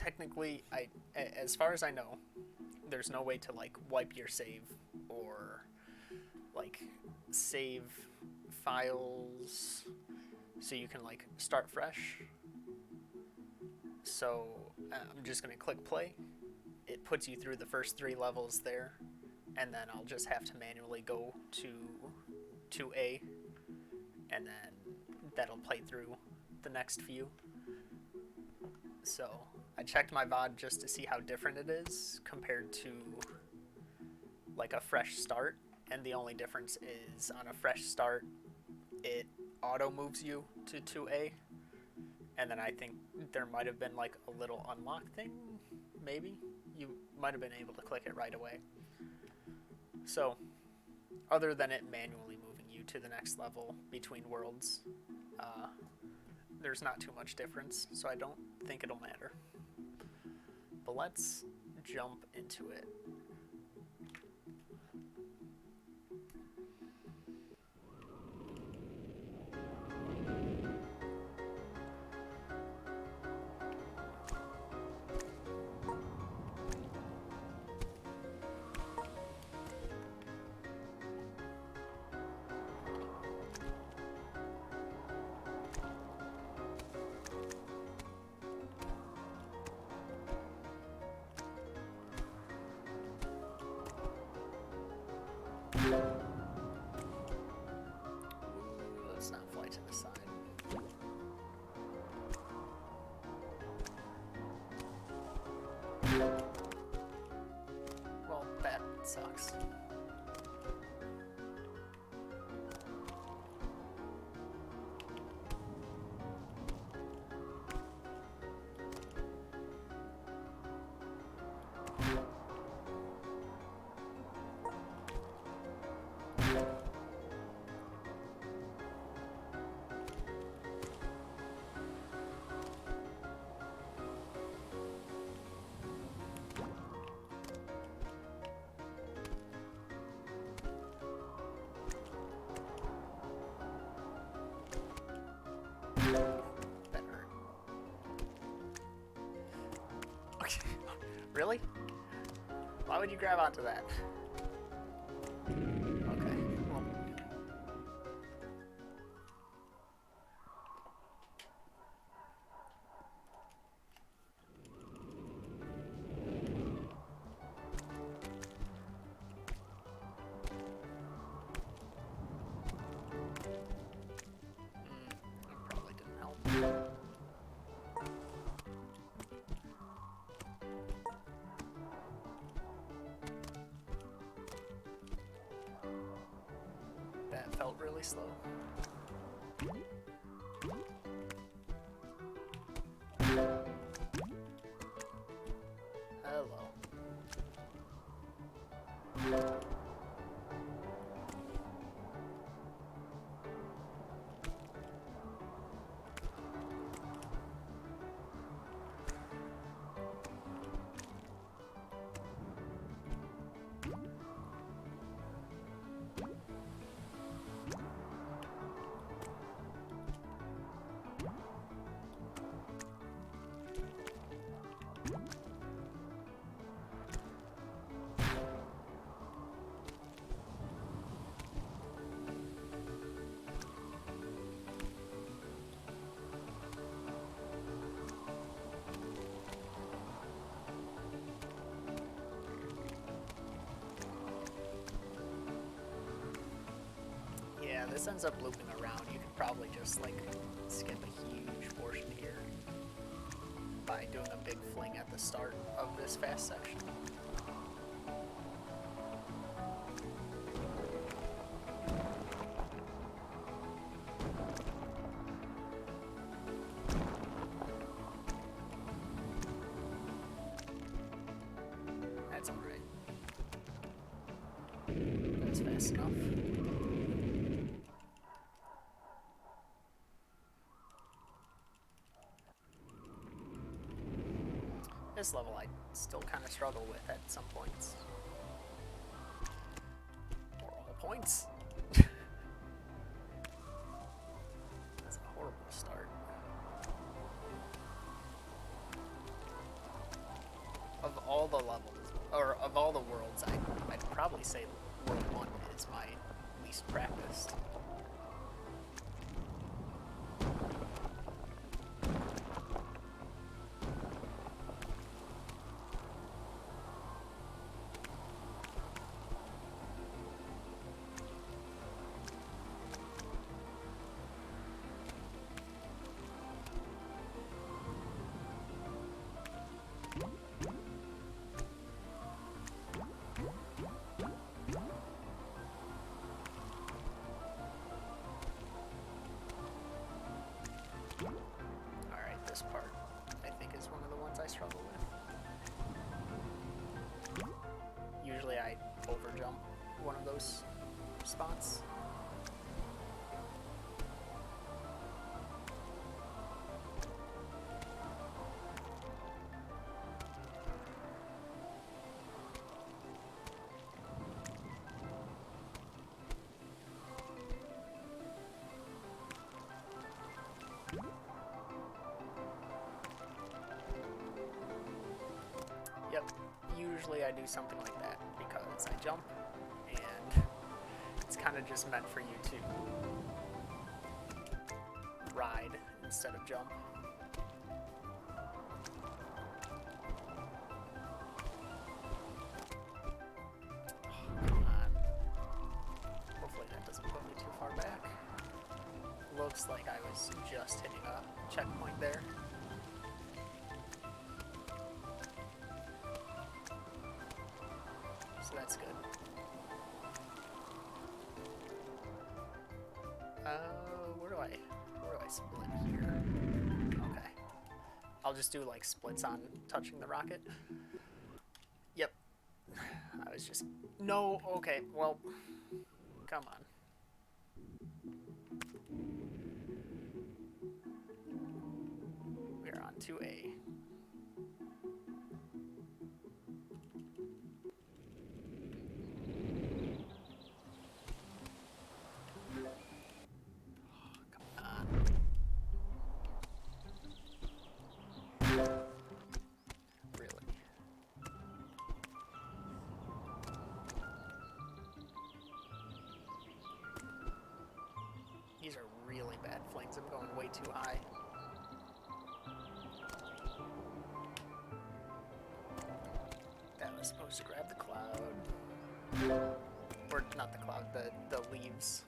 technically, as far as I know, there's no way to like wipe your save or like save files so you can like start fresh. So I'm just gonna click play. It puts you through the first 3 levels there, and then I'll just have to manually go to 2A, and then that'll play through the next few. So I checked my VOD just to see how different it is compared to like a fresh start, and the only difference is on a fresh start it auto moves you to 2A, and then I think there might have been like a little unlock thing, maybe? You might have been able to click it right away. So, other than it manually moving you to the next level between worlds, there's not too much difference, so I don't think it'll matter. But let's jump into it. Let's not fly to the side. Well, that sucks. That hurt. Okay. Really? Why would you grab onto that? Okay. Well. That probably didn't help. That felt really slow. Hello. Yeah, this ends up looping around. You could probably just like skip a huge portion here by doing a big fling at the start of this fast section. That's alright. That's fast enough. This level I still kind of struggle with at some points. Or all points. That's a horrible start. all the levels, or of all the worlds, I'd probably say World 1 is my least practiced. This part, I think, is one of the ones I struggle with. Usually I overjump one of those spots. Yep, usually I do something like that because I jump and it's kind of just meant for you to ride instead of jump. Oh, come on. Hopefully that doesn't put me too far back. Looks like I was just hitting a checkpoint there. So that's good. Where do I split here? Okay. I'll just do like splits on touching the rocket. Yep. I was just, no, okay, well, come on. We're on 2A. These are really bad flings. I'm going way too high. That was supposed to grab the cloud. Or not the cloud, the leaves.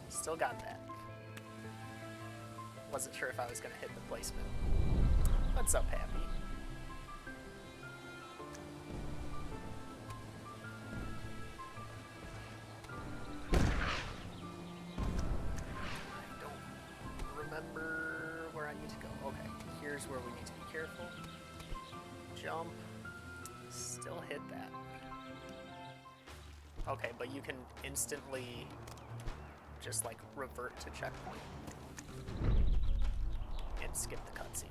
Still got that. Wasn't sure if I was going to hit the placement. What's up, Happy? I don't remember where I need to go. Okay, here's where we need to be careful. Jump. Still hit that. Okay, but you can instantly just like revert to checkpoint and skip the cutscene.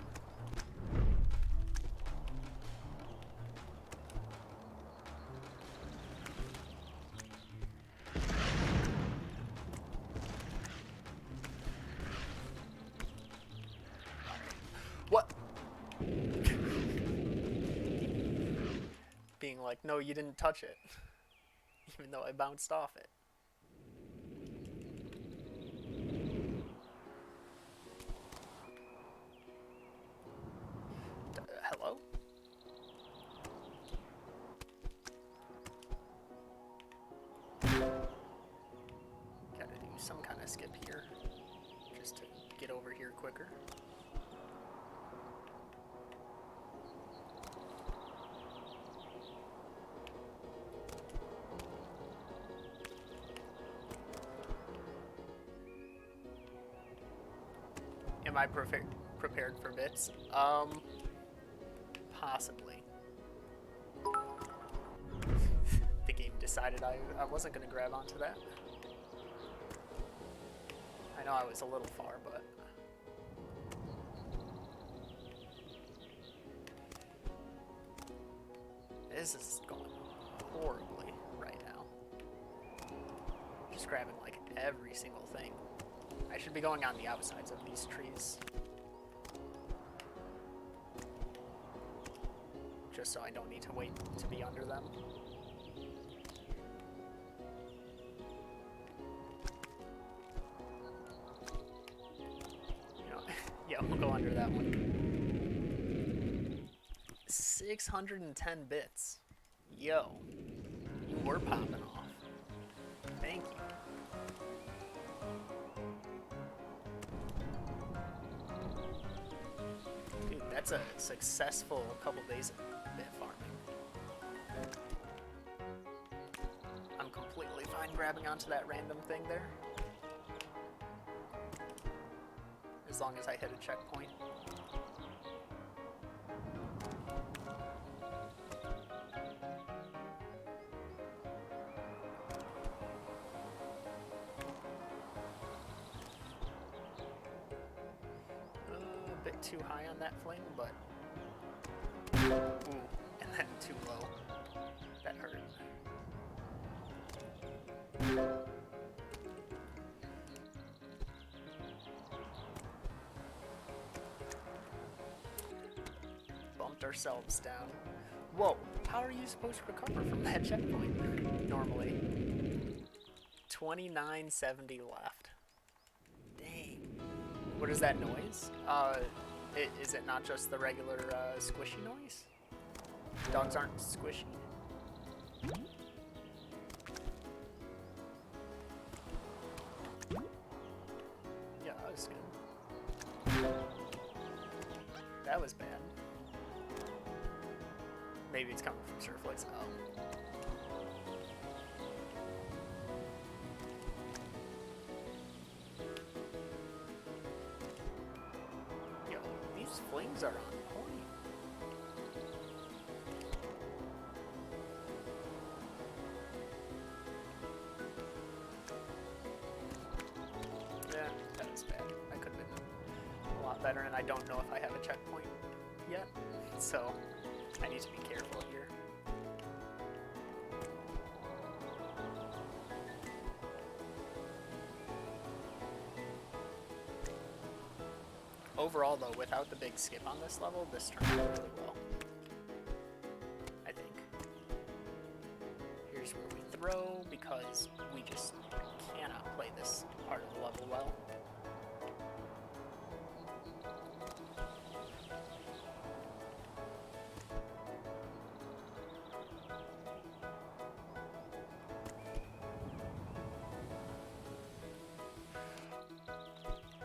What? Being like, no, you didn't touch it, even though I bounced off it. Hello? Gotta do some kind of skip here, just to get over here quicker. Am I prepared for bits? Possibly. The game decided I wasn't going to grab onto that. I know I was a little far, but... This is going horribly right now. Just grabbing like every single thing. I should be going on the outsides of these trees. Just so I don't need to wait to be under them. You know, yeah, we'll go under that one. 610 bits. Yo, you were popping off. Thank you. Dude, that's a successful couple days of bit farming. I'm completely fine grabbing onto that random thing there. As long as I hit a checkpoint. Too high on that flame, but ooh, and then too low. That hurt. Bumped ourselves down. Whoa, how are you supposed to recover from that checkpoint normally? 2970 left. Dang. What is that noise? Is it not just the regular squishy noise? Dogs aren't squishy. Yeah, that was good. That was bad. Maybe it's coming from Surflix. Oh. Flames are on point. Yeah, that was bad. I could have been a lot better, and I don't know if I have a checkpoint yet, so I need to be careful here. Overall, though, without the big skip on this level, this turned out really well. I think. Here's where we throw, because we just cannot play this part of the level well.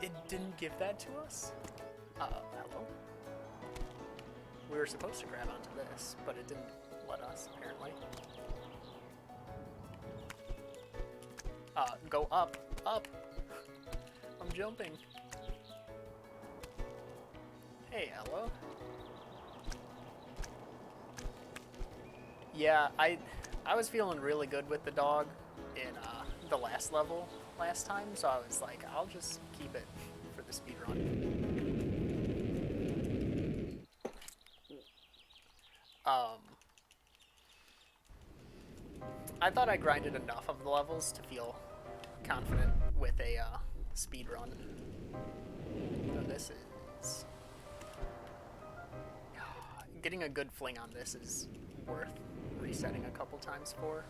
It didn't give that to us? Hello? We were supposed to grab onto this, but it didn't let us, apparently. Go up, up! I'm jumping. Hey, hello? Yeah, I was feeling really good with the dog in the last level last time, so I was like, I'll just keep it for the speedrun. I thought I grinded enough of the levels to feel confident with a speedrun. So this is... Getting a good fling on this is worth resetting a couple times for.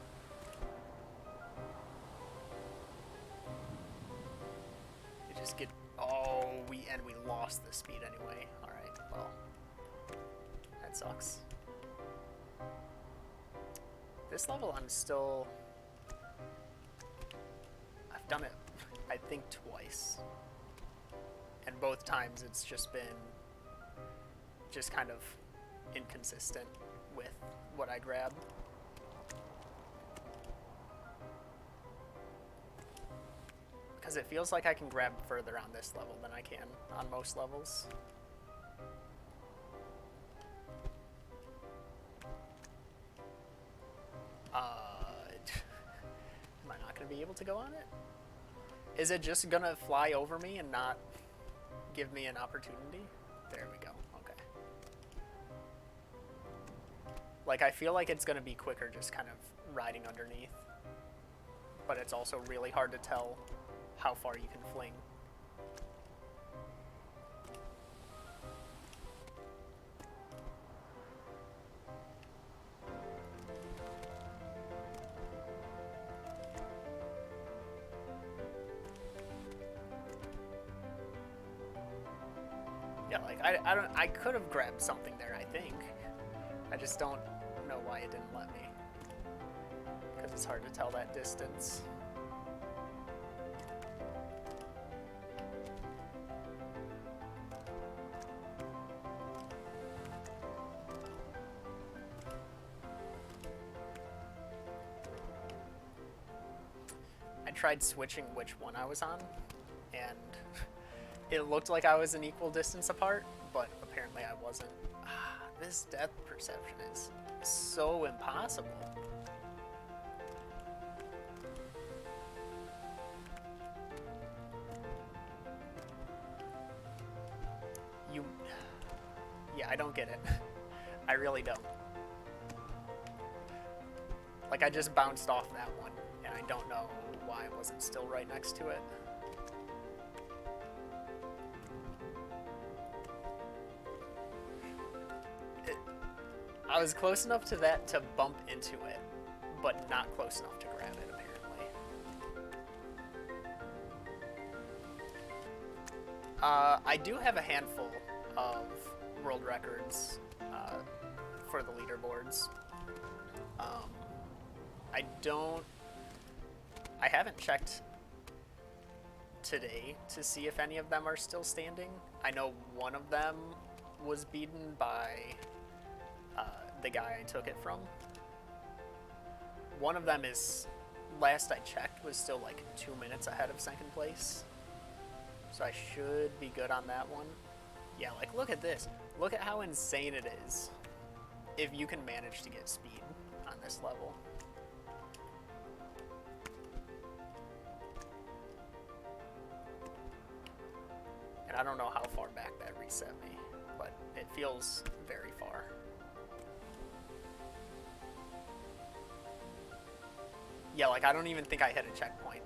You just get... Oh, we lost the speed anyway. Alright, well, that sucks. This level I'm still... I've done it, I think, twice. And both times it's just been just kind of inconsistent with what I grab. Because it feels like I can grab further on this level than I can on most levels. Am I not going to be able to go on it? Is it just gonna fly over me and not give me an opportunity? There we go. Okay. Like, I feel like it's gonna be quicker just kind of riding underneath. But it's also really hard to tell how far you can fling. Yeah, like I could have grabbed something there, I think. I just don't know why it didn't let me. Because it's hard to tell that distance. I tried switching which one I was on, and it looked like I was an equal distance apart, but apparently I wasn't. This depth perception is so impossible. Yeah, I don't get it. I really don't. Like, I just bounced off that one, and I don't know why I wasn't still right next to it. I was close enough to that to bump into it, but not close enough to grab it, apparently. I do have a handful of world records for the leaderboards. I haven't checked today to see if any of them are still standing. I know one of them was beaten by the guy I took it from. One of them is, last I checked, was still like 2 minutes ahead of second place. So I should be good on that one. Yeah, like, look at this. Look at how insane it is if you can manage to get speed on this level. And I don't know how far back that reset me, but it feels very far. Yeah, like, I don't even think I hit a checkpoint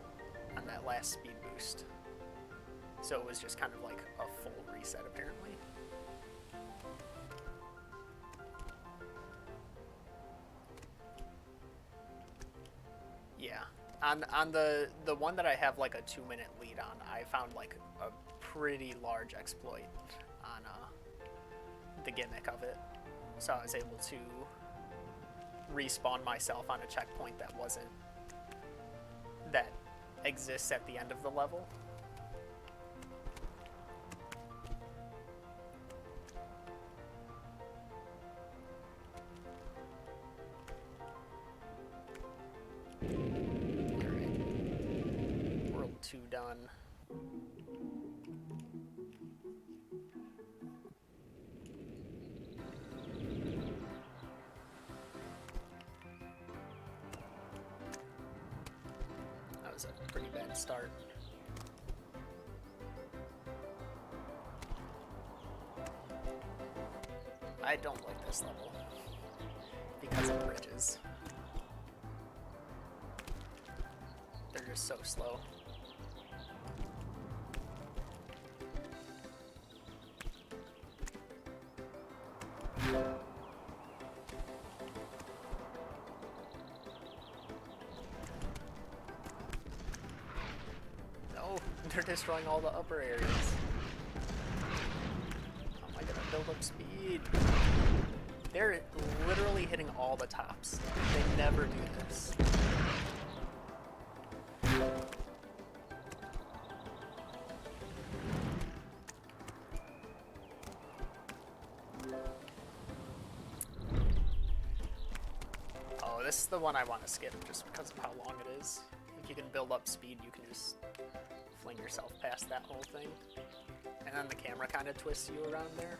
on that last speed boost. So it was just kind of like a full reset, apparently. Yeah. On the one that I have like a 2-minute lead on, I found like a pretty large exploit on the gimmick of it. So I was able to respawn myself on a checkpoint that exists at the end of the level. Alright. World 2 done. That was a pretty bad start. I don't like this level because of bridges. They're just so slow. No, they're destroying all the upper areas. How am I gonna build up speed? They're literally hitting all the tops. They never do this. Oh, this is the one I want to skip just because of how long it is. If you can build up speed, you can just fling yourself past that whole thing. And then the camera kind of twists you around there.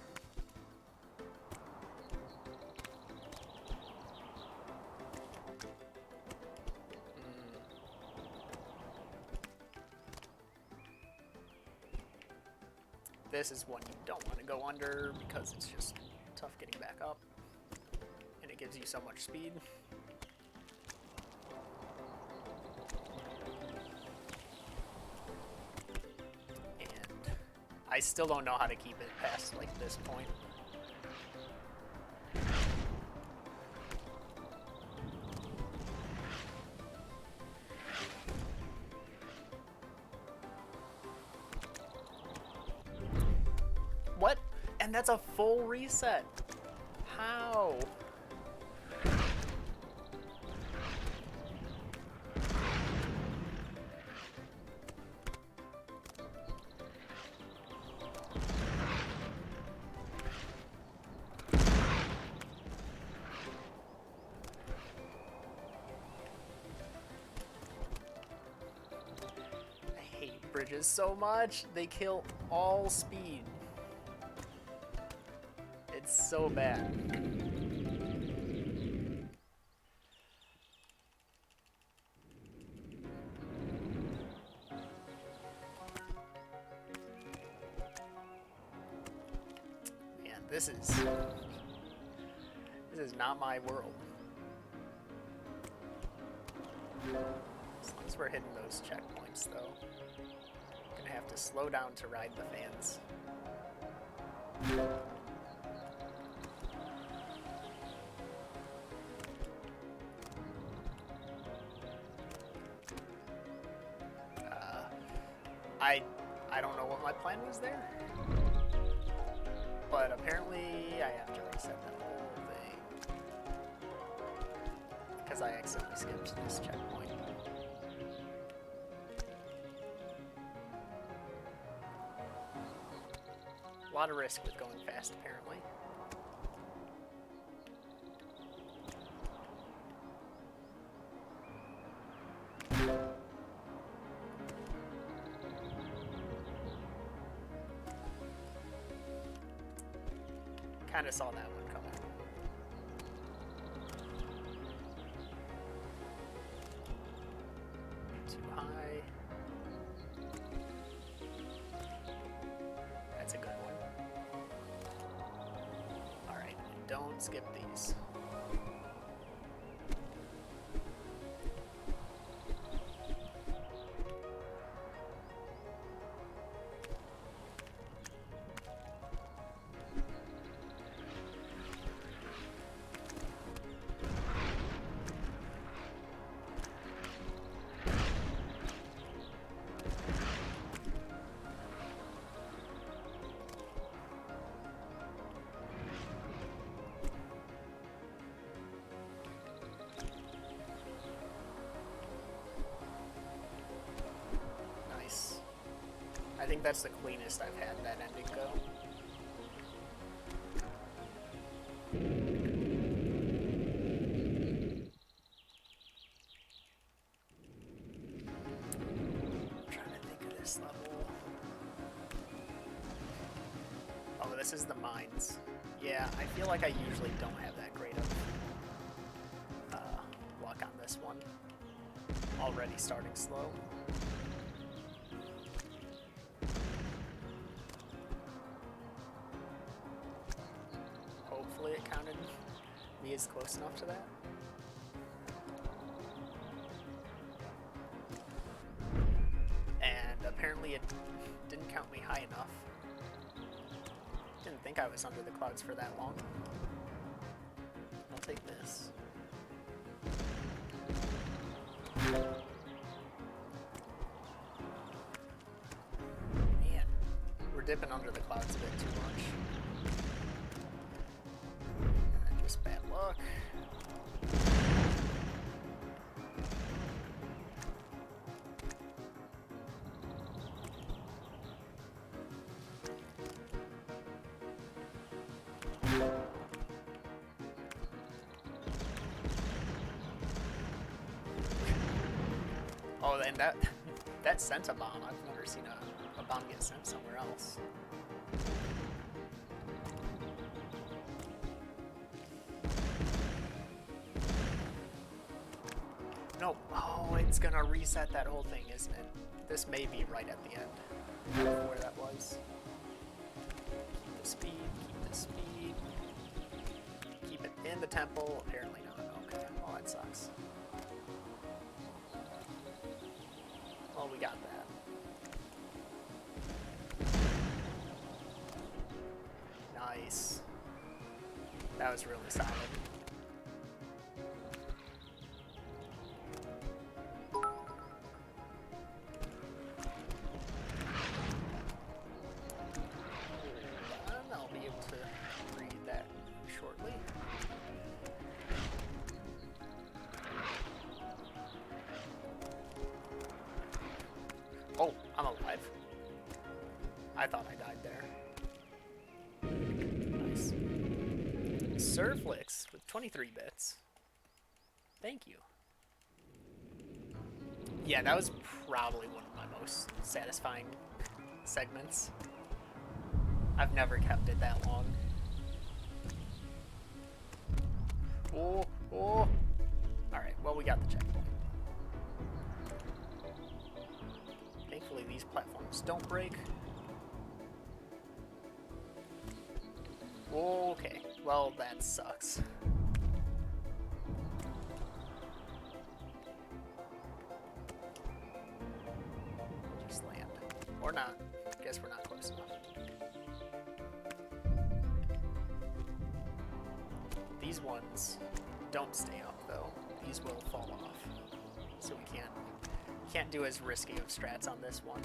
This is one you don't want to go under because it's just tough getting back up. And it gives you so much speed. And I still don't know how to keep it past like this point. What? And that's a full reset. How? I hate bridges so much. They kill all speed. It's so bad. Man, this is not my world. As long as we're hitting those checkpoints, though, gonna have to slow down to ride the fans. I don't know what my plan was there, but apparently I have to reset the whole thing because I accidentally skipped this checkpoint. A lot of risk with going fast, apparently. Kind of saw that one coming. Too high. That's a good one. Alright, don't skip these. I think that's the cleanest I've had that ending go. I'm trying to think of this level. Oh, this is the mines. Yeah, I feel like I usually don't have that great of luck on this one. Already starting slow. Hopefully it counted me as close enough to that. And apparently it didn't count me high enough. Didn't think I was under the clouds for that long. I'll take this. Man, we're dipping under the clouds a bit too much. Just bad luck. Oh, and that sent a bomb. I've never seen a bomb get sent somewhere else. No. Oh, it's gonna reset that whole thing, isn't it? This may be right at the end. I don't know where that was. speed, keep the speed. Keep it in the temple. Apparently not. Okay, well that sucks. Well, we got that. Nice. That was really solid. I'll be able to read that shortly. Oh, I'm alive. I thought I died there. Nice. Surflix with 23 bits. Thank you. Yeah, that was probably one of my most satisfying segments. I've never kept it that long. Oh, oh. Alright, well, we got the checkpoint. Thankfully, these platforms don't break. Okay, well, that sucks. Just land. Or not. Guess we're not close enough. These ones don't stay up, though. These will fall off. So we can't do as risky of strats on this one.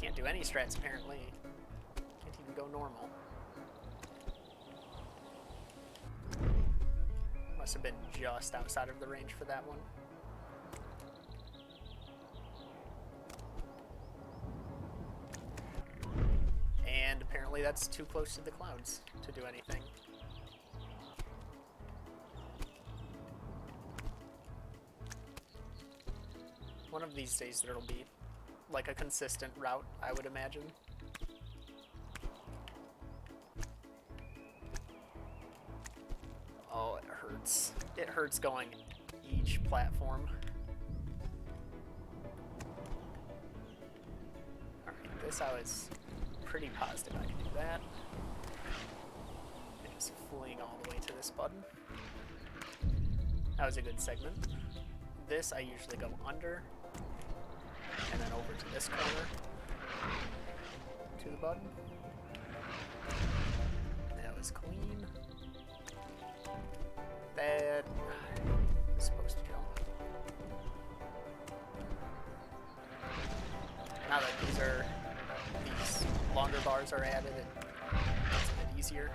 Can't do any strats, apparently. Can't even go normal. Must have been just outside of the range for that one. And apparently that's too close to the clouds to do anything. One of these days there'll be like a consistent route, I would imagine. Oh, it hurts. It hurts going each platform. Alright, this I was pretty positive I could do that. And just fling all the way to this button. That was a good segment. This I usually go under, and then over to this corner, to the button. That was clean. That is supposed to jump. Now that these longer bars are added, it's a bit easier.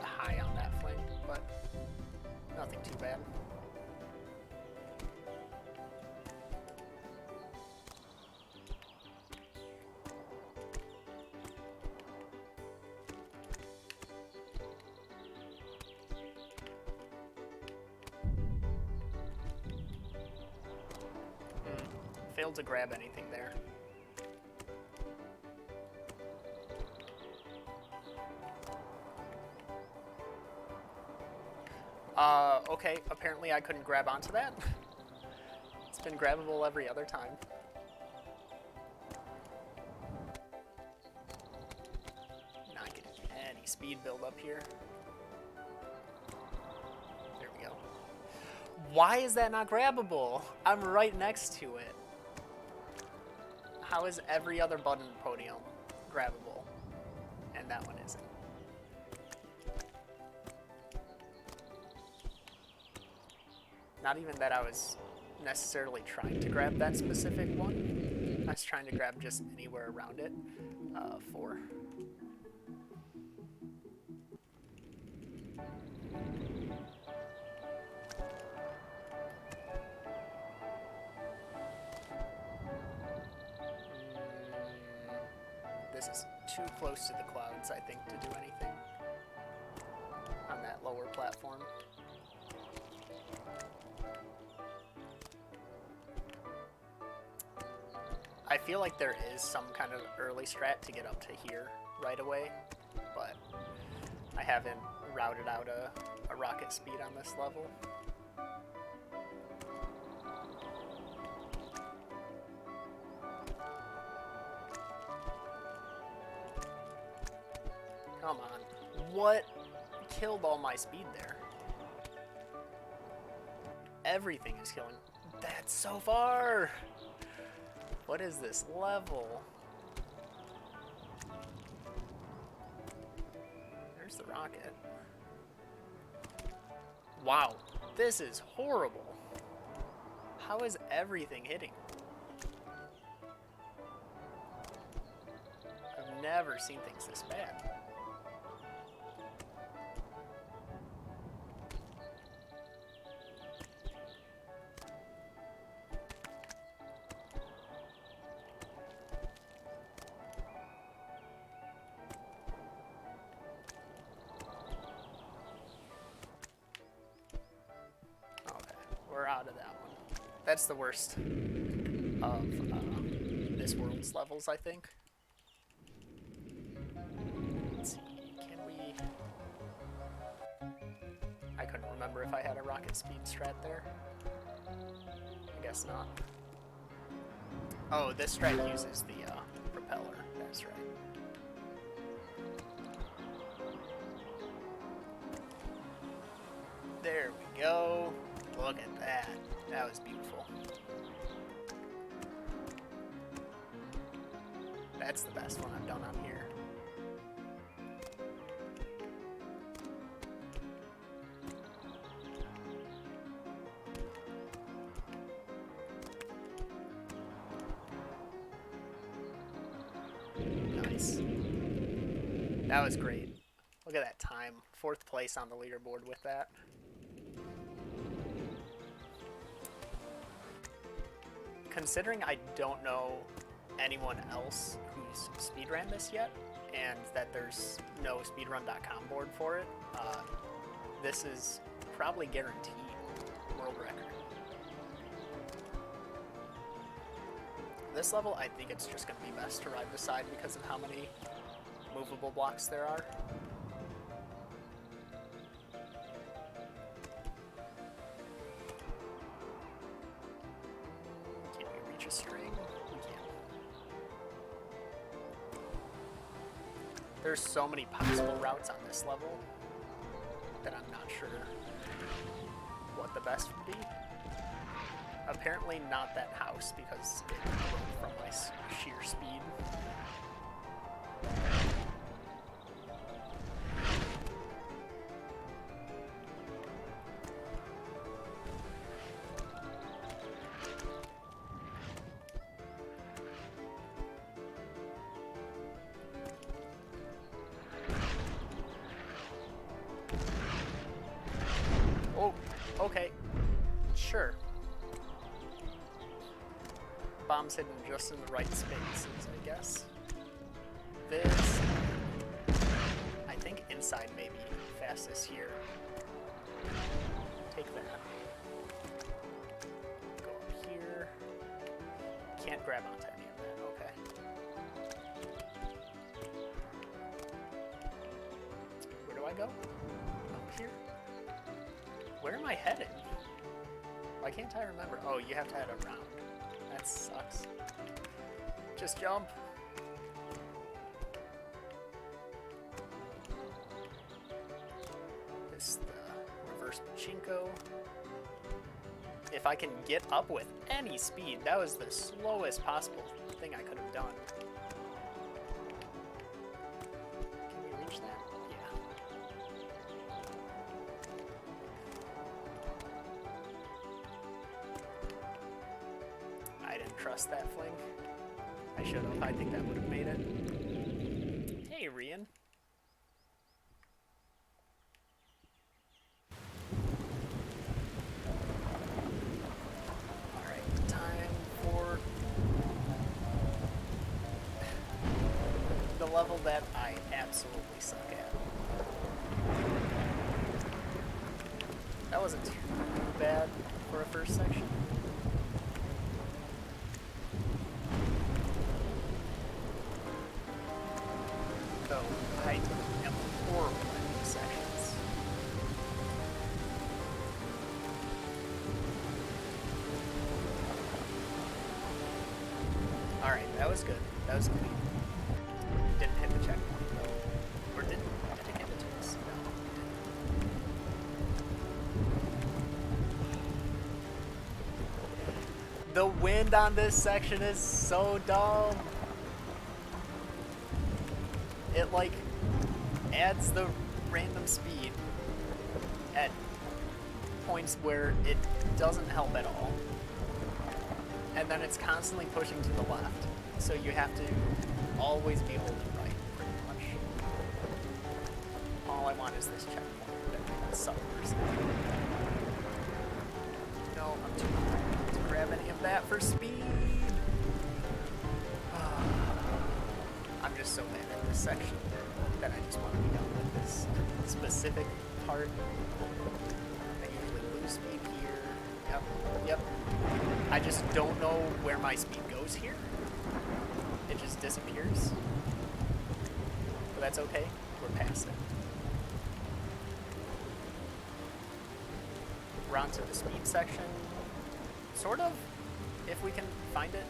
High on that flank, but nothing too bad. Failed to grab anything there. Okay, apparently I couldn't grab onto that. It's been grabbable every other time. Not getting any speed build up here. There we go. Why is that not grabbable? I'm right next to it. How is every other button podium grabbable and that one isn't? Not even that I was necessarily trying to grab that specific one. I was trying to grab just anywhere around it. 4. This is too close to the clouds, I think, to do anything on that lower platform. I feel like there is some kind of early strat to get up to here right away, but I haven't routed out a rocket speed on this level. Come on. What killed all my speed there? Everything is killing. That's so far! What is this level? There's the rocket. Wow, this is horrible. How is everything hitting? I've never seen things this bad. We're out of that one. That's the worst of this world's levels, I think. Let's see, can we... I couldn't remember if I had a rocket speed strat there. I guess not. Oh, this strat uses the propeller, that's right. There we go. Look at that. That was beautiful. That's the best one I've done on here. Nice. That was great. Look at that time. 4th place on the leaderboard with that. Considering I don't know anyone else who's speedran this yet, and that there's no speedrun.com board for it, this is probably guaranteed world record. This level, I think it's just going to be best to ride the side because of how many movable blocks there are. String. We can. There's so many possible routes on this level that I'm not sure what the best would be. Apparently not that house because it broke from my sheer speed. Oh, okay. Sure. Bomb's hidden just in the right spaces, I guess. This, I think inside maybe fastest here. Take that. Go up here. Can't grab onto any of that, okay. Where do I go? Up here? Where am I headed? Why can't I remember? Oh, you have to head around. That sucks. Just jump. This the reverse pachinko. If I can get up with any speed, that was the slowest possible thing I could have done. Can we reach that? I didn't trust that fling. I should have. I think that would have made it. Hey, Rian. Alright, time for the level that I absolutely suck at. That wasn't too bad for a first section. I am horrible at this was good. That was clean. Didn't hit the checkpoint though. Or did it give it to us? No, it didn't. The wind on this section is so dumb. It like adds the random speed at points where it doesn't help at all. And then it's constantly pushing to the left. So you have to always be holding right, pretty much. All I want is this checkpoint that suffers. No, I'm too high to grab any of that for speed. I'm just so bad at this section that I just want to be done with this specific part. I usually lose speed here. Yep. I just don't know where my speed goes here. It just disappears. But that's okay. We're past it. We're on to the speed section. Sort of, if we can find it.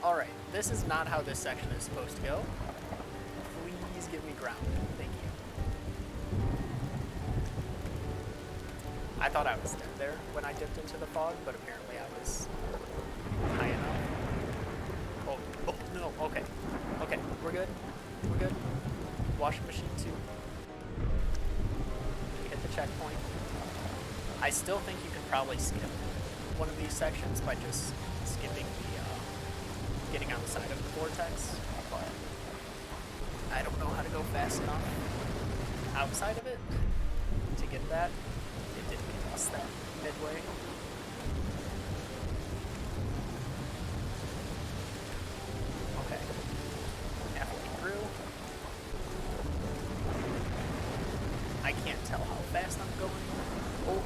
Alright, this is not how this section is supposed to go. Please give me ground. Thank you. I thought I was dead there when I dipped into the fog, but apparently I was high enough. Oh no, okay. Okay, we're good. We're good. Washing machine 2. We hit the checkpoint. I still think you could probably skip one of these sections by just skipping the getting on the side of the vortex, but I don't know how to go fast enough outside of it to get that. It didn't give us that midway. Okay. Halfway through. I can't tell how fast I'm going. Oh,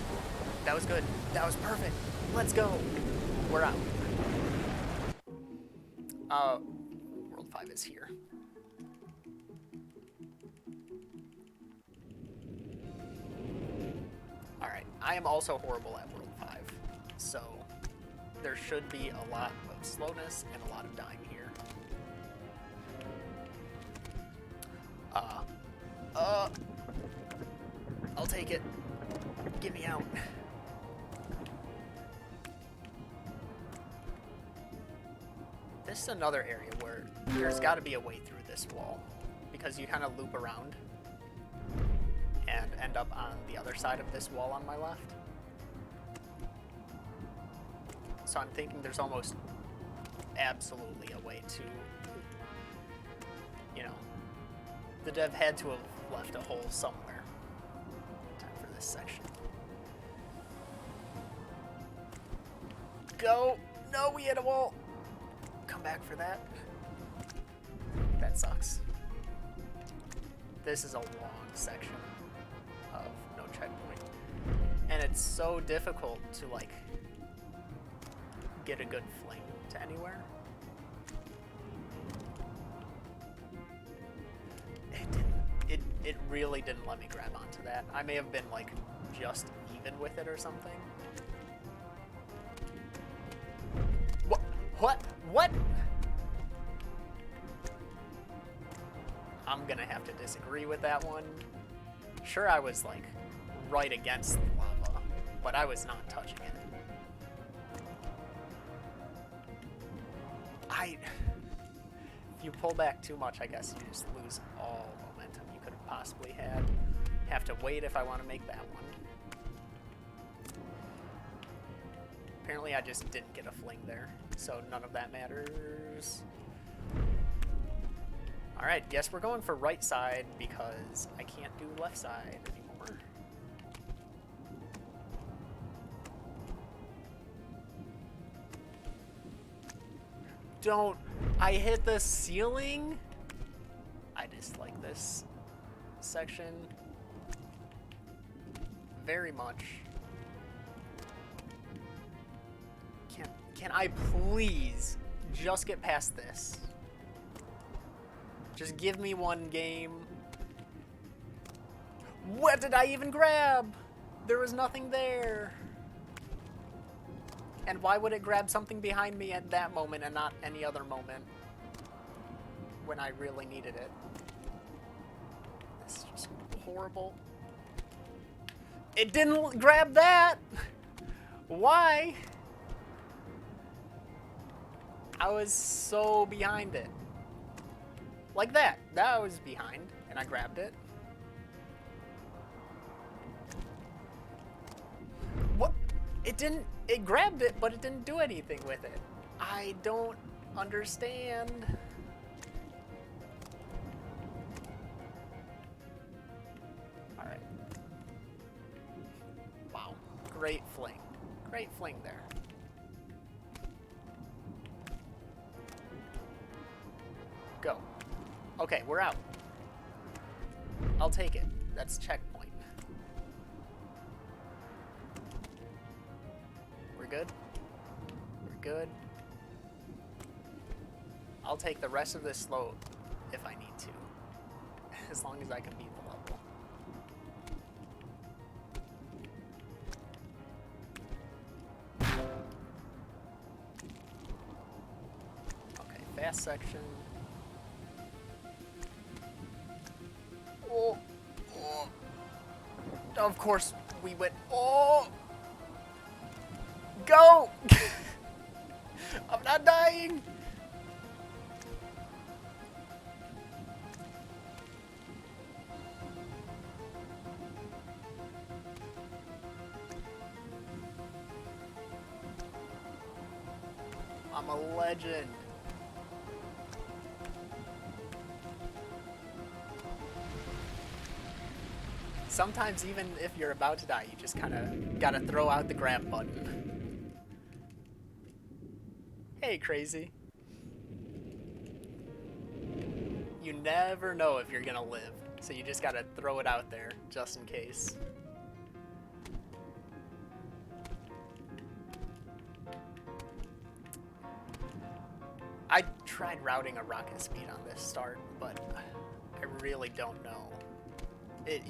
that was good. That was perfect. Let's go. We're out. World 5 is here. Alright, I am also horrible at World 5, so there should be a lot of slowness and a lot of dying here. I'll take it. Get me out. This is another area where there's got to be a way through this wall, because you kind of loop around and end up on the other side of this wall on my left. So I'm thinking there's almost absolutely a way to, you know, the dev had to have left a hole somewhere. Time for this section. Go! No, we hit a wall! Come back for that. That sucks. This is a long section of no checkpoint. And it's so difficult to, like, get a good fling to anywhere. It really didn't let me grab onto that. I may have been, like, just even with it or something. What? I'm gonna have to disagree with that one. Sure, I was like right against the lava, but I was not touching it. If you pull back too much, I guess you just lose all momentum you could have possibly had. Have to wait if I want to make that one. Apparently I just didn't get a fling there, so none of that matters. Alright, guess we're going for right side because I can't do left side anymore. Don't! I hit the ceiling? I dislike this section very much. Can I please just get past this? Just give me one game. What did I even grab? There was nothing there. And why would it grab something behind me at that moment and not any other moment when I really needed it? This is just horrible. It didn't grab that! Why? I was so behind it. Like that. That was behind, and I grabbed it. What? It didn't... It grabbed it, but it didn't do anything with it. I don't understand. Alright. Wow. Great fling. Great fling there. Go. Okay, we're out. I'll take it. That's checkpoint. We're good? We're good. I'll take the rest of this slope if I need to. As long as I can beat the level. Okay, fast section. Oh, oh. Of course we went. Oh, go! I'm not dying. I'm a legend. Sometimes even if you're about to die, you just kind of gotta throw out the grab button. Hey, crazy. You never know if you're gonna live, so you just gotta throw it out there, just in case. I tried routing a rocket speed on this start, but I really don't know.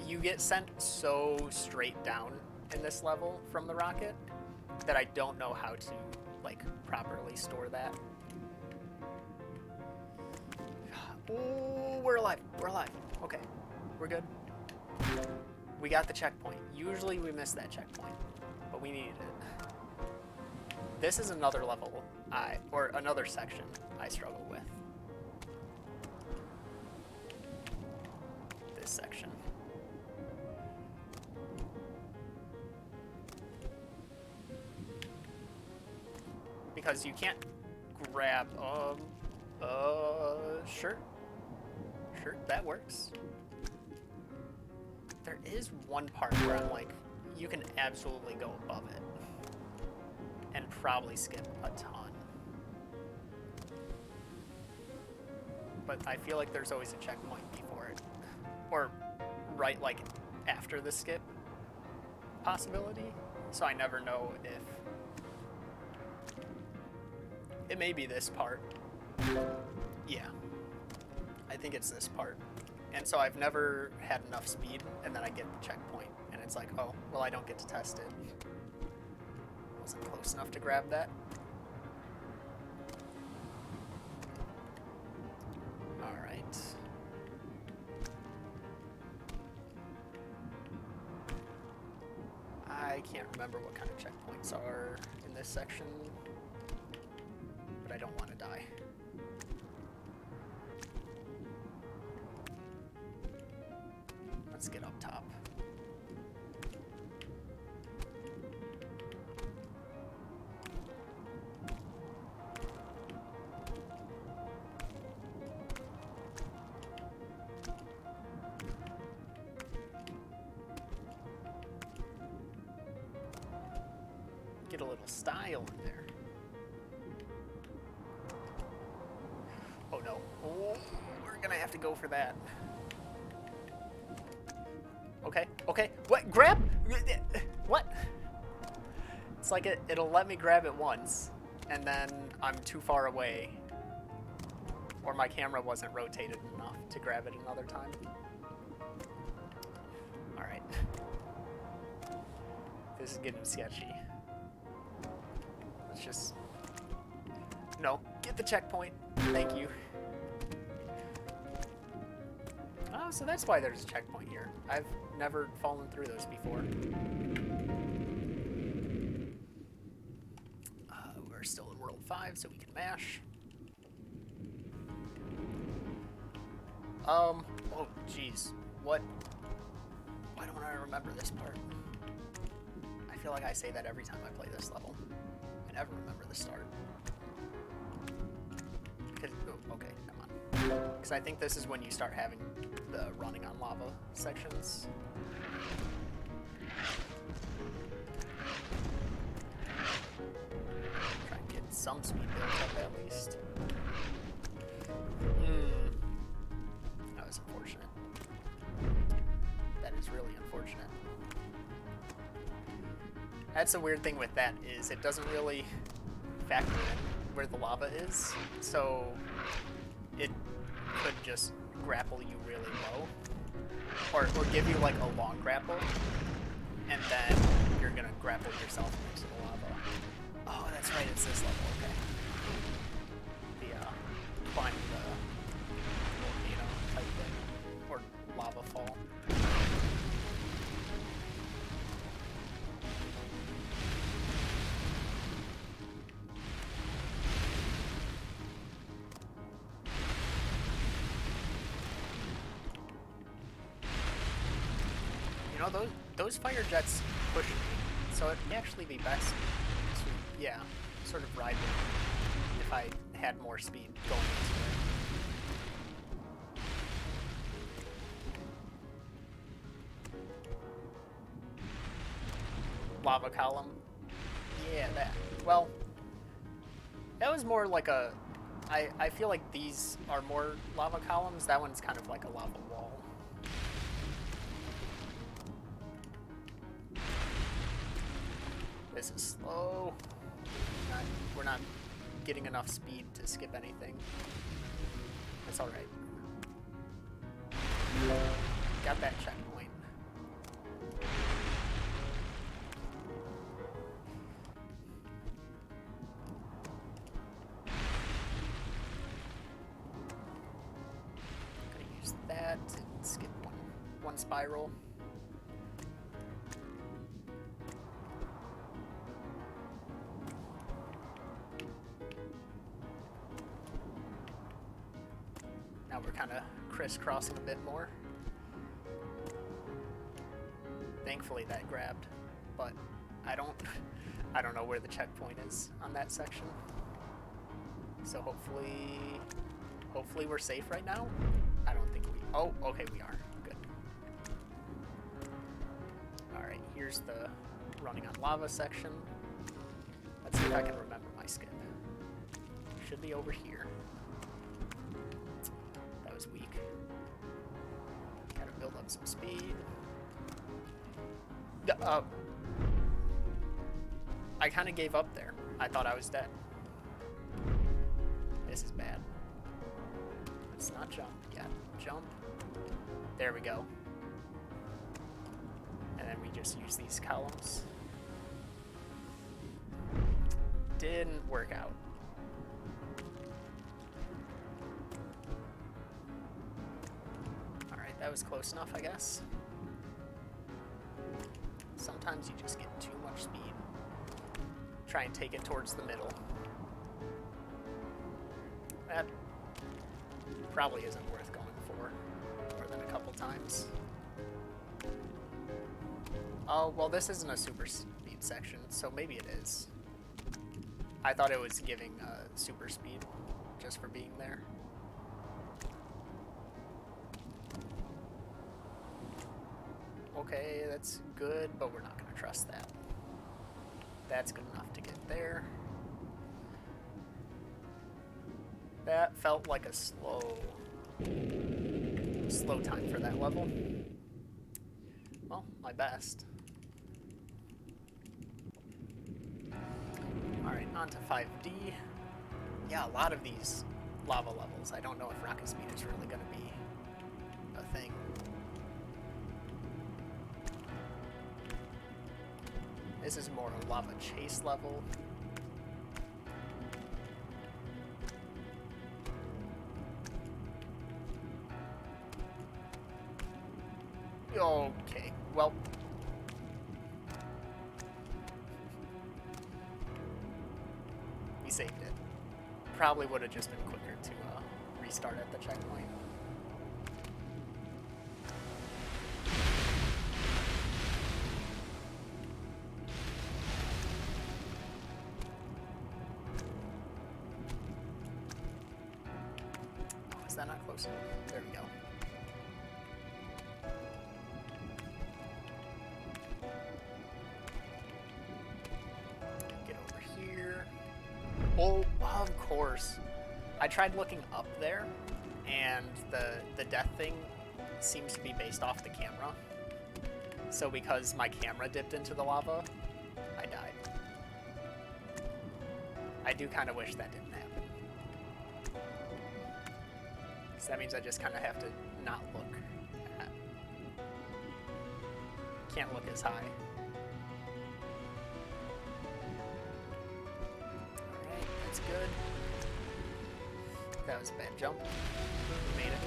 You get sent so straight down in this level from the rocket that I don't know how to, like, properly store that. Oh, we're alive. We're alive. Okay, we're good. We got the checkpoint. Usually we miss that checkpoint, but we needed it. This is another level or another section I struggle with. This section. Because you can't grab, sure, that works. There is one part where I'm like, you can absolutely go above it and probably skip a ton. But I feel like there's always a checkpoint before it, or right like after the skip possibility, so I never know if it may be this part. Yeah, I think it's this part. And so I've never had enough speed, and then I get the checkpoint, and it's like, oh, well, I don't get to test it. Wasn't close enough to grab that. All right. I can't remember what kind of checkpoints are in this section, but I don't want to die. Let's get up top. Get a little style in there. Oh no. Oh, we're gonna have to go for that. Okay, okay. What? Grab? What? It's like it'll let me grab it once, and then I'm too far away. Or my camera wasn't rotated enough to grab it another time. Alright. This is getting sketchy. Let's just... No, get the checkpoint. Thank you. Oh, so that's why there's a checkpoint here. I've never fallen through those before. We're still in World 5, so we can mash. Oh, jeez. What? Why don't I remember this part? I feel like I say that every time I play this level. I never remember the start. Okay, come on. Because I think this is when you start having the running on lava sections. Try and get some speed built up at least. That was unfortunate. That is really unfortunate. That's the weird thing with that, is it doesn't really factor in where the lava is, so it could just grapple you really low, or give you like a long grapple, and then you're gonna grapple yourself into the lava. Oh, that's right, it's this level, okay. The climb the volcano type thing, or lava fall. You know, those fire jets push me, so it'd actually be best to, yeah, sort of ride them if I had more speed going into it. Lava column. Yeah, that. Well, that was more like a... I feel like these are more lava columns. That one's kind of like a lava wall. This is slow. We're not getting enough speed to skip anything. That's alright. Got that checkpoint. Gonna use that to skip one spiral. Now we're kind of crisscrossing a bit more. Thankfully that grabbed, but I don't know where the checkpoint is on that section. So hopefully we're safe right now. I don't think we... Oh, okay, we are. Good. Alright, here's the running on lava section. Let's see if I can remember my skip. Should be over here. That was weak. Gotta build up some speed. I kind of gave up there. I thought I was dead. This is bad. Let's not jump yet. Jump. There we go. And then we just use these columns. Didn't work out. Alright, that was close enough, I guess. Sometimes you just get too much speed. Try and take it towards the middle. That probably isn't worth going for more than a couple times. Oh, well, this isn't a super speed section, so maybe it is. I thought it was giving super speed just for being there. Okay, that's good, but we're not going to trust that. That's good enough to get there. That felt like a slow time for that level. Well, my best. Alright, on to 5D. Yeah, a lot of these lava levels. I don't know if rocket speed is really going to be a thing. This is more a lava chase level. Okay, well. We saved it. Probably would have just been quicker to restart at the checkpoint. Oh, is that not close enough? There we go. Get over here. Oh, of course. I tried looking up there, and the death thing seems to be based off the camera. So because my camera dipped into the lava, I died. I do kind of wish that didn't happen. So that means I just kind of have to not look at... Can't look as high. Alright, that's good. That was a bad jump. We made it.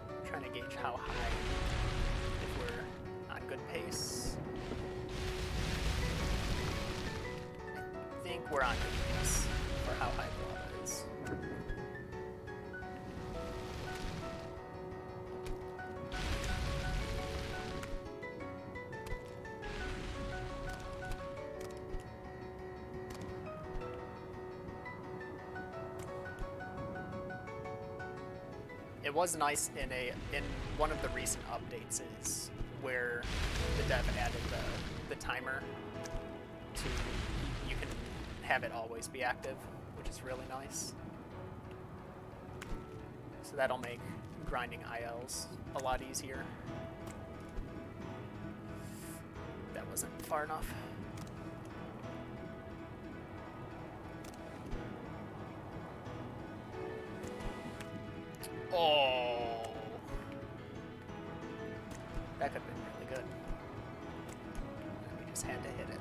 I'm trying to gauge how high, if we're on good pace. I think we're on good pace for how high the lava is. It was nice in one of the recent updates is where the dev added the timer to you can have it always be active, which is really nice. So that'll make grinding ILs a lot easier. That wasn't far enough. Oh, that could have been really good. We just had to hit it.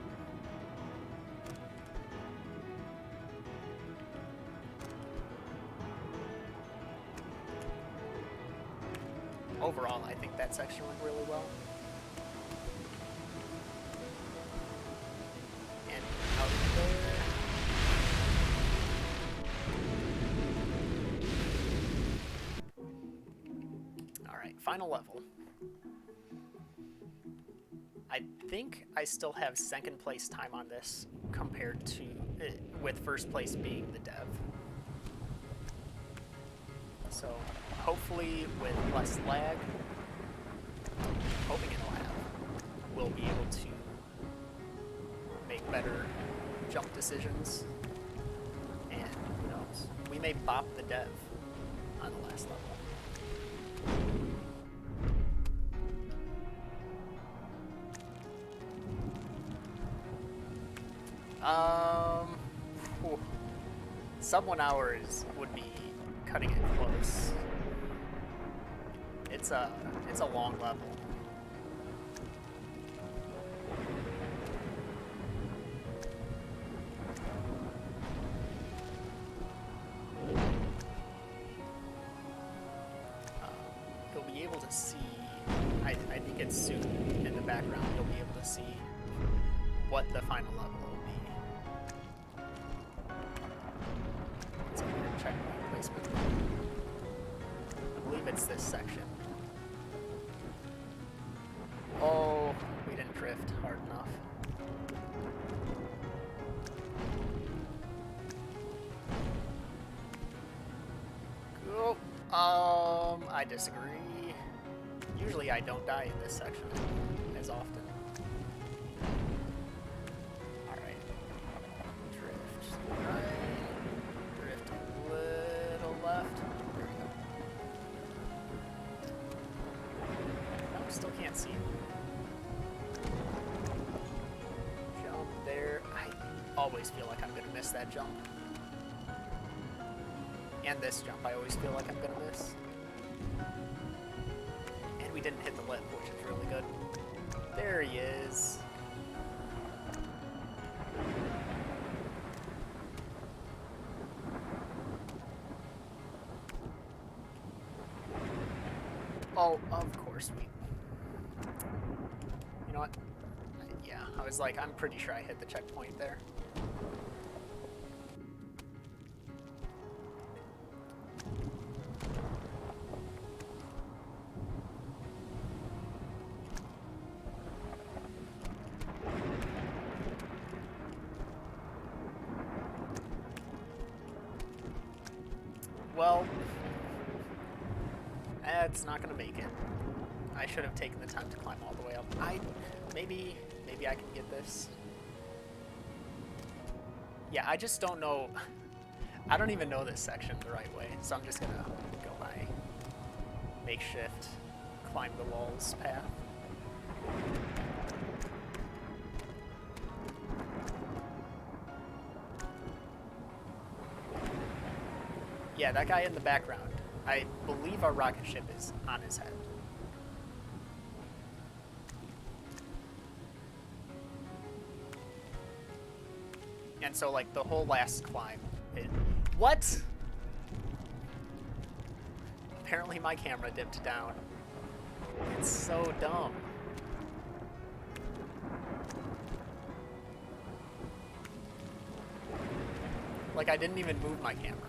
Overall, I think that section went really well. And out there. Final level. I think I still have second place time on this compared to with first place being the dev. So hopefully with less lag, hoping it'll have, we'll be able to make better jump decisions. And who knows, we may bop the dev on the last level. Sub 1 hour would be cutting it close. It's a long level. You'll be able to see, I think it's soon in the background, you'll be able to see what the final level will be. Let's go and check my placement. I believe it's this section. Oh, we didn't drift hard enough. Cool. I disagree. Usually I don't die in this section as often. Alright. Drift right. Drift a little left. There we go. No, still can't see it. Jump there. I always feel like I'm gonna miss that jump. And this jump, I always feel like I'm gonna miss. And we didn't hit the lip, which is really good. There he is. Oh, of course we... You know what? Yeah, I was like, I'm pretty sure I hit the checkpoint there. Well, it's not gonna make it. I should have taken the time to climb all the way up. Maybe I can get this. Yeah, I just don't know. I don't even know this section the right way, so I'm just gonna go by makeshift climb the walls path. Yeah, that guy in the background, I believe our rocket ship is on his head. And so, like, the whole last climb... What?! Apparently my camera dipped down. It's so dumb. Like, I didn't even move my camera.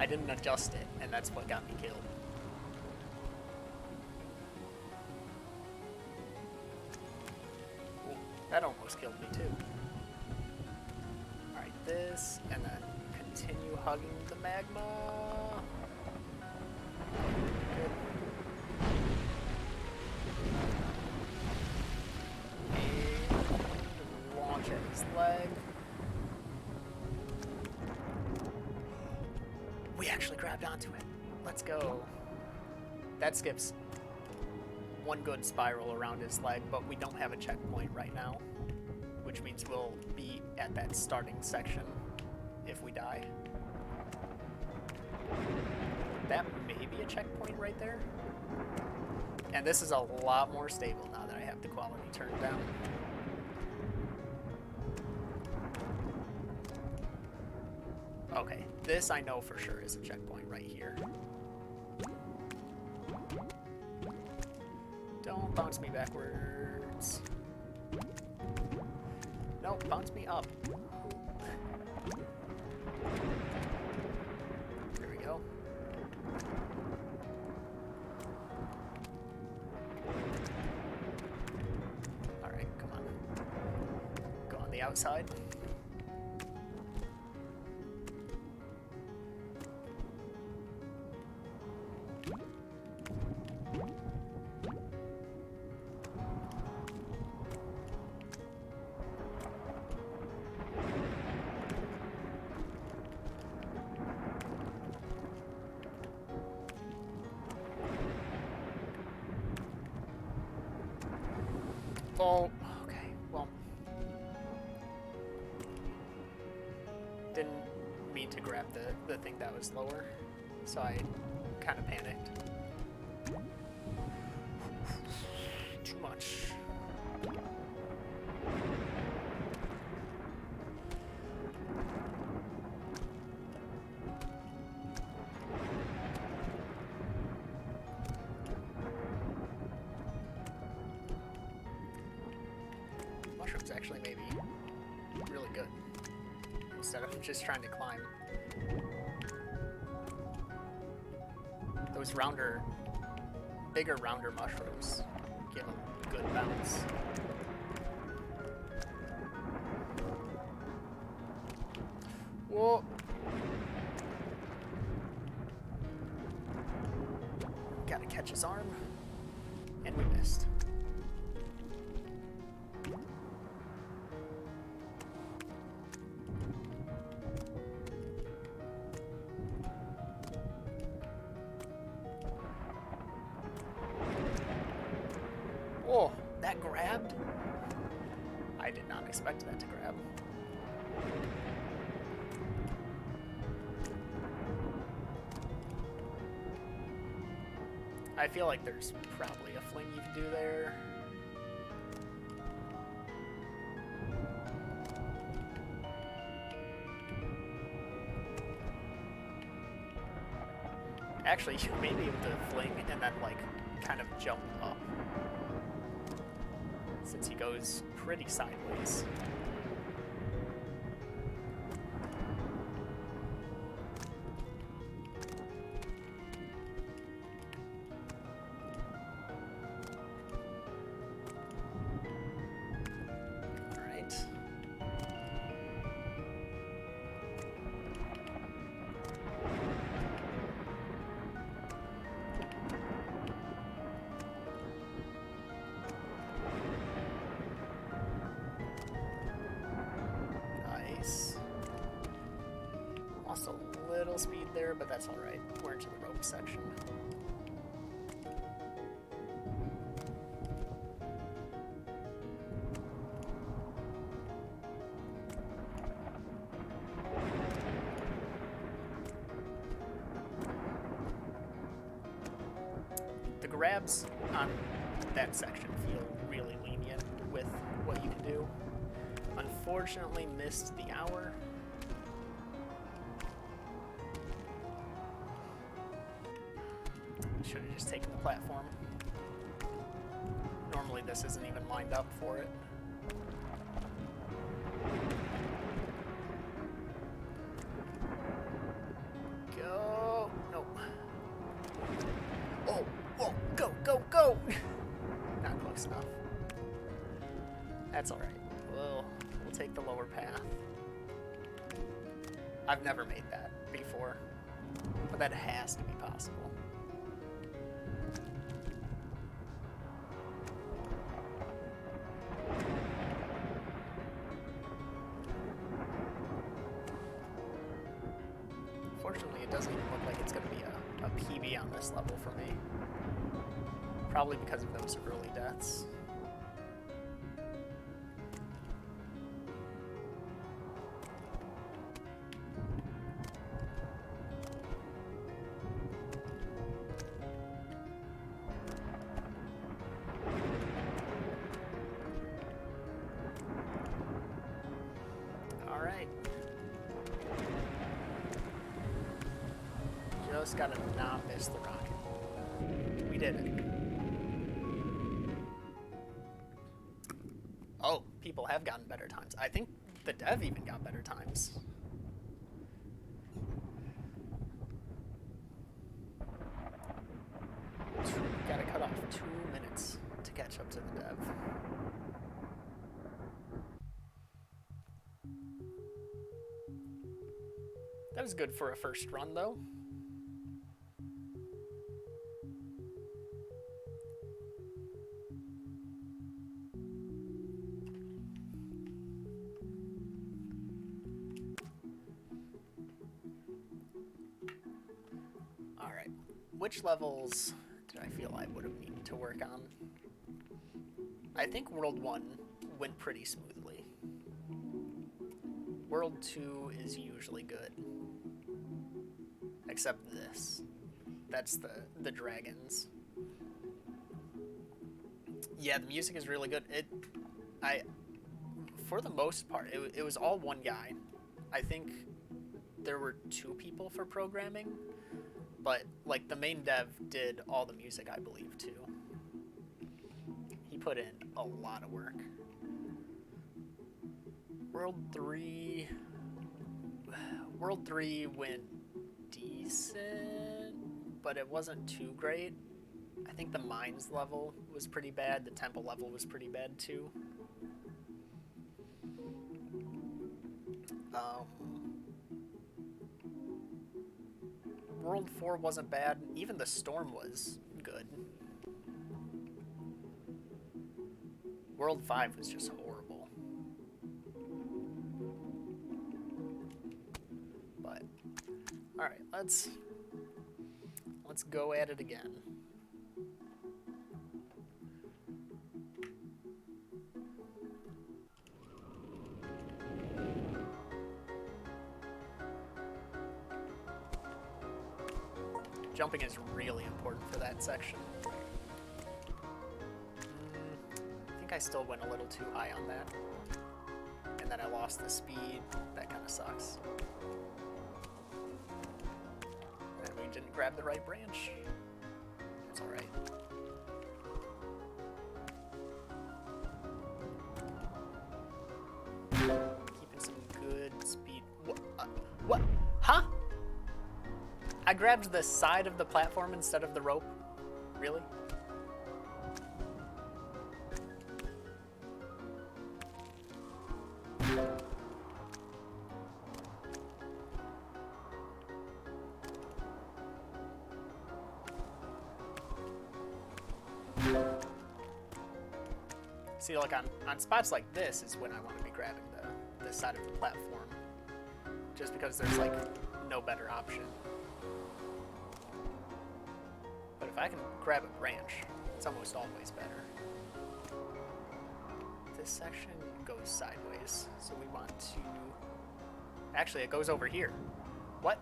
I didn't adjust it, and that's what got me killed. Ooh, that almost killed me too. Alright, this, and then continue hugging the magma. Good. And launch at his leg. We actually grabbed onto it. Let's go. That skips one good spiral around his leg, but we don't have a checkpoint right now, which means we'll be at that starting section if we die. That may be a checkpoint right there. And this is a lot more stable now that I have the quality turned down. Okay, this I know for sure is a checkpoint right here. Don't bounce me backwards. No, bounce me up. There we go. Alright, come on. Go on the outside. Oh, okay, well, didn't mean to grab the thing that was lower, so I kind of panicked. Too much. Mushrooms actually may be really good instead of just trying to climb. Those bigger rounder mushrooms give a good bounce. Whoa! Gotta catch his arm, and we missed. Oh, that grabbed? I did not expect that to grab. I feel like there's probably a fling you can do there. Actually, you may be able to fling and then, like, kind of jump up. Since he goes pretty sideways. Lost a little speed there, but that's alright. We're into the rope section. The grabs on that section feel really lenient with what you can do. Unfortunately, missed the hour. Should have just taken the platform. Normally this isn't even lined up for it. Go! No. Oh! Whoa! Go! Go! Go! Not close enough. That's alright. We'll take the lower path. I've never made that before, but that has to be possible. Unfortunately, it doesn't even look like it's going to be a PB on this level for me. Probably because of those early deaths. Alright. Just gotta not miss the rocket. We did it. Oh, people have gotten better times. I think the dev even got better times. Gotta cut off 2 minutes to catch up to the dev. That was good for a first run, though. Alright, which levels did I feel I would have needed to work on? I think World 1 went pretty smoothly. World 2 is usually good. Except this. That's the dragons. Yeah, the music is really good. For the most part, it was all one guy. I think there were 2 people for programming, but like the main dev did all the music, I believe, too. He put in a lot of work. World 3 went decent, but it wasn't too great. I think the mines level was pretty bad. The temple level was pretty bad too. World 4 wasn't bad. Even the storm was good. World 5 was just horrible. But alright, let's go at it again. Jumping is really important for that section. I think I still went a little too high on that. And then I lost the speed. That kind of sucks. And we didn't grab the right branch. It's alright. Keeping some good speed. What? Huh? I grabbed the side of the platform instead of the rope? Really? See, like on spots like this is when I want to be grabbing the side of the platform. Just because there's like no better option. But if I can grab a branch, it's almost always better. This section goes sideways, so we want to... Actually, it goes over here. What?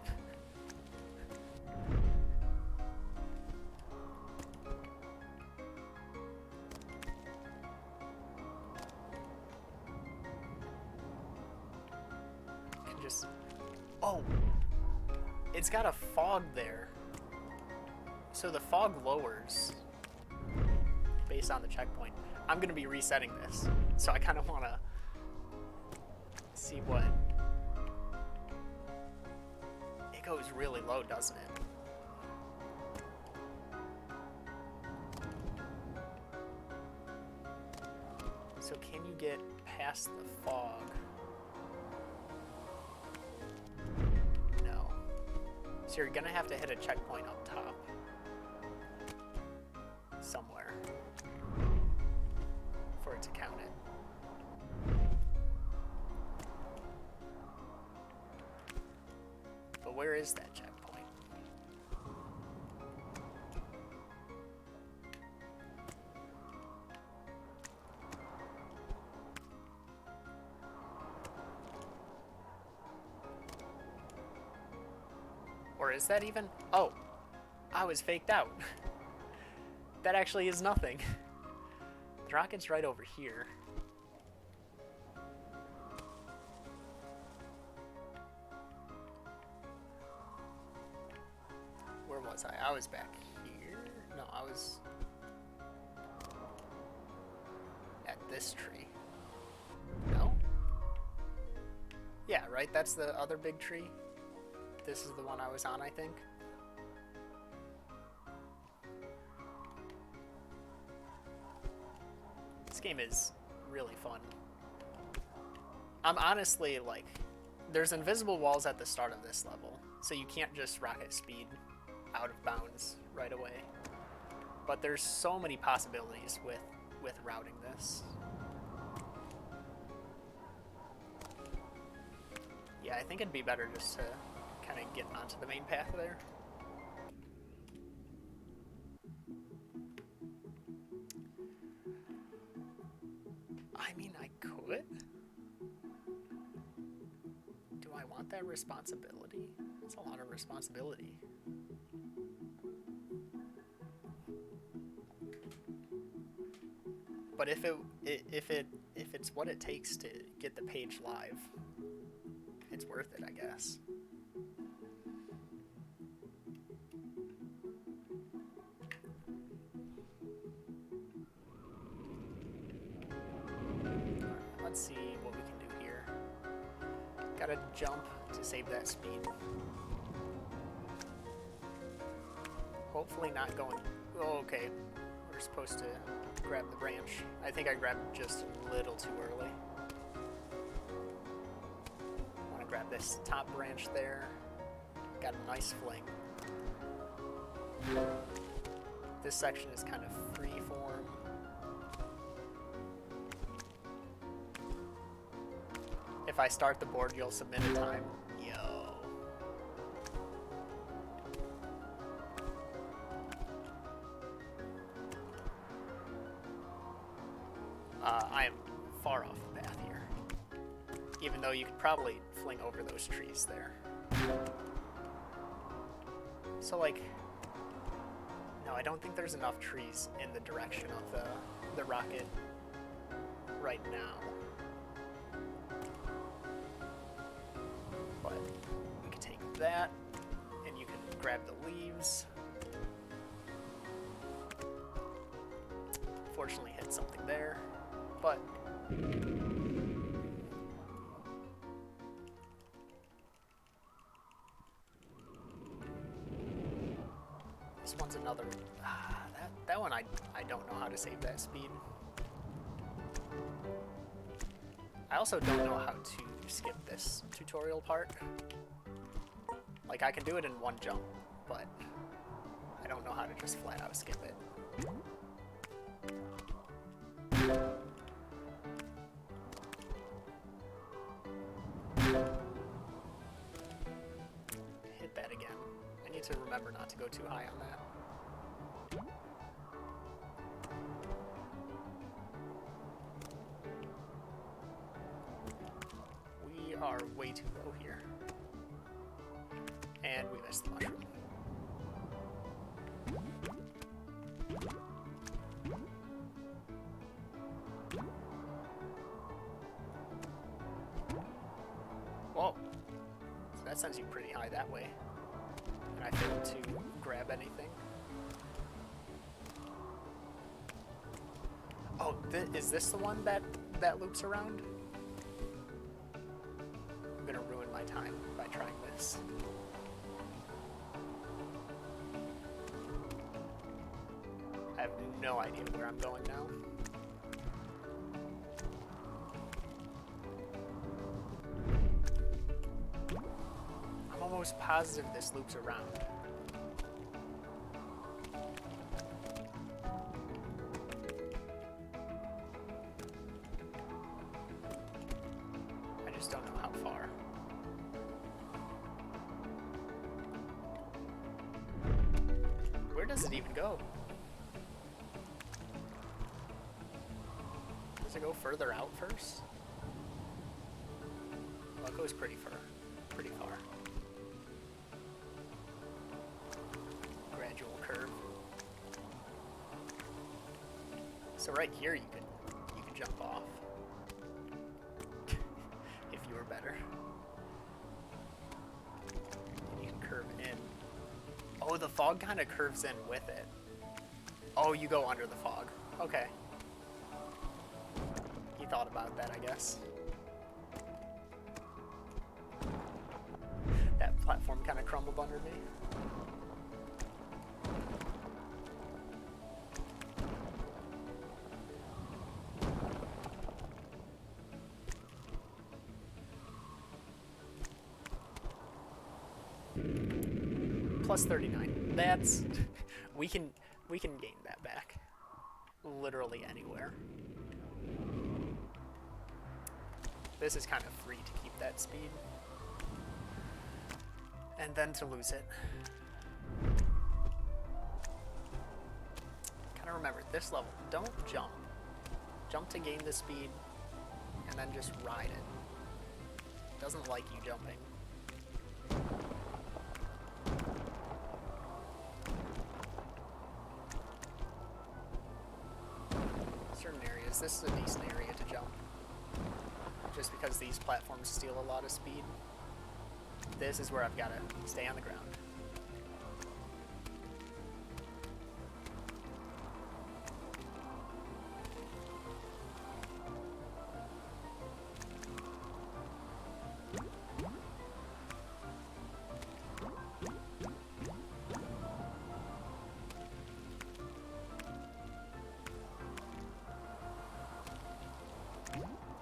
Can just... Oh! It's got a fog there. So the fog lowers based on the checkpoint. I'm going to be resetting this, so I kind of want to see what... It goes really low, doesn't it? So can you get past the fog? No. So you're going to have to hit a checkpoint up top. Somewhere for it to count it. But where is that checkpoint? Or is that even? Oh, I was faked out. That actually is nothing. The rocket's right over here. Where was I? I was back here? No, I was at this tree. No? Yeah, right? That's the other big tree. This is the one I was on, I think. This game is really fun. I'm honestly like, there's invisible walls at the start of this level, so you can't just rocket speed out of bounds right away. But there's so many possibilities with routing this. Yeah, I think it'd be better just to kind of get onto the main path there. I mean, I could. Do I want that responsibility? It's a lot of responsibility. But if it's what it takes to get the page live, it's worth it, I guess. Let's see what we can do here. Gotta jump to save that speed. Hopefully not going... Oh, okay. We're supposed to grab the branch. I think I grabbed just a little too early. Want to grab this top branch there. Got a nice fling. This section is kind of free form. If I start the board, you'll submit a time. Yo. I am far off the path here. Even though you could probably fling over those trees there. So, like... No, I don't think there's enough trees in the direction of the rocket right now. But we can take that, and you can grab the leaves. Fortunately hit something there, but this one's another. That one I don't know how to save that speed. I also don't know how to skip this tutorial part. Like, I can do it in one jump, but I don't know how to just flat out skip it. Hit that again. I need to remember not to go too high on that. We are way too low here. And we missed the mushroom. Whoa. So that sends you pretty high that way. And I failed to grab anything. Oh, is this the one that loops around? I'm gonna ruin my time by trying this. I have no idea where I'm going now. I'm almost positive this loops around. I just don't know how far. Where does it even go? Does it go further out first? Well, it goes pretty far. Gradual curve. So right here you could jump off if you were better. And you can curve in. Oh, the fog kind of curves in with it. Oh, you go under the fog. Okay. You thought about that, I guess. That platform kind of crumbled under me. Plus 39. That's we can gain that back. Literally anywhere. This is kind of free to keep that speed. And then to lose it. Kind of remember, this level, don't jump. Jump to gain the speed, and then just ride it. It doesn't like you jumping. Certain areas, this is a decent area to jump. Just because these platforms steal a lot of speed. This is where I've got to stay on the ground.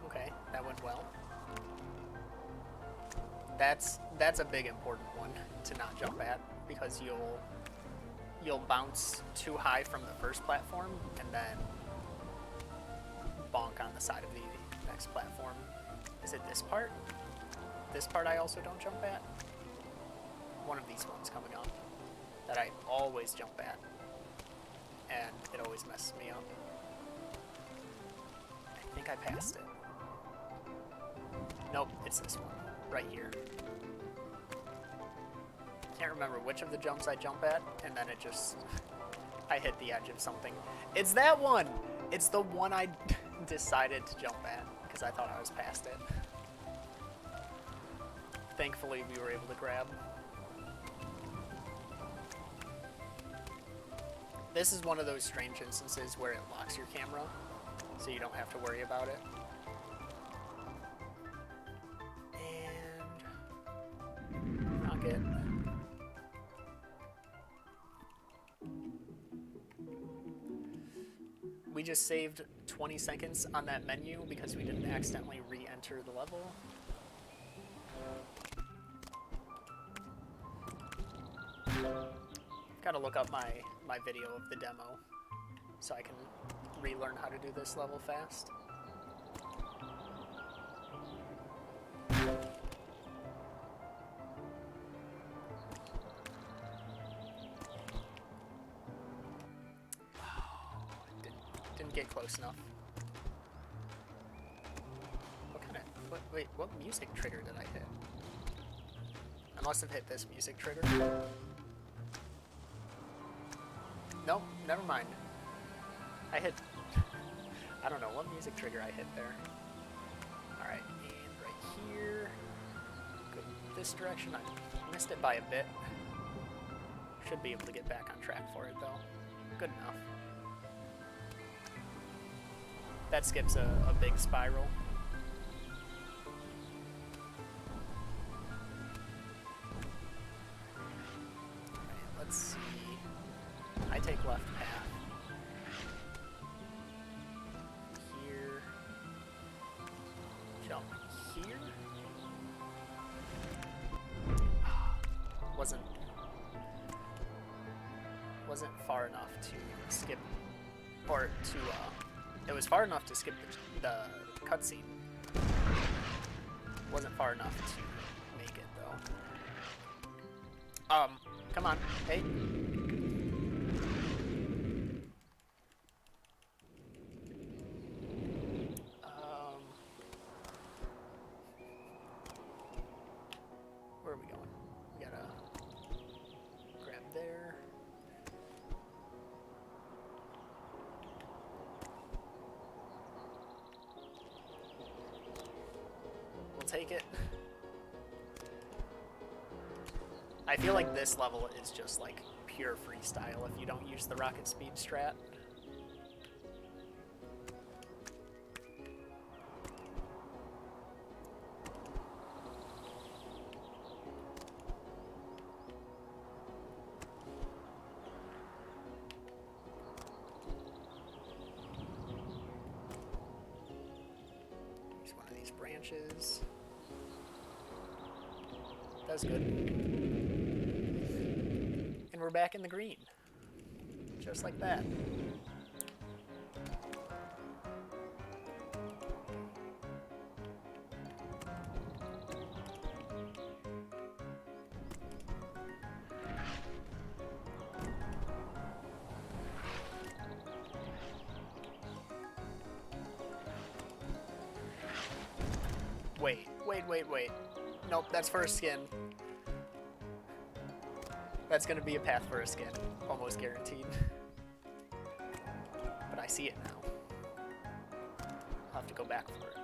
Okay, that went well. That's a big important one to not jump at, because you'll bounce too high from the first platform and then bonk on the side of the next platform. Is it this part? This part I also don't jump at? One of these ones coming up that I always jump at, and it always messes me up. I think I passed it. Nope, it's this one, right here. Can't remember which of the jumps I jump at, and then it just, I hit the edge of something. It's that one! It's the one I decided to jump at, because I thought I was past it. Thankfully, we were able to grab. This is one of those strange instances where it locks your camera, so you don't have to worry about it. And knock it. We just saved 20 seconds on that menu because we didn't accidentally re-enter the level. Gotta look up my video of the demo so I can relearn how to do this level fast. Didn't get close enough. Wait, what music trigger did I hit? I must have hit this music trigger. Nope, never mind. I don't know what music trigger I hit there. Alright, and right here. Go this direction. I missed it by a bit. Should be able to get back on track for it though. Good enough. That skips a big spiral. Alright, let's see. I take left path. Here. Jump here. Wasn't far enough to skip, or to, it was far enough to skip the cutscene. Wasn't far enough to make it, though. Come on, hey. Where are we going? We gotta grab there. We'll take it. I feel like this level is just like pure freestyle if you don't use the rocket speed strat. Use one of these branches. That's good. And we're back in the green. Just like that. Wait. Nope, that's for a skin. That's gonna be a path for a skin. Almost guaranteed. But I see it now. I'll have to go back for it.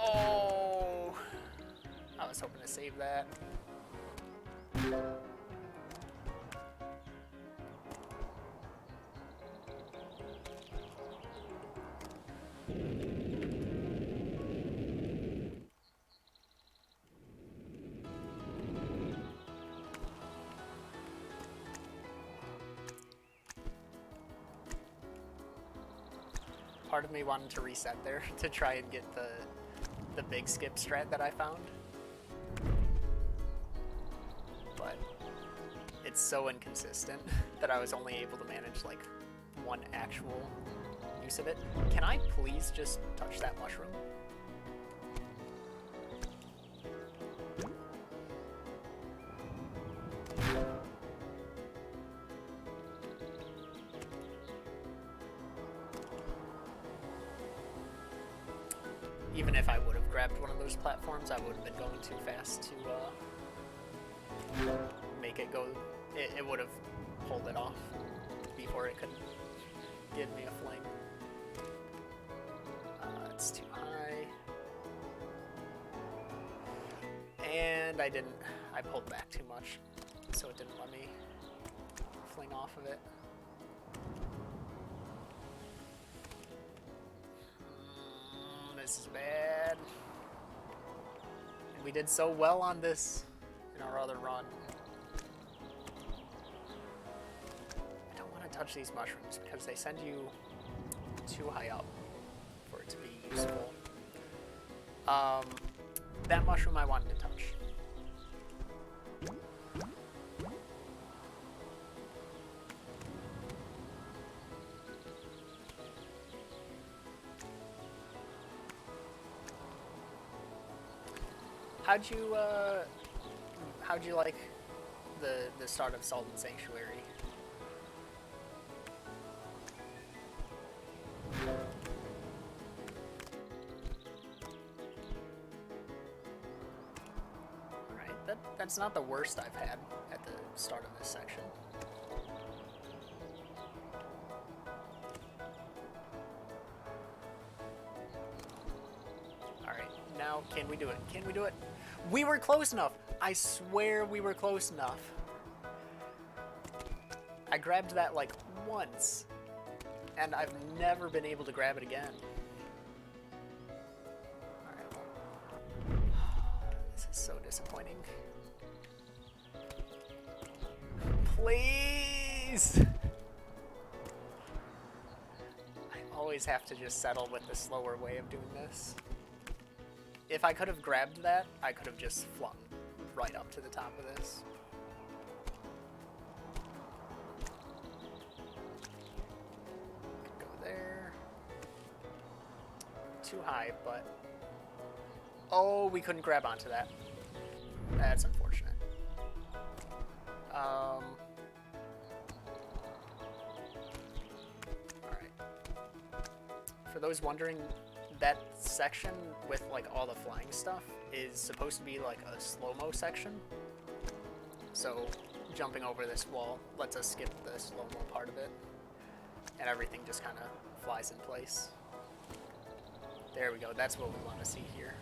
Oh, I was hoping to save that. Part of me wanted to reset there to try and get the big skip strat that I found. But it's so inconsistent that I was only able to manage like one actual use of it. Can I please just touch that mushroom? Even if I would have grabbed one of those platforms, I would have been going too fast to make it go. It would have pulled it off before it could give me a fling. It's too high. And I pulled back too much, so it didn't let me fling off of it. This is bad. And we did so well on this in our other run. I don't want to touch these mushrooms because they send you too high up for it to be useful. That mushroom I wanted to touch. How'd you like the start of Salt and Sanctuary? Alright, that's not the worst I've had at the start of this section. Alright, now can we do it? Can we do it? We were close enough! I swear we were close enough. I grabbed that like once, and I've never been able to grab it again. Alright. This is so disappointing. Please! I always have to just settle with the slower way of doing this. If I could have grabbed that, I could have just flung right up to the top of this. Could go there. Too high, but... Oh, we couldn't grab onto that. That's unfortunate. Alright. For those wondering, that section with like all the flying stuff is supposed to be like a slow-mo section. So jumping over this wall lets us skip the slow-mo part of it, and everything just kind of flies in place. There we go, that's what we want to see here.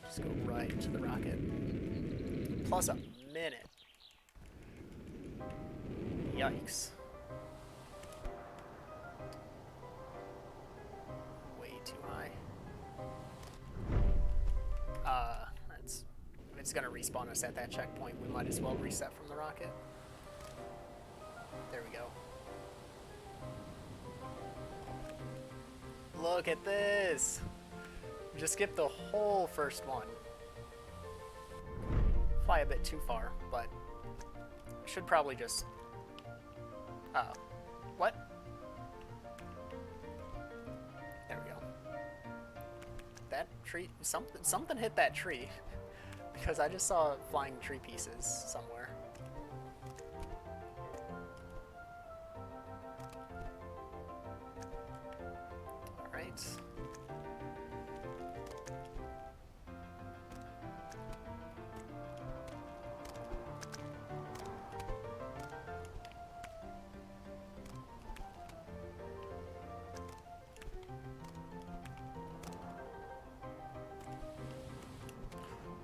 Just go right into the rocket. Plus a minute. Yikes. It's gonna respawn us at that checkpoint. We might as well reset from the rocket. There we go. Look at this! Just skip the whole first one. Fly a bit too far, but should probably just... what? There we go. That tree... Something hit that tree. Because I just saw flying tree pieces somewhere. Alright.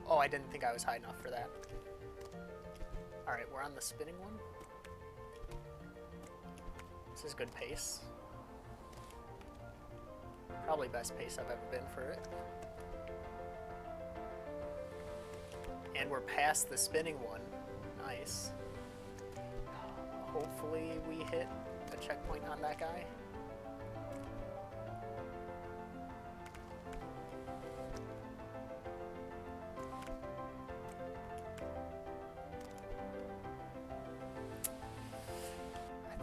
Oh, I didn't think I was high enough for that. Alright, we're on the spinning one. This is good pace. Probably best pace I've ever been for it. And we're past the spinning one. Nice. Hopefully we hit a checkpoint on that guy.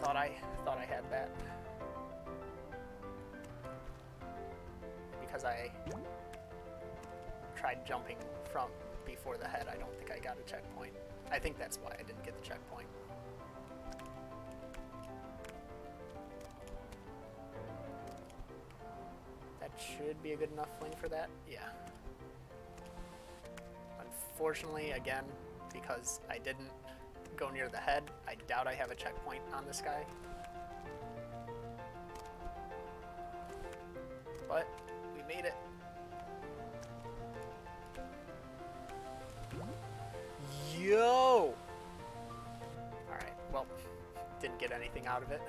I thought I had that. Because I tried jumping from before the head, I don't think I got a checkpoint. I think that's why I didn't get the checkpoint. That should be a good enough fling for that. Yeah. Unfortunately, again, because I didn't go near the head, I doubt I have a checkpoint on this guy. But we made it. Yo! Alright, well, didn't get anything out of it.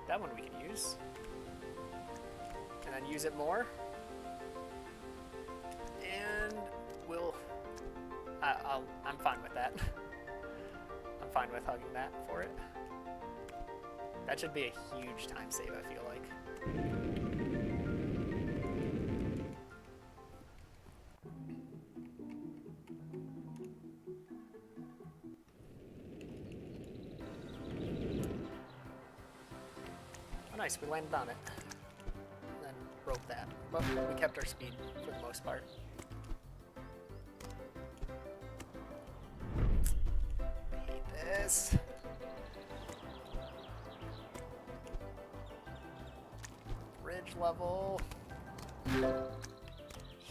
That one we can use. And then use it more. And we'll... I'm fine with that. I'm fine with hugging that for it. That should be a huge time save, I feel like. Oh, nice, we landed on it. And then broke that. But we kept our speed for the most part. I hate this. Bridge level.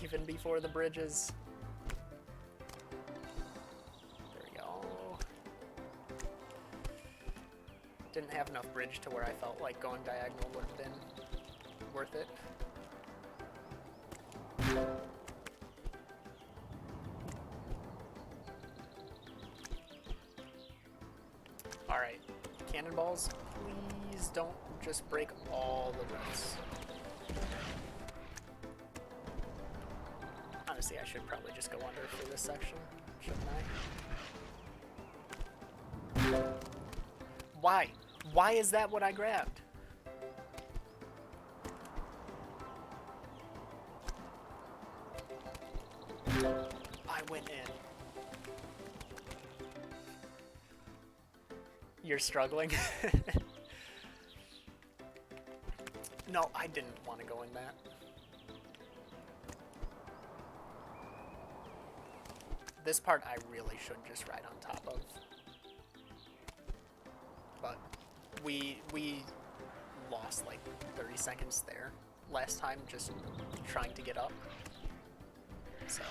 Even before the bridges. There we go. Didn't have enough bridge to where I felt like going diagonal would have been worth it. Alright, cannonballs, please don't just break all the routes. Honestly, I should probably just go under for this section, shouldn't I? Why? Why is that what I grabbed? I went in. You're struggling? No, I didn't want to go in that. This part I really should just ride on top of. But we lost like 30 seconds there last time just trying to get up. So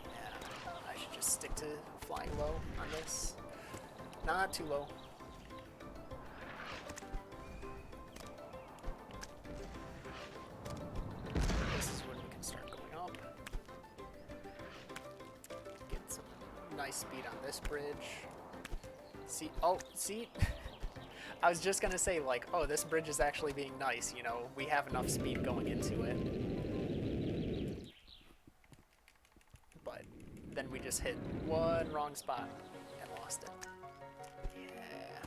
yeah, I should just stick to flying low on this. Not too low. This is when we can start going up. Get some nice speed on this bridge. See, oh, see? I was just gonna say, like, oh, this bridge is actually being nice, you know, we have enough speed going into it. But then we just hit one wrong spot and lost it. Yeah.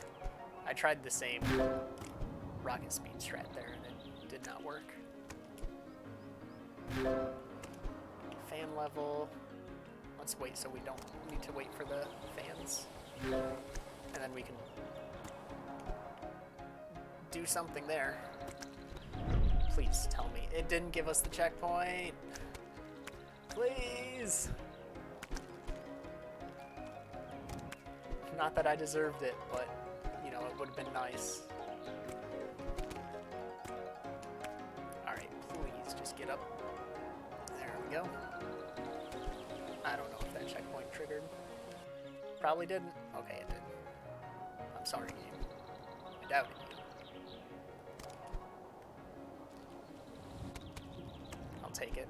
I tried the same rocket speed strat there and it did not work. Fan level. Let's wait so we don't need to wait for the fans. And then we can do something there. Please tell me it didn't give us the checkpoint. Please. Not that I deserved it, but you know, it would have been nice. Alright, please just get up. There we go. I don't know if that checkpoint triggered. Probably didn't. Okay, it did. I'm sorry, game. I doubted you. I'll take it.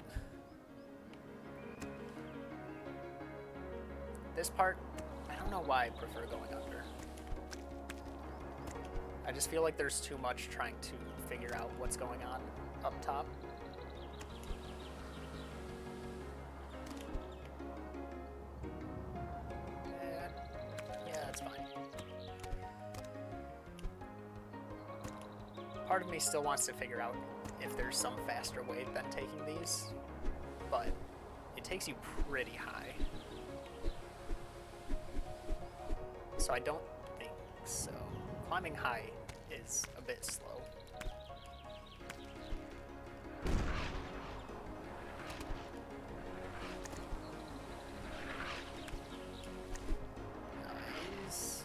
This part, I don't know why I prefer going under. I just feel like there's too much trying to figure out what's going on up top. Yeah, that's fine. Part of me still wants to figure out if there's some faster way than taking these, but it takes you pretty high. So I don't think so. Climbing high is a bit slow. Nice.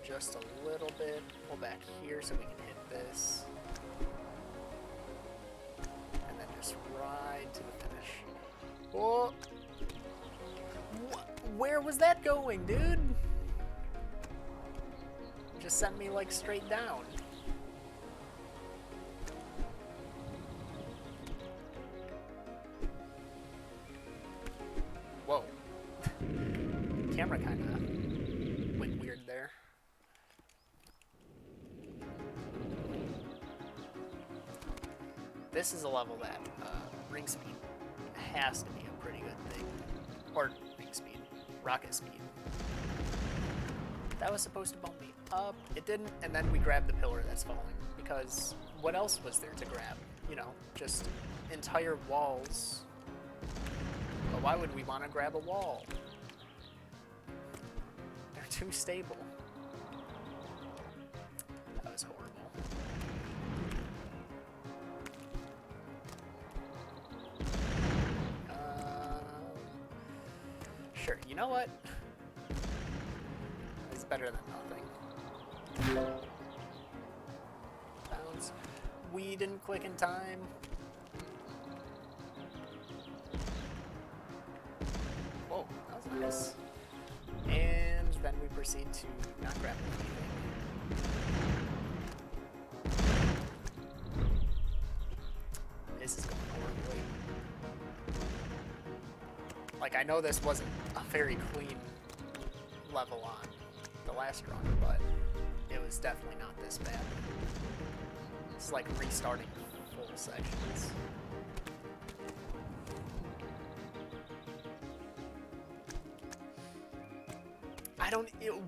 just a little bit. Pull back here so we can hit this. And then just ride to the finish. Oh! Where was that going, dude? Just sent me like straight down. Whoa. Camera kind of went weird there. This is a level that ring speed has to be a pretty good thing. Or ring speed. Rocket speed. That was supposed to bump me up. It didn't, and then we grabbed the pillar that's falling. Because what else was there to grab? You know, just entire walls. But why would we want to grab a wall? They're too stable. That was horrible. Sure, you know what? It's better than nothing. Bounce. We didn't click in time. Whoa, that was nice. And then we proceed to not grab anything. This is going horribly. Like, I know this wasn't a very clean level on the last run, but it was definitely not this bad. It's like restarting full sections.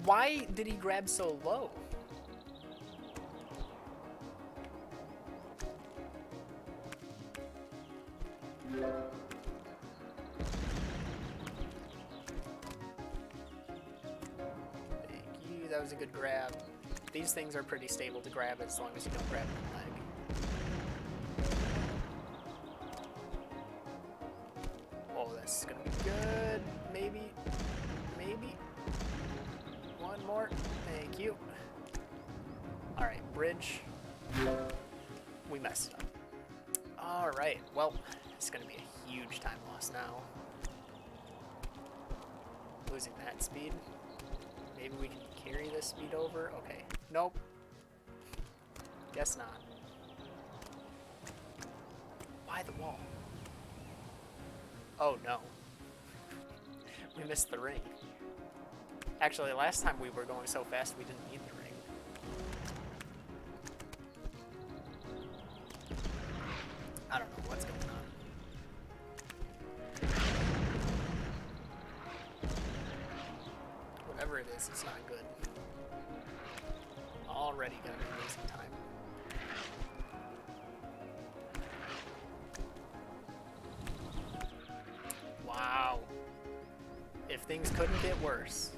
Why did he grab so low? Thank you, that was a good grab. These things are pretty stable to grab as long as you don't grab the leg. Oh, this is gonna be good. Maybe. Maybe. One more. Thank you. Alright, bridge. We messed up. Alright, well, it's gonna be a huge time loss now. Losing that speed. Maybe we can carry this speed over. Okay. Nope. Guess not. Why the wall? Oh no. We missed the ring. Actually, last time we were going so fast we didn't need the ring. I don't know what's going on. Whatever it is, it's not good. Already gonna be losing time. Wow. If things couldn't get worse.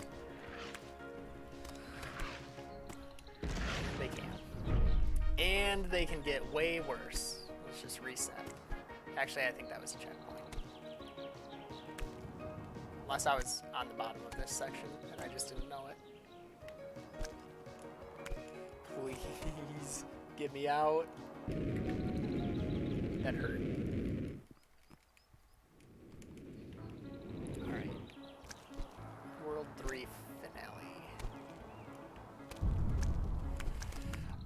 They can. And they can get way worse. Let's just reset. Actually, I think that was a checkpoint. Unless I was on the bottom of this section and I just didn't know it. Please, get me out. That hurt. Alright. World 3 finale.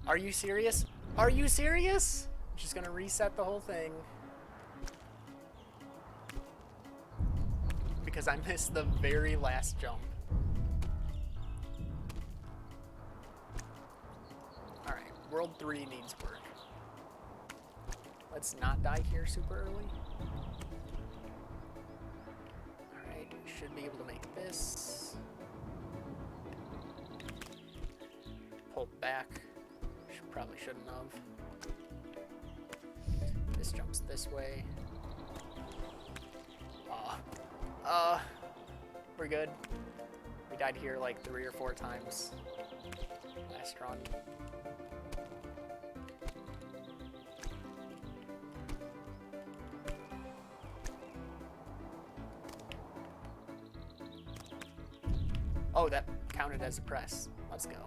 Are you serious? Are you serious? Just gonna reset the whole thing. Because I missed the very last jump. Alright, World 3 needs work. Let's not die here super early. Alright, we should be able to make this. Pull back. Probably shouldn't have. This jumps this way. We're good. We died here like 3 or 4 times last run. Oh, that counted as a press. let's go.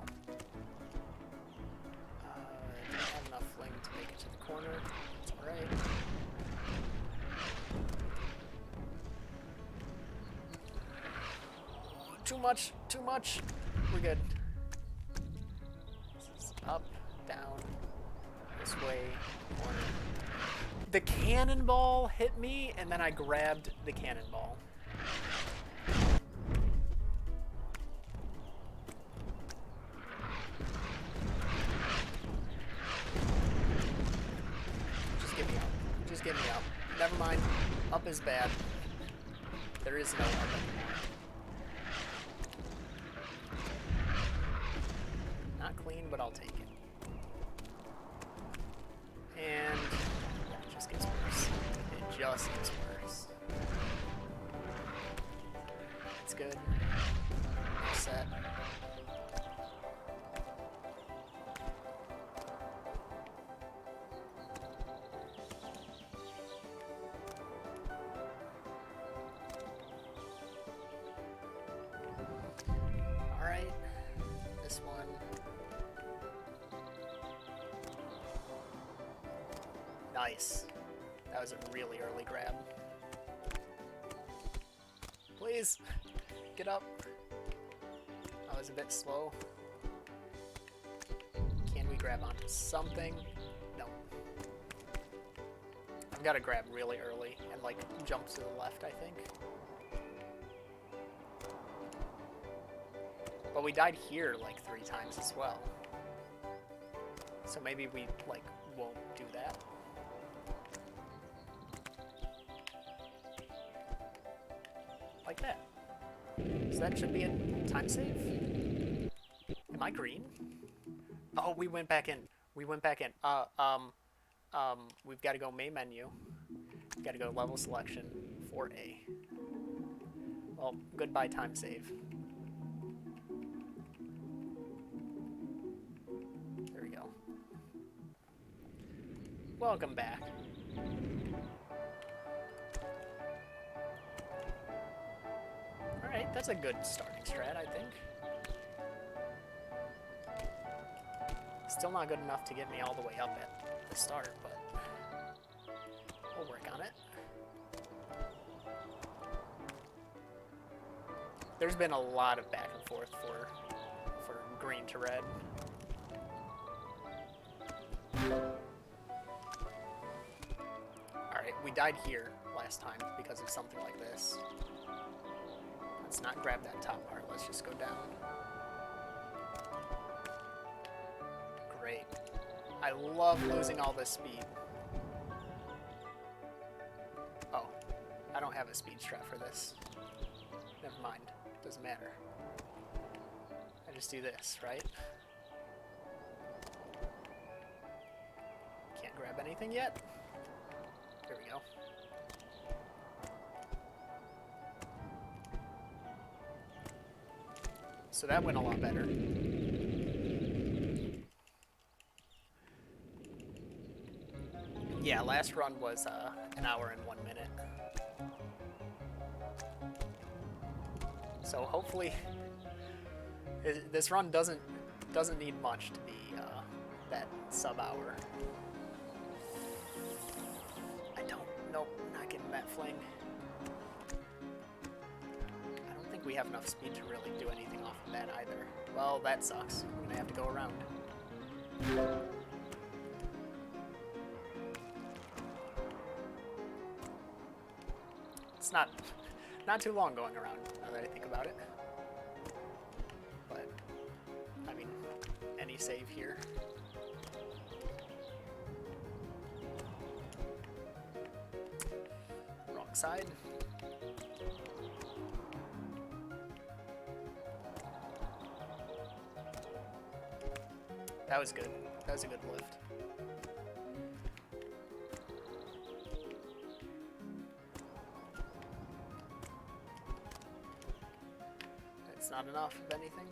Didn't have enough fling to make it to the corner. It's alright. Too much, too much. We're good. This is up, down, this way, corner. The cannonball hit me, and then I grabbed the cannonball. Just get me up. Just get me up. Never mind. Up is bad. There is no up anymore. Not clean, but I'll take it. And yeah, it just gets worse. It just gets worse. It's good. Set. Alright. This one. Nice. That was a really early grab. Please, get up. I was a bit slow. Can we grab onto something? No. I've got to grab really early and like jump to the left, I think. But we died here like 3 times as well. So maybe we like won't do that. Like that. So that should be a time save? Am I green? Oh, we went back in. We went back in. We've got to go main menu. We've got to go level selection 4A. Well, goodbye time save. There we go. Welcome back. Alright, that's a good starting strat, I think. Still not good enough to get me all the way up at the start, but we'll work on it. There's been a lot of back and forth for green to red. Alright, we died here last time because of something like this. Let's not grab that top part, let's just go down. Great. I love losing all this speed. Oh, I don't have a speed strat for this. Never mind, doesn't matter. I just do this, right? Can't grab anything yet. There we go. So that went a lot better. Yeah, last run was an hour and 1 minute. So hopefully, this run doesn't need much to be that sub-hour. Nope, not getting that fling. I don't think we have enough speed to really do anything off of that either. Well, that sucks. I'm gonna have to go around. It's not too long going around, now that I think about it. But, I mean, any save here. Wrong side. That was good. That was a good lift. It's not enough of anything.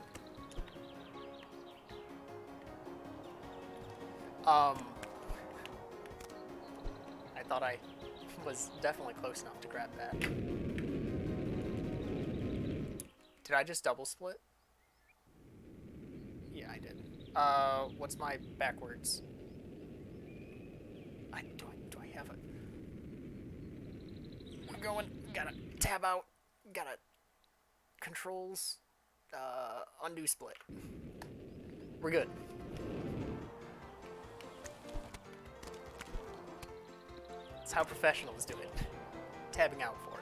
I thought I was definitely close enough to grab that. Did I just double split? Yeah, I did. What's my backwards? Do I have it? I'm going. Gotta tab out. Gotta controls. Undo split. We're good. That's how professionals do it. Tabbing out for it.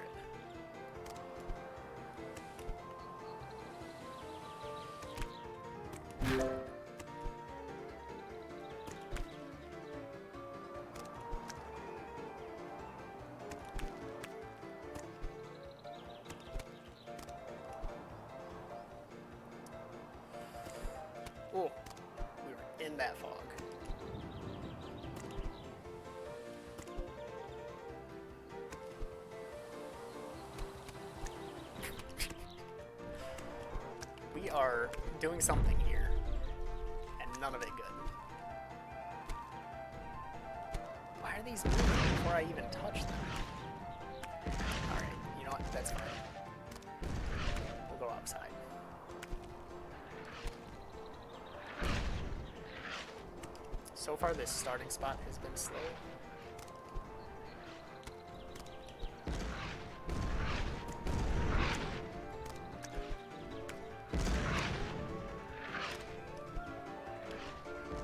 Oh, we were in that fog. We are doing something here, and none of it good. Why are these moving before I even touch them? Alright, you know what? That's fine. We'll go outside. So far, this starting spot has been slow.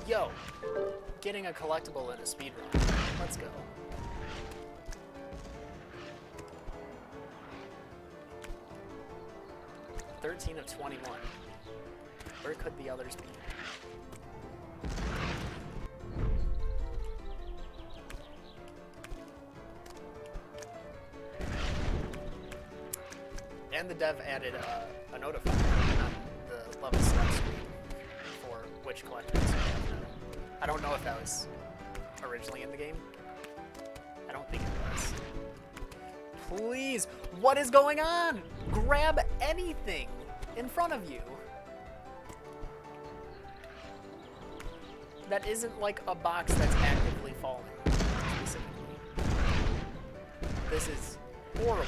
Yo, getting a collectible in a speedrun. Let's go. $13 of 21. Where could the others be? And the dev added a notifier on the level select screen for which collectors you have now. I don't know if that was originally in the game. I don't think it was. Please, what is going on? Grab anything in front of you. That isn't like a box that's actively falling, specifically. This is horrible.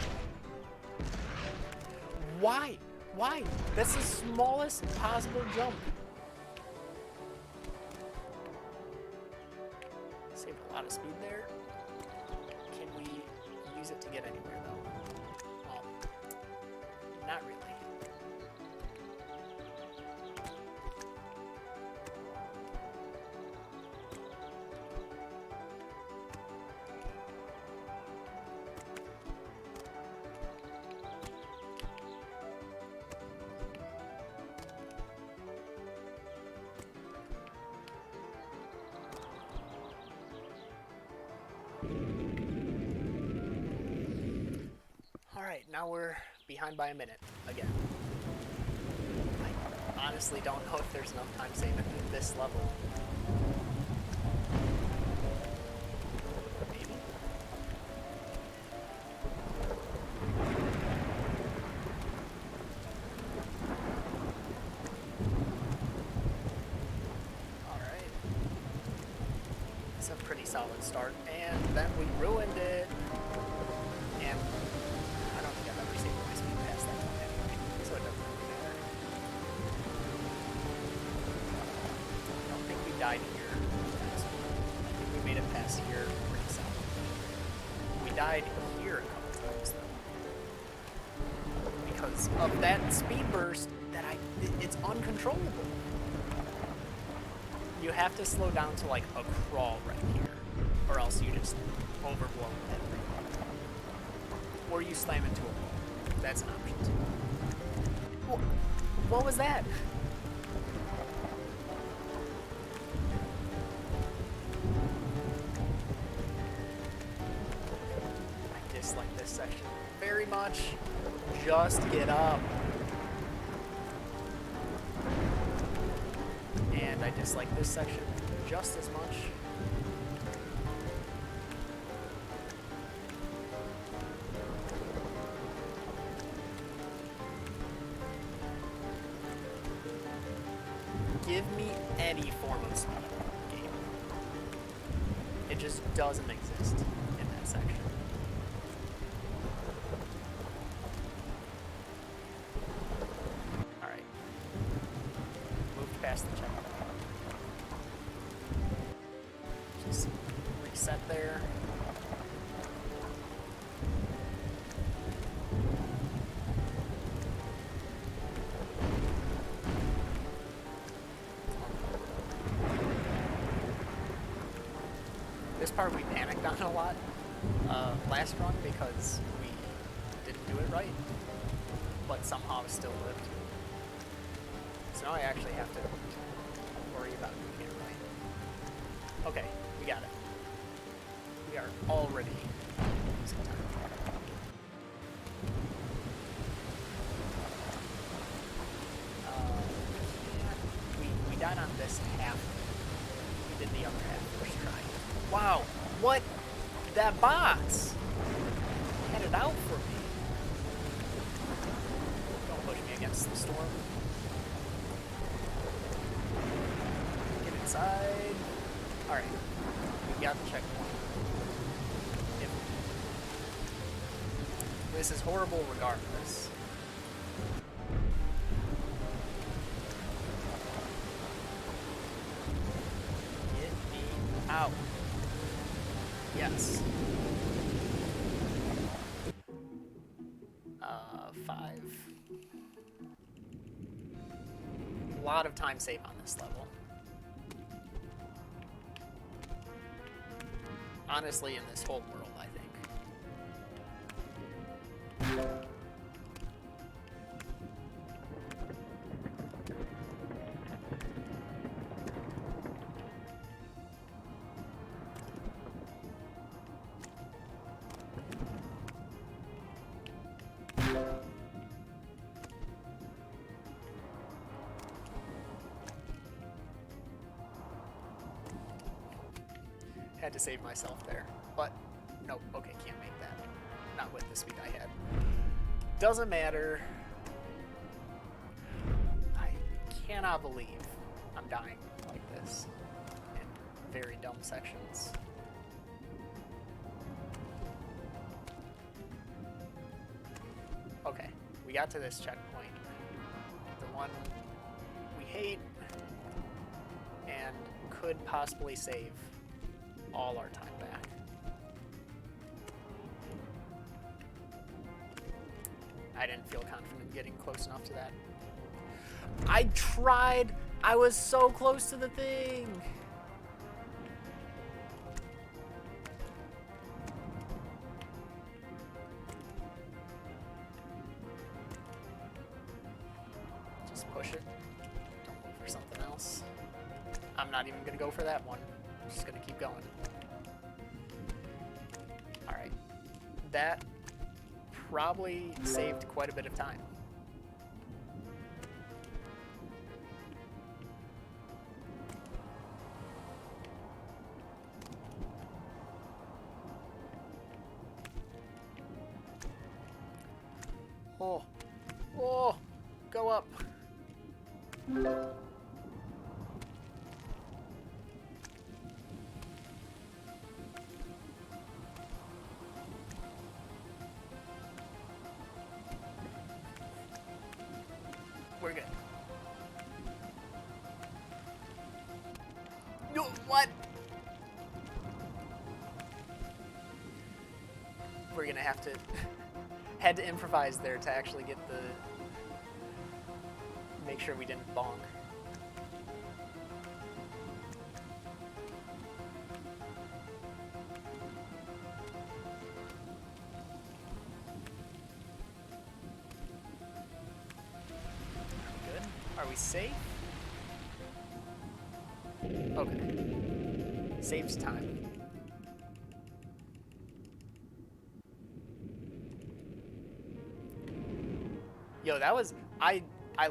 Why? Why? That's the smallest possible jump. Saved a lot of speed there. Can we use it to get anywhere though? Well, not really. Alright, now we're behind by a minute again. I honestly don't know if there's enough time saving in this level. Maybe. Alright. It's a pretty solid start, and then we ruined it. And I don't think I've ever seen my speed past that one anyway, so it doesn't really matter. I don't think we died here. I think we made it past here pretty solidly. We died here a couple times though. Because of that speed burst that it's uncontrollable. You have to slow down to like a crawl right here, or else you just overblow everything. Or you slam into a wall. That's an option too. What was that? I dislike this section very much. Just get up. And I dislike this section just as much. Give me any form of speed game. It just doesn't exist in that section. Alright. Moved past the reset there. This part we panicked on a lot last run because we didn't do it right, but somehow it still lived. So now I actually have to worry about doing it right. Okay, we got it. We are already losing time. We died on this half. We did the other half first try. Wow, what? That box had it out for me. Don't push me against the storm. Get inside. Alright, we got the checkpoint. Yep. This is horrible regardless. Get me out. Yes. 5. A lot of time save on this level. Honestly, in this whole world, I think. Had to save myself there, but nope, okay, can't make that. Not with the speed I had. Doesn't matter. I cannot believe I'm dying like this in very dumb sections. Okay, we got to this checkpoint. The one we hate and could possibly save all our time back. I didn't feel confident getting close enough to that. I tried! I was so close to the thing! Just push it. Don't look for something else. I'm not even gonna go for that one. I'm just gonna keep going. Alright. That probably saved quite a bit of time. Oh. Oh! Go up! We're good. No, what? We're gonna have to had to improvise there to actually get the make sure we didn't bonk. Are we safe? Okay. Saves time. Yo, that was... I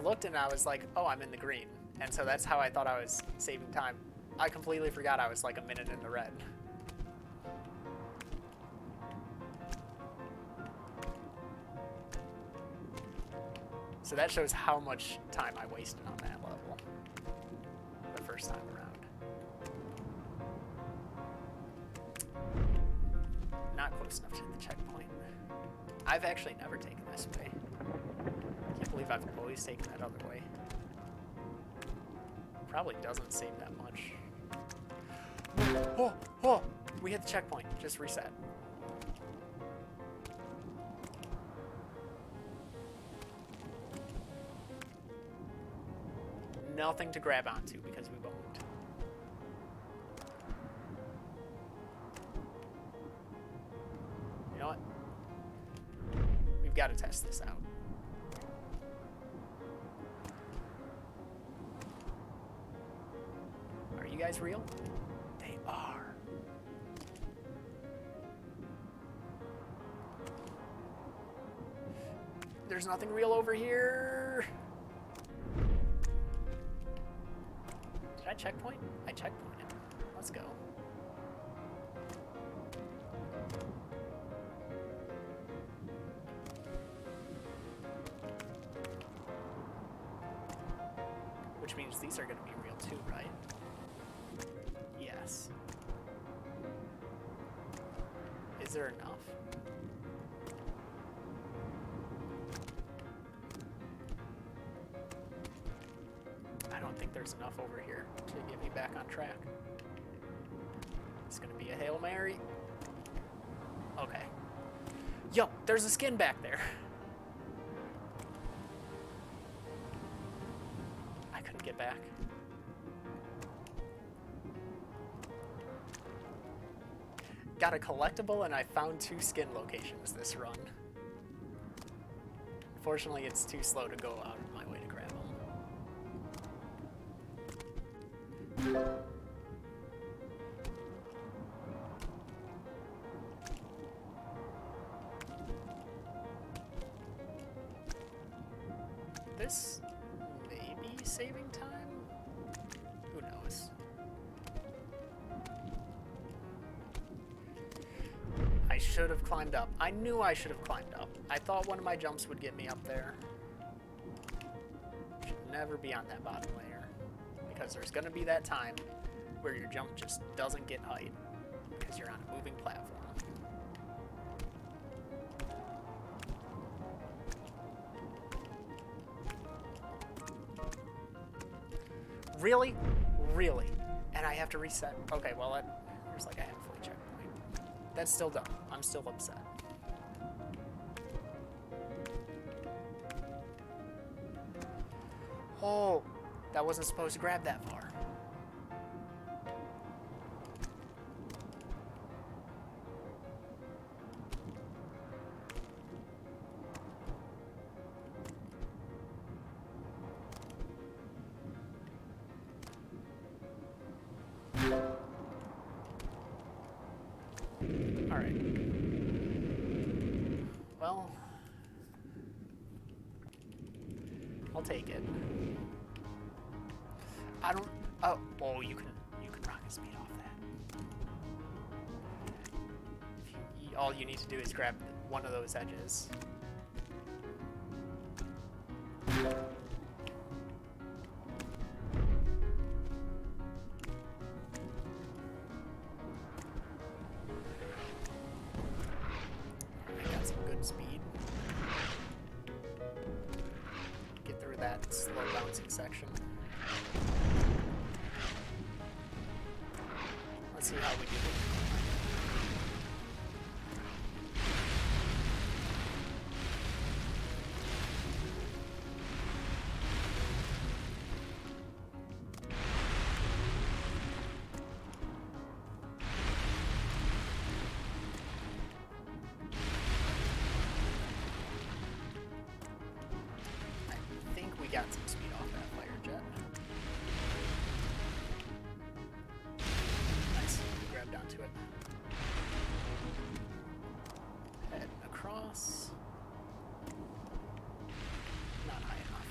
looked and I was like, oh, I'm in the green. And so that's how I thought I was saving time. I completely forgot I was like a minute in the red. So that shows how much time I wasted on that level the first time around. Not close enough to the checkpoint. I've actually never taken this way. Can't believe I've always taken that other way. Probably doesn't save that much. Oh, oh! We hit the checkpoint. Just reset. Nothing to grab onto because we won't. You know what? We've got to test this out. Are you guys real? They are. There's nothing real over here. Did I checkpoint? I checkpointed. Let's go. Which means these are going to be real too, right? Yes. Is there enough? I don't think there's enough over here to get me back on track. It's gonna be a Hail Mary. Okay. Yo, there's a skin back there. I couldn't get back. Got a collectible and I found 2 skin locations this run. Unfortunately, it's too slow to go out of my way to grab them. This may be saving time? Who knows? I should have climbed up. I knew I should have climbed up. I thought one of my jumps would get me up there. Should never be on that bottom layer. Because there's going to be that time where your jump just doesn't get height. Because you're on a moving platform. Really? Really? And I have to reset? Okay, well, there's like a halfway checkpoint. That's still dumb. I'm still upset. Oh, that wasn't supposed to grab that far. All right. Well, I'll take it. I don't. Oh, you can rocket speed off that. All you need to do is grab one of those edges. Speed. Get through that slow bouncing section. Let's see how we do. Got some speed off that fire jet. Nice. Grabbed onto it. Head across. Not high enough.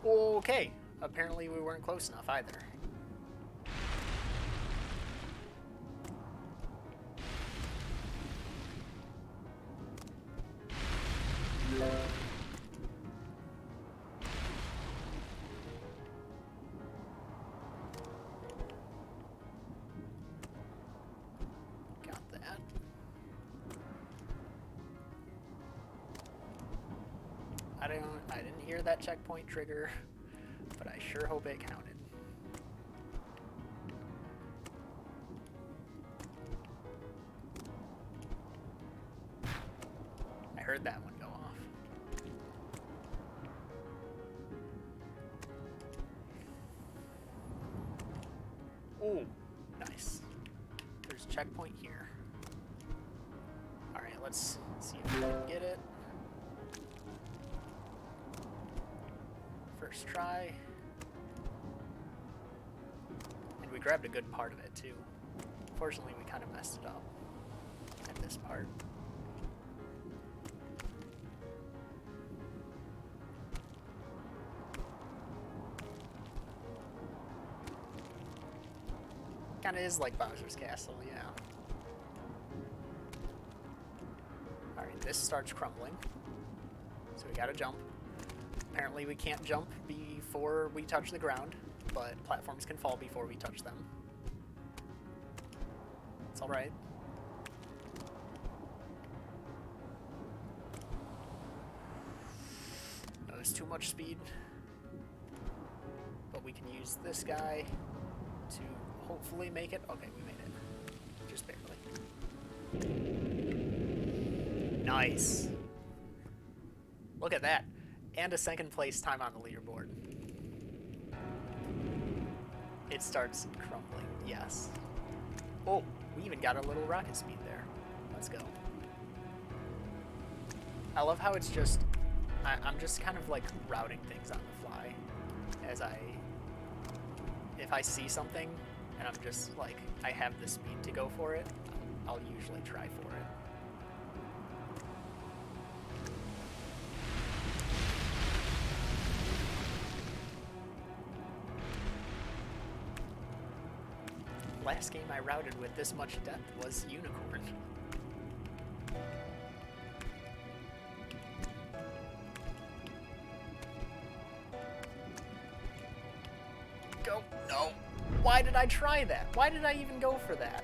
Okay. Apparently we weren't close enough either. I didn't hear that checkpoint trigger, but I sure hope it counted. heard that one go off. Ooh, nice. There's a checkpoint here. Alright, let's see if we can get it. First try. And we grabbed a good part of it too. Unfortunately, we kind of messed it up at this part. Kind of is like Bowser's Castle, yeah. Alright, this starts crumbling. So we gotta jump. Apparently we can't jump before we touch the ground, but platforms can fall before we touch them. It's alright. No, there's too much speed. But we can use this guy to hopefully make it. Okay, we made it. Just barely. Nice. Look at that. And a second place time on the leaderboard. It starts crumbling. Yes. Oh, we even got a little rocket speed there. Let's go. I love how it's just... I'm just kind of like routing things on the fly. As if I see something and I'm just like, I have the speed to go for it, I'll usually try for it. Last game I routed with this much depth was Unicorn. Go. No. Why did I try that? Why did I even go for that?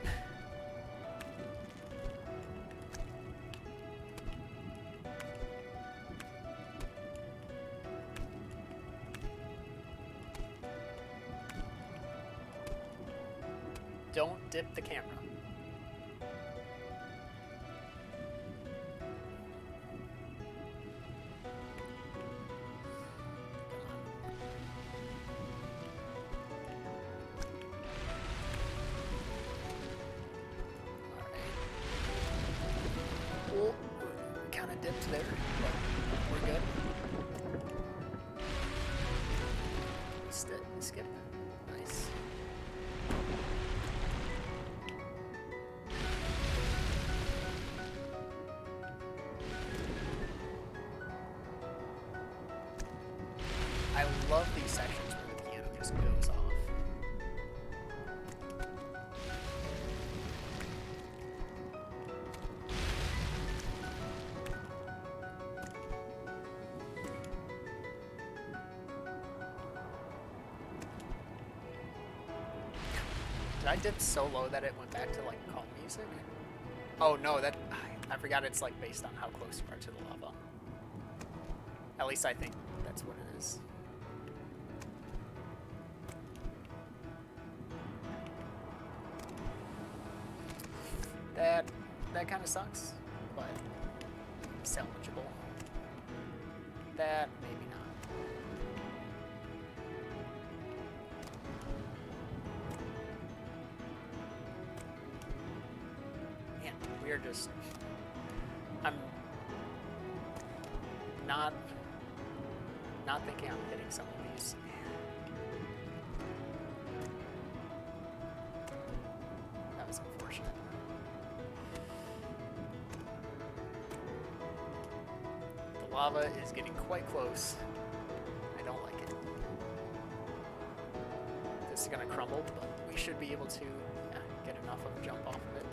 Don't dip the camera. Oh, kind of dipped there, but we're good. Skip. Nice. I love these sections where the piano just goes off. Did I dip so low that it went back to like calm music? Oh no, I forgot it's like based on how close you are to the lava. At least I think that's what it is. That kind of sucks, but salvageable. That maybe not. Man, we're just... I'm not thinking I'm hitting some of these. That was unfortunate. The lava is getting quite close. I don't like it. This is gonna crumble, but we should be able to get enough of a jump off of it.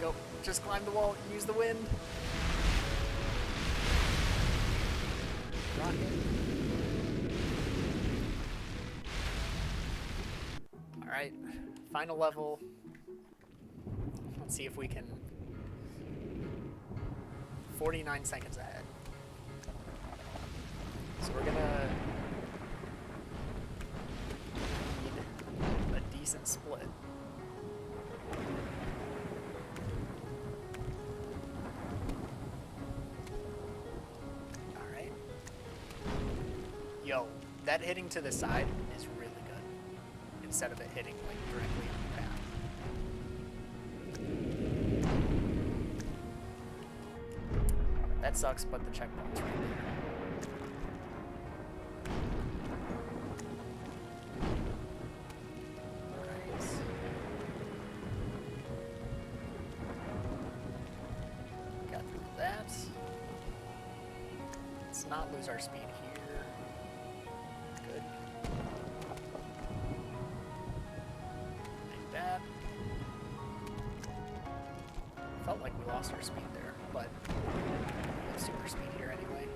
Go. Just climb the wall. Use the wind. Rocket. Alright. Final level. Let's see if we can... 49 seconds ahead. So we're gonna... need a decent split. Yo, that hitting to the side is really good. Instead of it hitting like directly on the path. That sucks, but the checkpoint's right there. Not lose our speed here. Good. Like that. Felt like we lost our speed there, but we have super speed here anyway.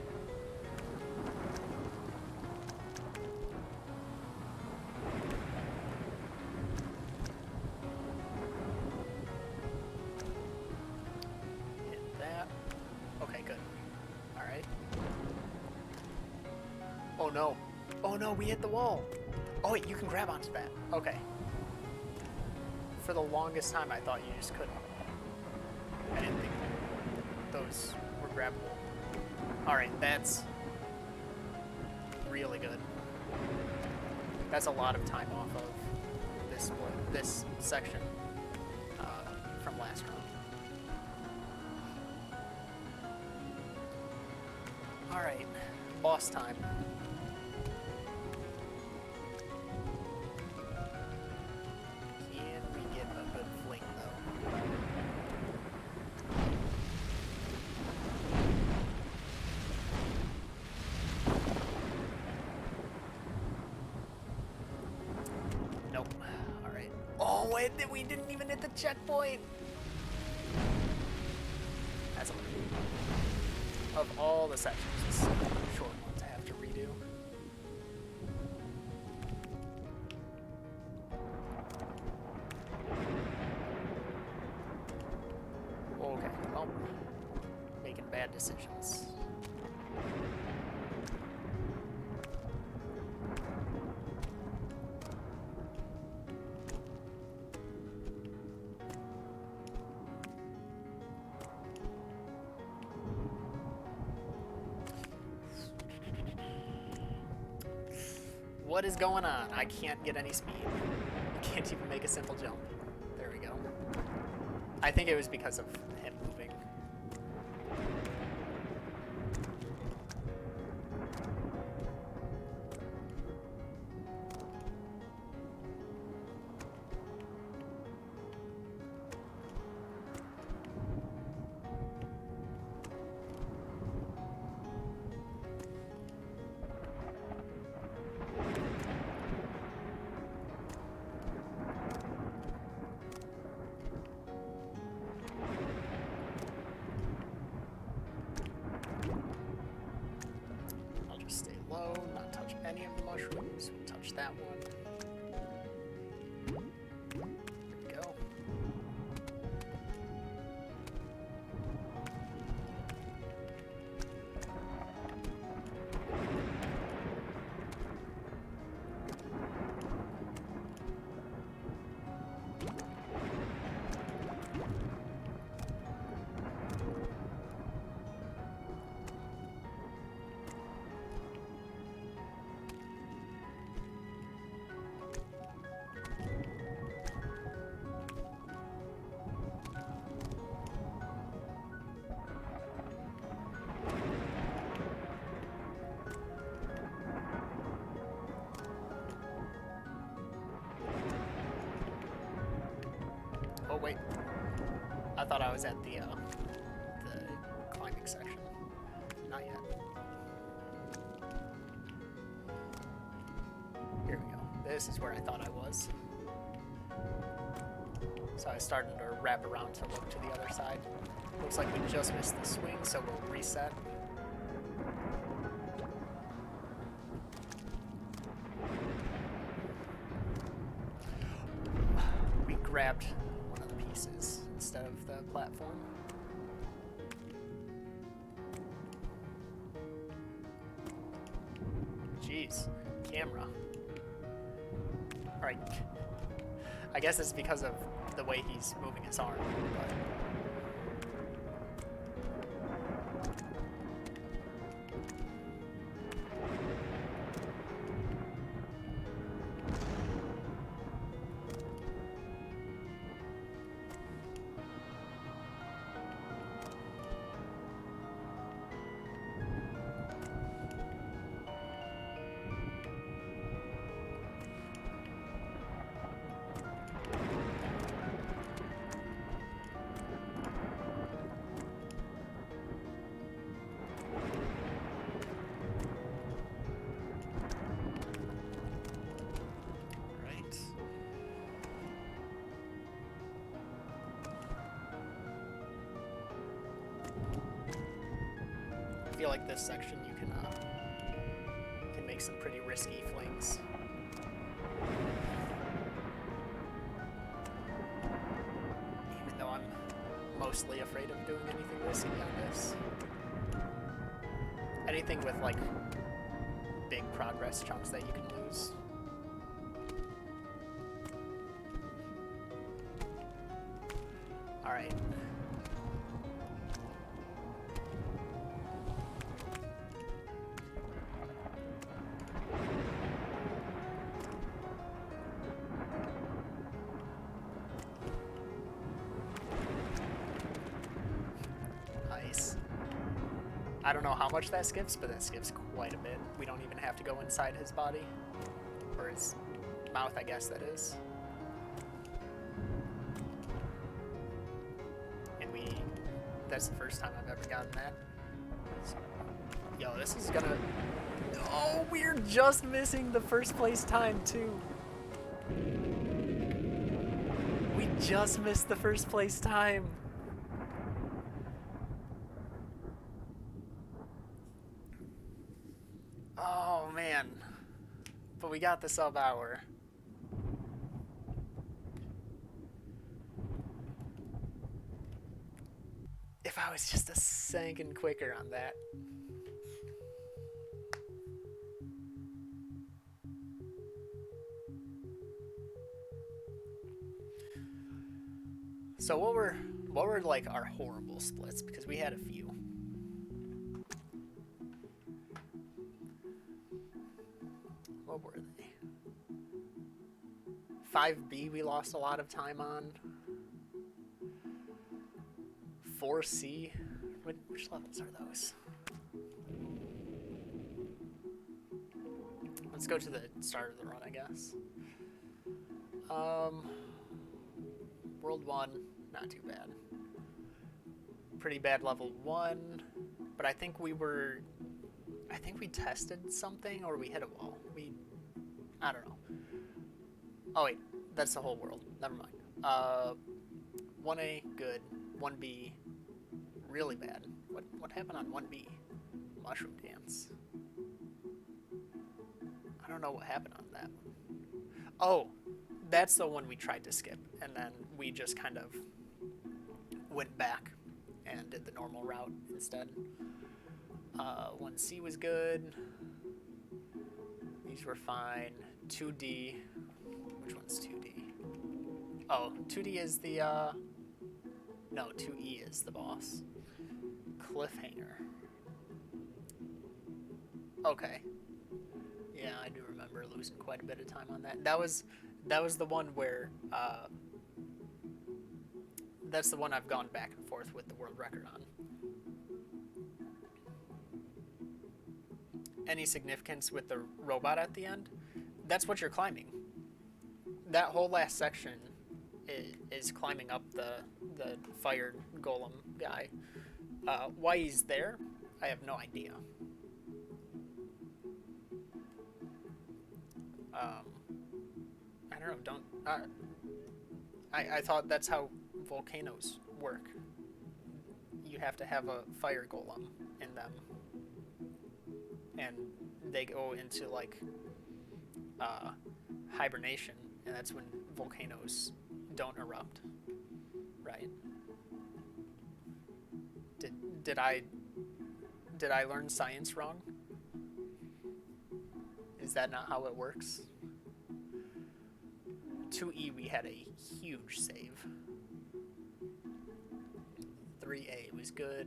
Hit that. Okay, good. Alright. Oh no. Oh no, we hit the wall. Oh wait, you can grab onto that. Okay. For the longest time I thought you just couldn't. I didn't think those were grabbable. Alright, that's really good. That's a lot of time off of this section from last round. Alright, boss time. We didn't even hit the checkpoint. That's a lot. Of all the sections, this is a short one to have to redo. Okay, well, making bad decisions. What is going on? I can't get any speed. I can't even make a simple jump. There we go. I think it was because of him moving. Not touch any of the mushrooms. We'll touch that one. There we go. Oh wait, I thought I was at the climbing section. Not yet. Here we go. This is where I thought I was. So I started to wrap around to look to the other side. Looks like we just missed the swing, so we'll reset. We grabbed one of the pieces instead of the platform. Jeez, camera. Alright. I guess it's because of the way he's moving his arm, but... like this section, you can make some pretty risky flings. Even though I'm mostly afraid of doing anything risky on this. Anything with like big progress chunks that you can lose. Alright. Nice. I don't know how much that skips, but that skips quite a bit. We don't even have to go inside his body. Or his mouth, I guess that is. That's the first time I've ever gotten that. So, yo, this is gonna... Oh, we're just missing the first place time, too. We just missed the first place time. Oh, man. But we got the sub hour. If I was just a second quicker on that. So what were like our horrible splits? Because we had a few. What were they? 5B we lost a lot of time on. 4C? Which levels are those? Let's go to the start of the run, I guess. World 1, not too bad. Pretty bad level 1, but I think we tested something or we hit a wall. I don't know. Oh wait, that's the whole world. Never mind. 1A, good. 1B, really bad. What happened on 1B? Mushroom dance. I don't know what happened on that one. Oh, that's the one we tried to skip, and then we just kind of went back and did the normal route instead. 1C was good. These were fine. 2D. Which one's 2D? Oh, 2D is the, no, 2E is the boss. Cliffhanger. Okay. Yeah, I do remember losing quite a bit of time on that. That was the one where, that's the one I've gone back and forth with the world record on. Any significance with the robot at the end? That's what you're climbing. That whole last section is climbing up the fired golem guy. Why he's there, I have no idea. I don't know. I thought that's how volcanoes work. You have to have a fire golem in them, and they go into like hibernation, and that's when volcanoes don't erupt, right? Did I learn science wrong? Is that not how it works? 2E we had a huge save. 3A was good.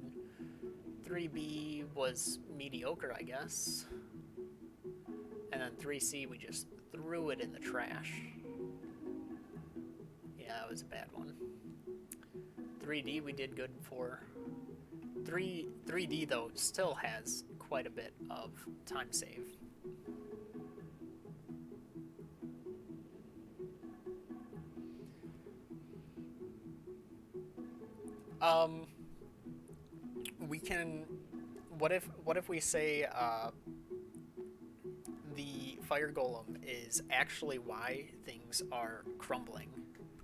3B was mediocre, I guess. And then 3C we just threw it in the trash. Yeah, it was a bad one. 3D we did good for. 3D though still has quite a bit of time save. We can. What if we say the fire golem is actually why things are crumbling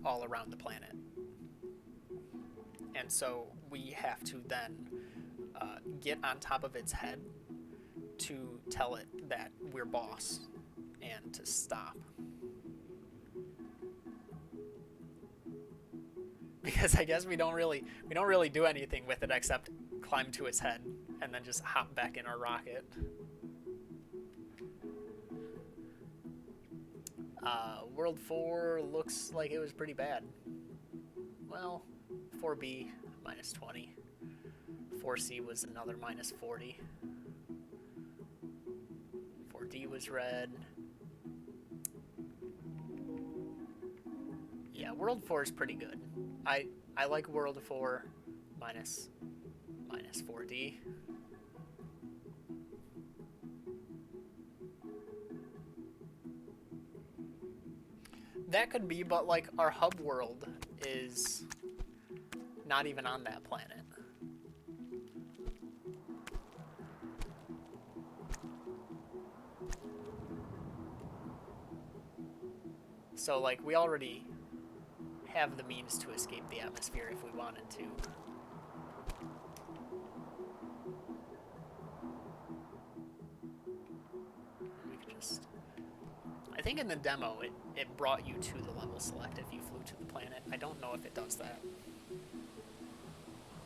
all around the planet, and so we have to then get on top of its head to tell it that we're boss and to stop. Because I guess we don't really do anything with it except climb to its head and then just hop back in our rocket. World 4 looks like it was pretty bad. Well, 4B minus 20. 4C was another minus 40. 4D was red. Yeah, World 4 is pretty good. I like World 4 minus 4D. That could be, but like our hub world is not even on that planet. So like we already have the means to escape the atmosphere if we wanted to. We could just... I think in the demo it brought you to the level select if you flew to the planet. I don't know if it does that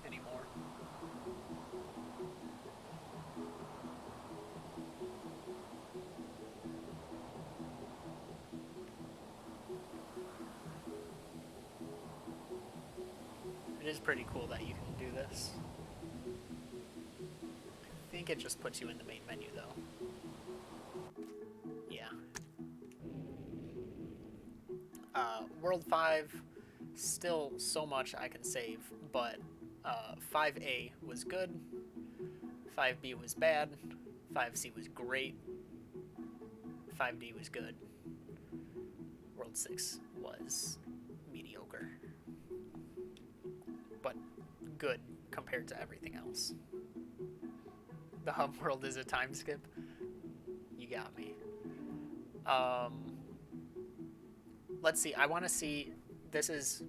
anymore. It is pretty cool that you can do this. I think it just puts you in the main menu though. Yeah. World 5, still so much I can save, but 5A was good, 5B was bad, 5C was great, 5D was good, World 6 was mediocre, but good compared to everything else. The hub world is a time skip. You got me. Let's see. I want to see. This is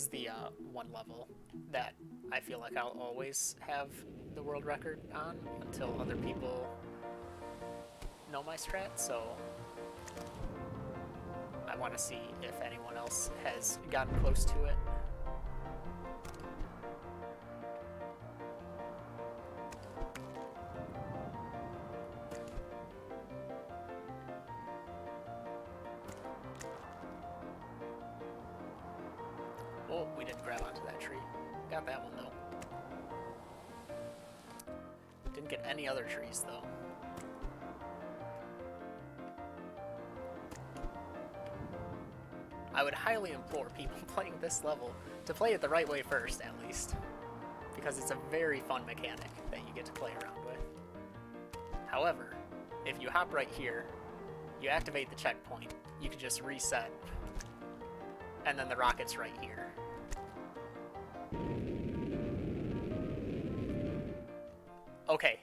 the one level that I feel like I'll always have the world record on until other people know my strat. So I want to see if anyone else has gotten close to it. Oh, we didn't grab onto that tree. Got that one, though. Didn't get any other trees, though. I would highly implore people playing this level to play it the right way first, at least. Because it's a very fun mechanic that you get to play around with. However, if you hop right here, you activate the checkpoint, you can just reset, and then the rocket's right here. Okay,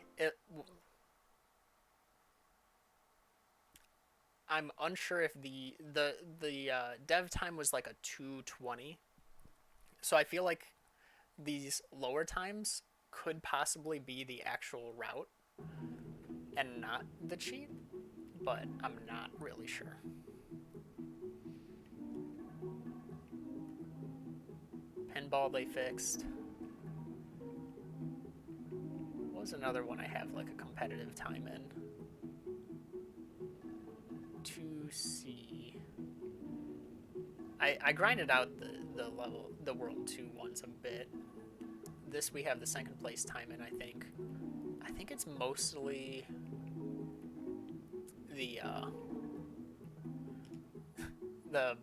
I'm unsure if the dev time was like a 2:20, so I feel like these lower times could possibly be the actual route and not the cheat, but I'm not really sure. Pinball they fixed. What was another one I have like a competitive time in? 2C. I grinded out the World 2 ones a bit. This we have the second place time in, I think. I think it's mostly the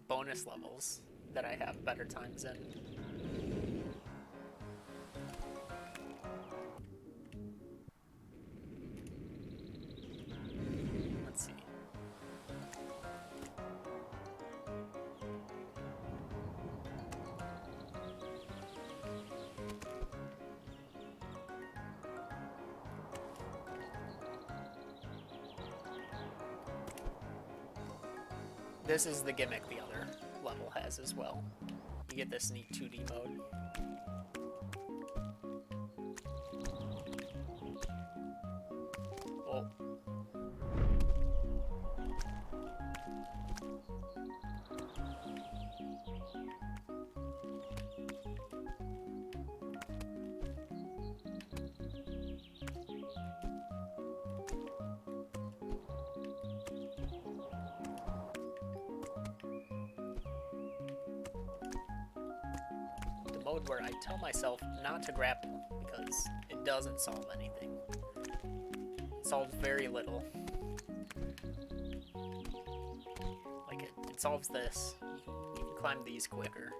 bonus levels that I have better times in. Let's see. This is the gimmick the other level has as well. You get this neat 2D mode. mode where I tell myself not to grapple because it doesn't solve anything. It solves very little. Like it solves this. You can climb these quicker.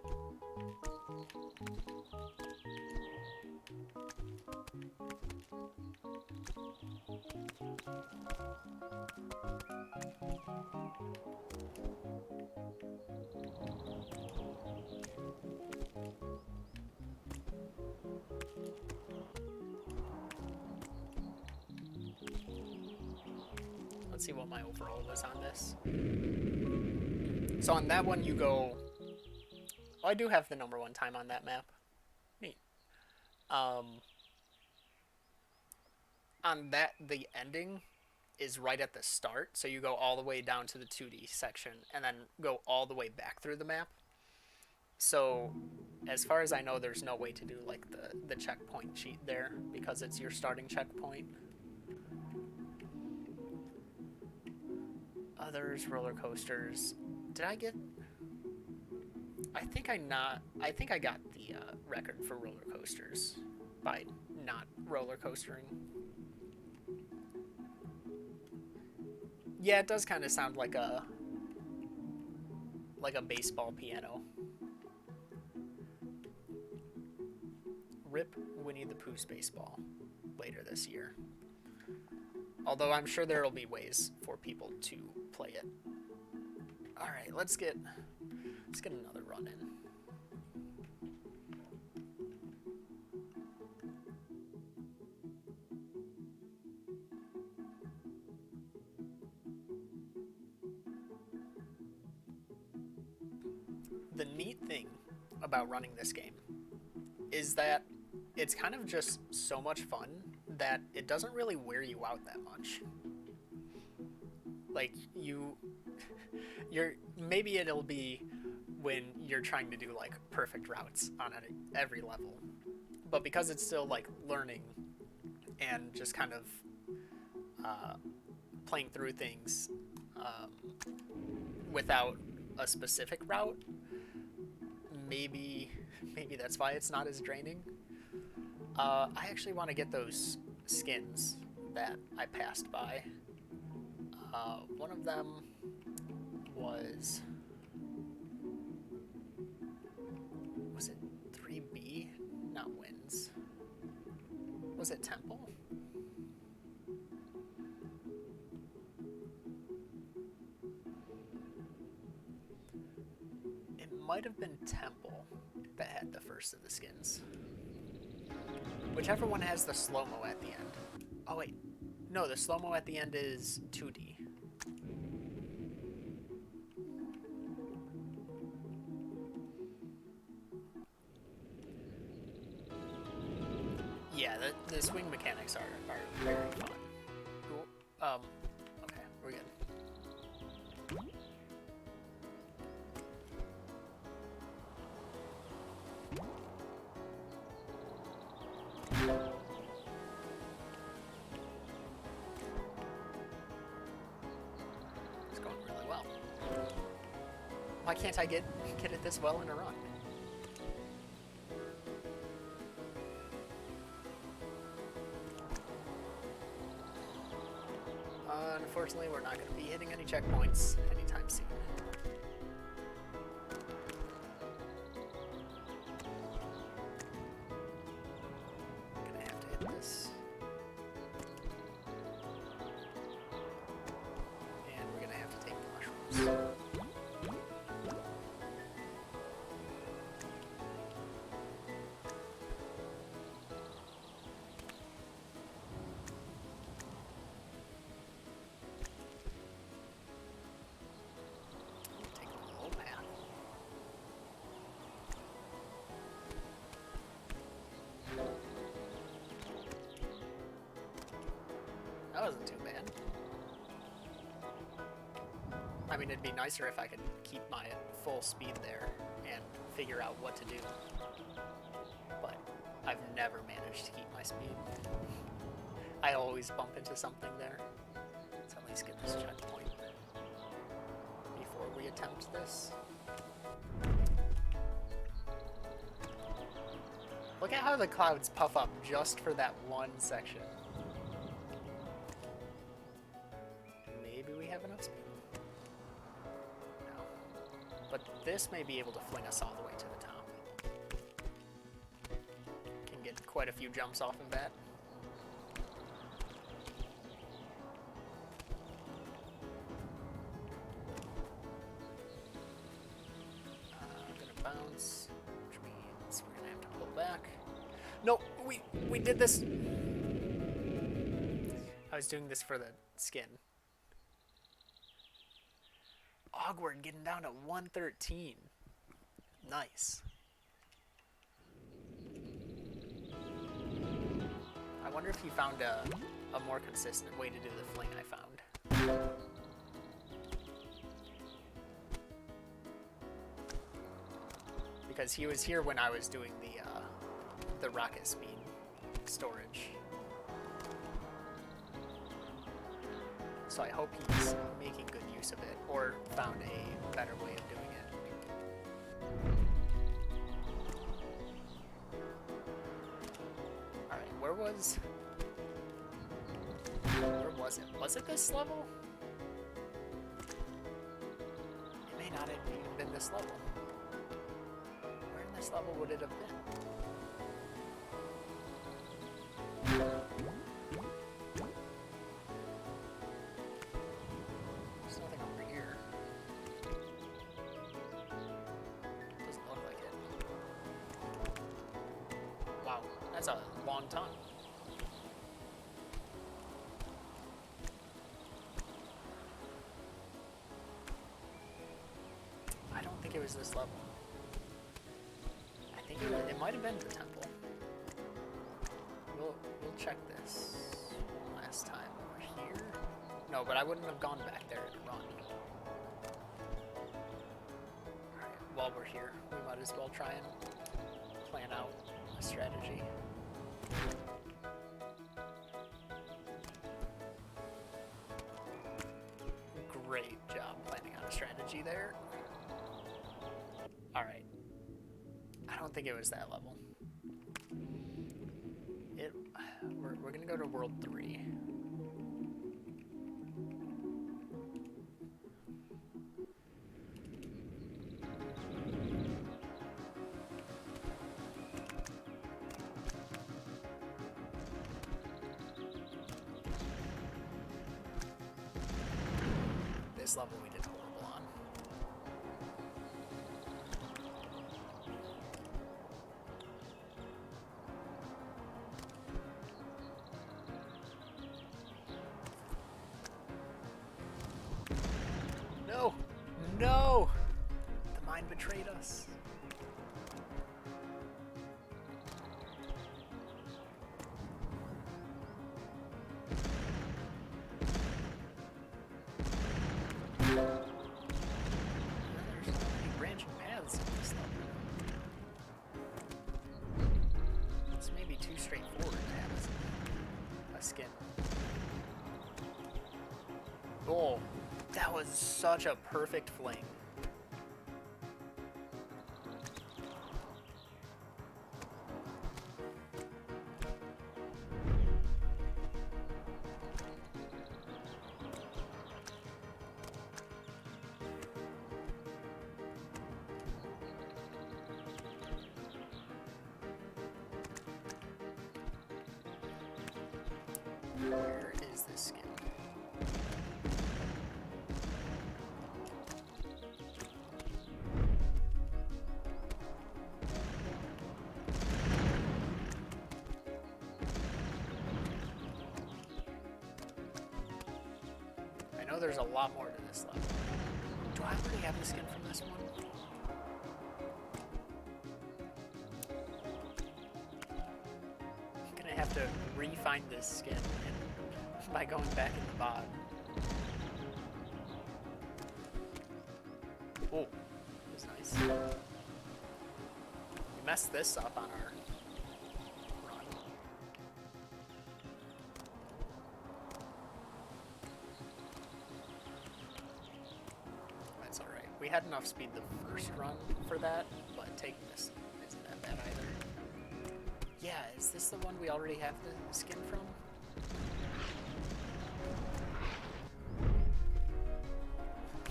Let's see what my overall was on this. So on that one you go... Oh, I do have the #1 time on that map. Neat. On that, the ending is right at the start, so you go all the way down to the 2D section and then go all the way back through the map. So as far as I know, there's no way to do like the checkpoint cheat there because it's your starting checkpoint. Others, roller coasters. Did I get... I think I got the record for roller coasters by not roller coastering. Yeah, it does kind of sound like a baseball piano. Rip Winnie the Pooh's baseball later this year. Although I'm sure there'll be ways for people to play it. All right, let's get another run in. The neat thing about running this game is that it's kind of just so much fun that it doesn't really wear you out that much. Like maybe it'll be when you're trying to do like perfect routes on every level, but because it's still like learning and just kind of playing through things without a specific route, maybe that's why it's not as draining. I actually want to get those skins that I passed by. One of them was it 3B? Not Winds. Was it Temple? It might have been Temple that had the first of the skins. Whichever one has the slow-mo at the end. Oh wait, no, the slow-mo at the end is 2D. Yeah, the swing mechanics are very fun. Cool. Okay, we're good. It's going really well. Why can't I get it this well in a run? Unfortunately, we're not going to be hitting any checkpoints anytime soon. I'm going to have to hit this. And we're going to have to take the mushrooms. That wasn't too bad. I mean, it'd be nicer if I could keep my full speed there and figure out what to do. But I've never managed to keep my speed. I always bump into something there. Let's at least get this checkpoint before we attempt this. Look at how the clouds puff up just for that one section. Maybe we have enough speed. No. But this may be able to fling us all the way to the top. Can get quite a few jumps off of that. Bounce, which means we're gonna have to pull back. No, we did this. I was doing this for the skin. Ogward getting down to 113. Nice. I wonder if he found a more consistent way to do the fling I found. Because he was here when I was doing the rocket speed storage. So I hope he's making good use of it, or found a better way of doing it. Alright, where was it? Was it this level? It may not have even been this level. This level would it have been? There's nothing over here. Doesn't look like it. Wow, that's a long time. I don't think it was this level. It might have been the temple. We'll check this last time over here. No, but I wouldn't have gone back there and run. Alright, while we're here, we might as well try and plan out a strategy. Great job planning out a strategy there. Alright. I don't think it was that level. We're gonna go to World 3. This level we did horrible on. No! No! The mine betrayed us. There's so many branching paths in this level. This may be too straightforward to have a skin. Oh, that was such a perfect fling. Where is this skin? I know there's a lot more to this level. Do I already have the skin from this one? I'm gonna have to re-find this skin by going back in the VOD. Oh, that was nice. We messed this up on our run. That's alright. We had enough speed the first run for that, but taking this isn't that bad either. Yeah, is this the one we already have the skin from?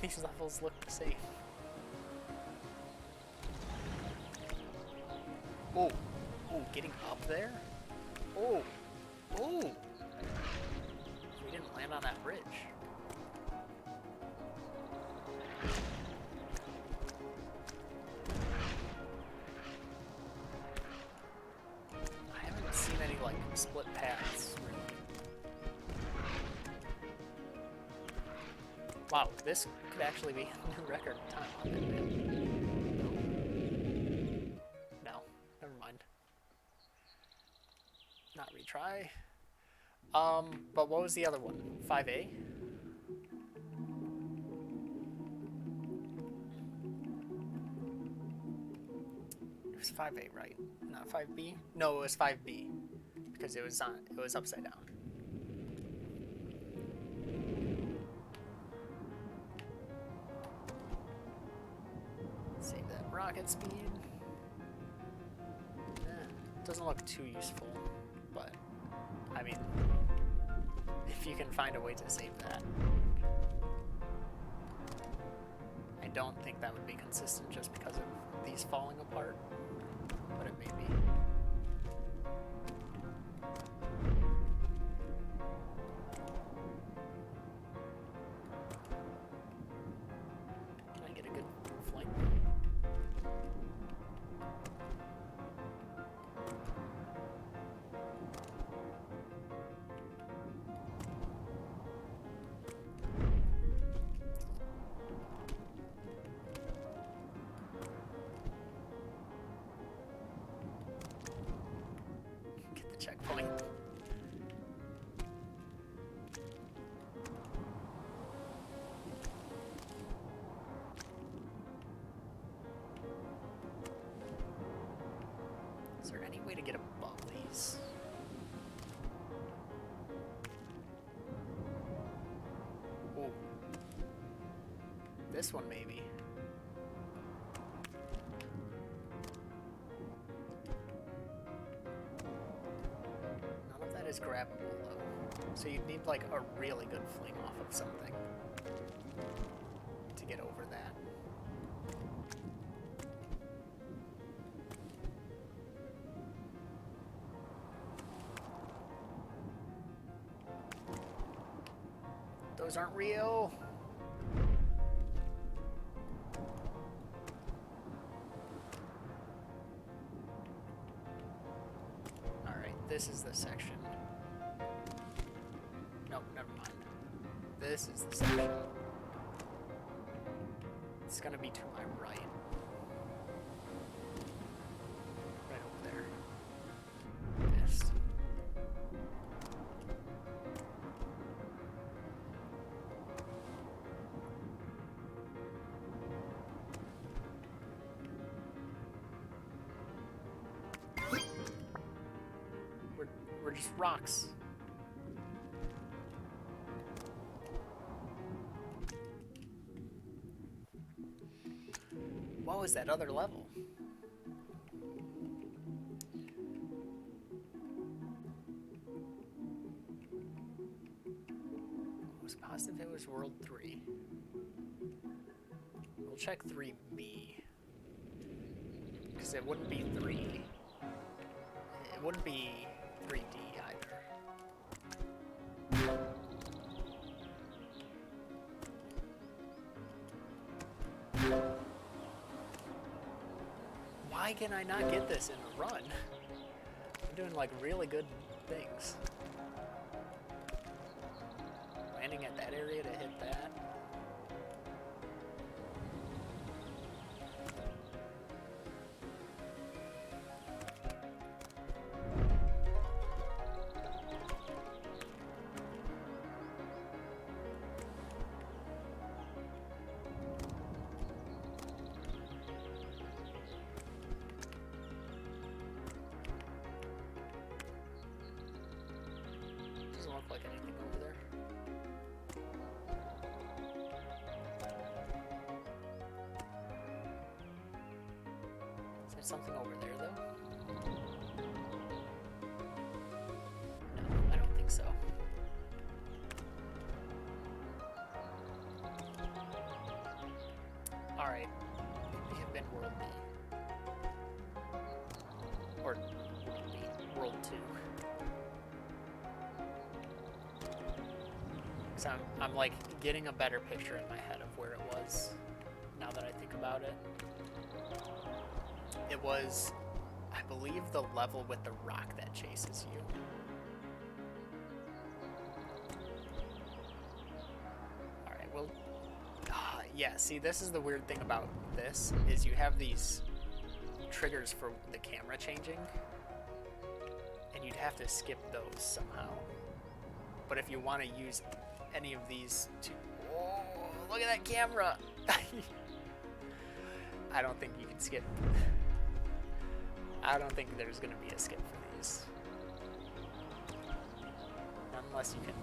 These levels look the same. Oh, oh, getting up there? Oh, oh! We didn't land on that bridge. I haven't seen any, like, split paths, really. Wow, this could actually be a new record time on it, man. No, never mind. Not retry. But what was the other one? 5A? It was 5A, right? Not 5B? No, it was 5B. Because it was upside down. Save that rocket speed. Doesn't look too useful, but I mean, if you can find a way to save that. I don't think that would be consistent just because of these falling apart, but it may be. Can I get a good flank? Checkpoint. Is there any way to get above these? Ooh. This one maybe. Is grabbable though, so you'd need like a really good fling off of something to get over that. Those aren't real. All right, this is the section. Nope, never mind. This is the section. It's gonna be to my right. Right over there. Missed. We're just rocks. What was that other level? I was positive it was World 3. We'll check 3B. Because it wouldn't be 3. It wouldn't be 3D either. Why can I not get this in a run? I'm doing like really good things. Landing at that area to hit that. Doesn't look like anything over there. Is there something over there though? So I'm like getting a better picture in my head of where it was now that I think about it. It was, I believe, the level with the rock that chases you. Alright, well, yeah, see, this is the weird thing about this, is you have these triggers for the camera changing, and you'd have to skip those somehow. But if you want to use any of these to... Oh, look at that camera! I don't think you can skip. I don't think there's going to be a skip for these. Unless you can...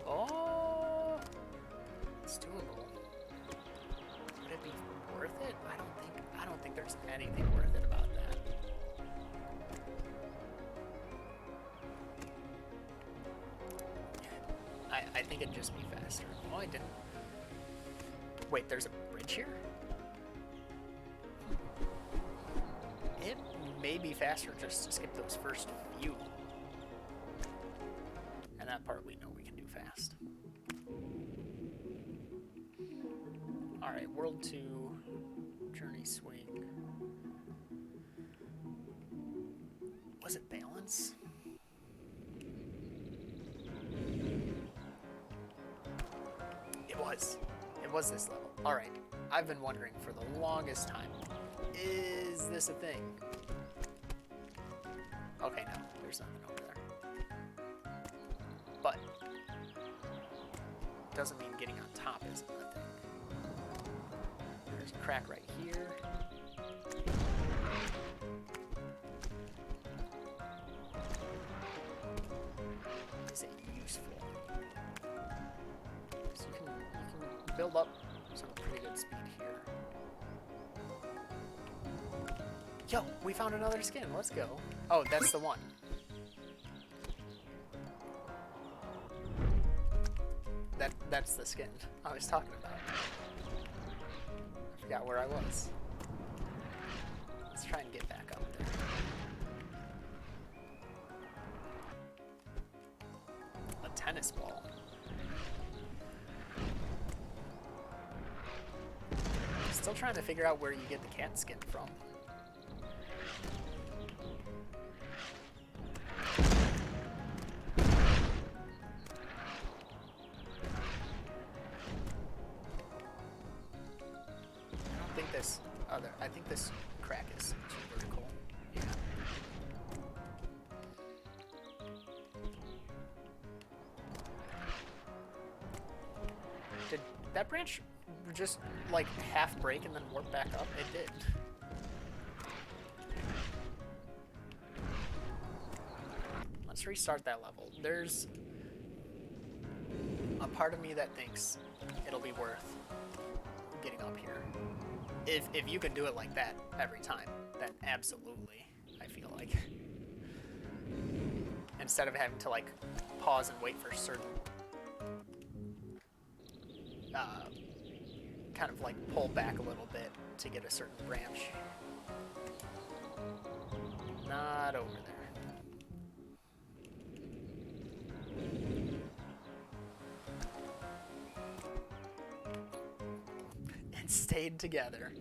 Oh! It's doable. Would it be worth it? I don't think there's anything worth it about that. I think it'd just be faster. Oh, I didn't. Wait, there's a bridge here? It may be faster just to skip those first few. And that part we know we can do fast. Alright, World 2, Journey Swing. Was it balance? It was this level. Alright, I've been wondering for the longest time, is this a thing? Okay, no, there's nothing over there. But, doesn't mean getting on top isn't a thing. There's a crack right here. Is it useful? So you can build up some pretty good speed here. Yo, we found another skin. Let's go. Oh, that's the one. That's the skin I was talking about. I forgot where I was. Let's try and get back up there. A tennis ball. Still trying to figure out where you get the cat skin from. I think this crack is too vertical. Yeah. Did that branch just like half break and then warp back up? It did. Let's restart that level. There's a part of me that thinks it'll be worth getting up here. If you can do it like that every time, then absolutely, I feel like. Instead of having to like pause and wait for certain kind of like pull back a little bit to get a certain branch. Not over there. And stayed together.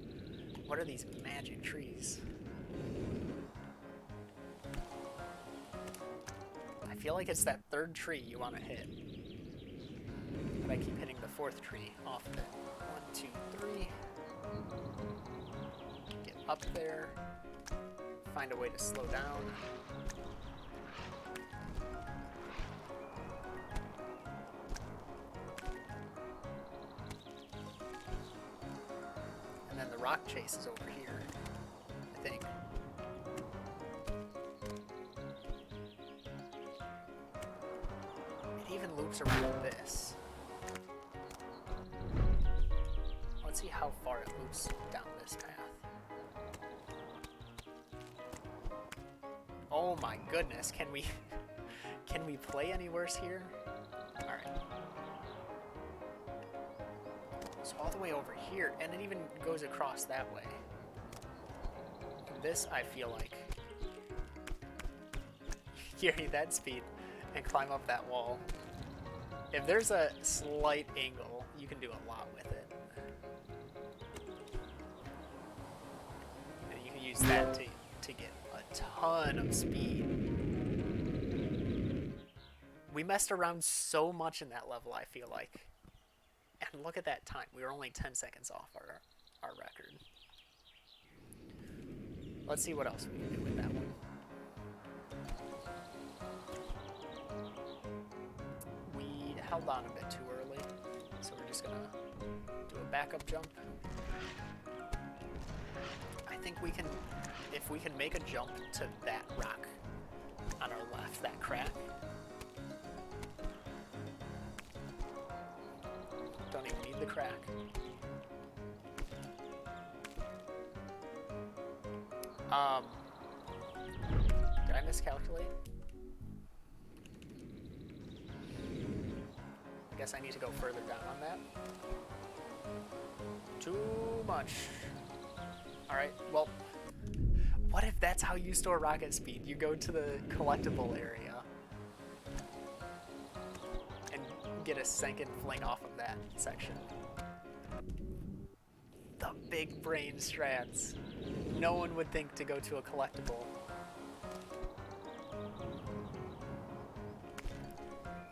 What are these magic trees? I feel like it's that third tree you want to hit. But I keep hitting the fourth tree off of it. 1, 2, 3. Get up there. Find a way to slow down. And then the rock chase is over here, I think. It even loops around this. Let's see how far it loops down this path. Oh my goodness, can we play any worse here? Alright. So all the way over here, and it even goes across that way. This, I feel like, carry that speed and climb up that wall If there's a slight angle, you can do a lot with it. And you can use that to get a ton of speed. We messed around so much in that level, I feel like. And look at that time. We were only 10 seconds off our record. Let's see what else we can do with that one. We held on a bit too early, so we're just gonna do a backup jump. I think we can, if we can make a jump to that rock on our left, that crack. Don't even need the crack. Did I miscalculate? I guess I need to go further down on that. Too much. Alright, well, what if that's how you store rocket speed? You go to the collectible area and get a second fling off of that section. The big brain strats. No one would think to go to a collectible.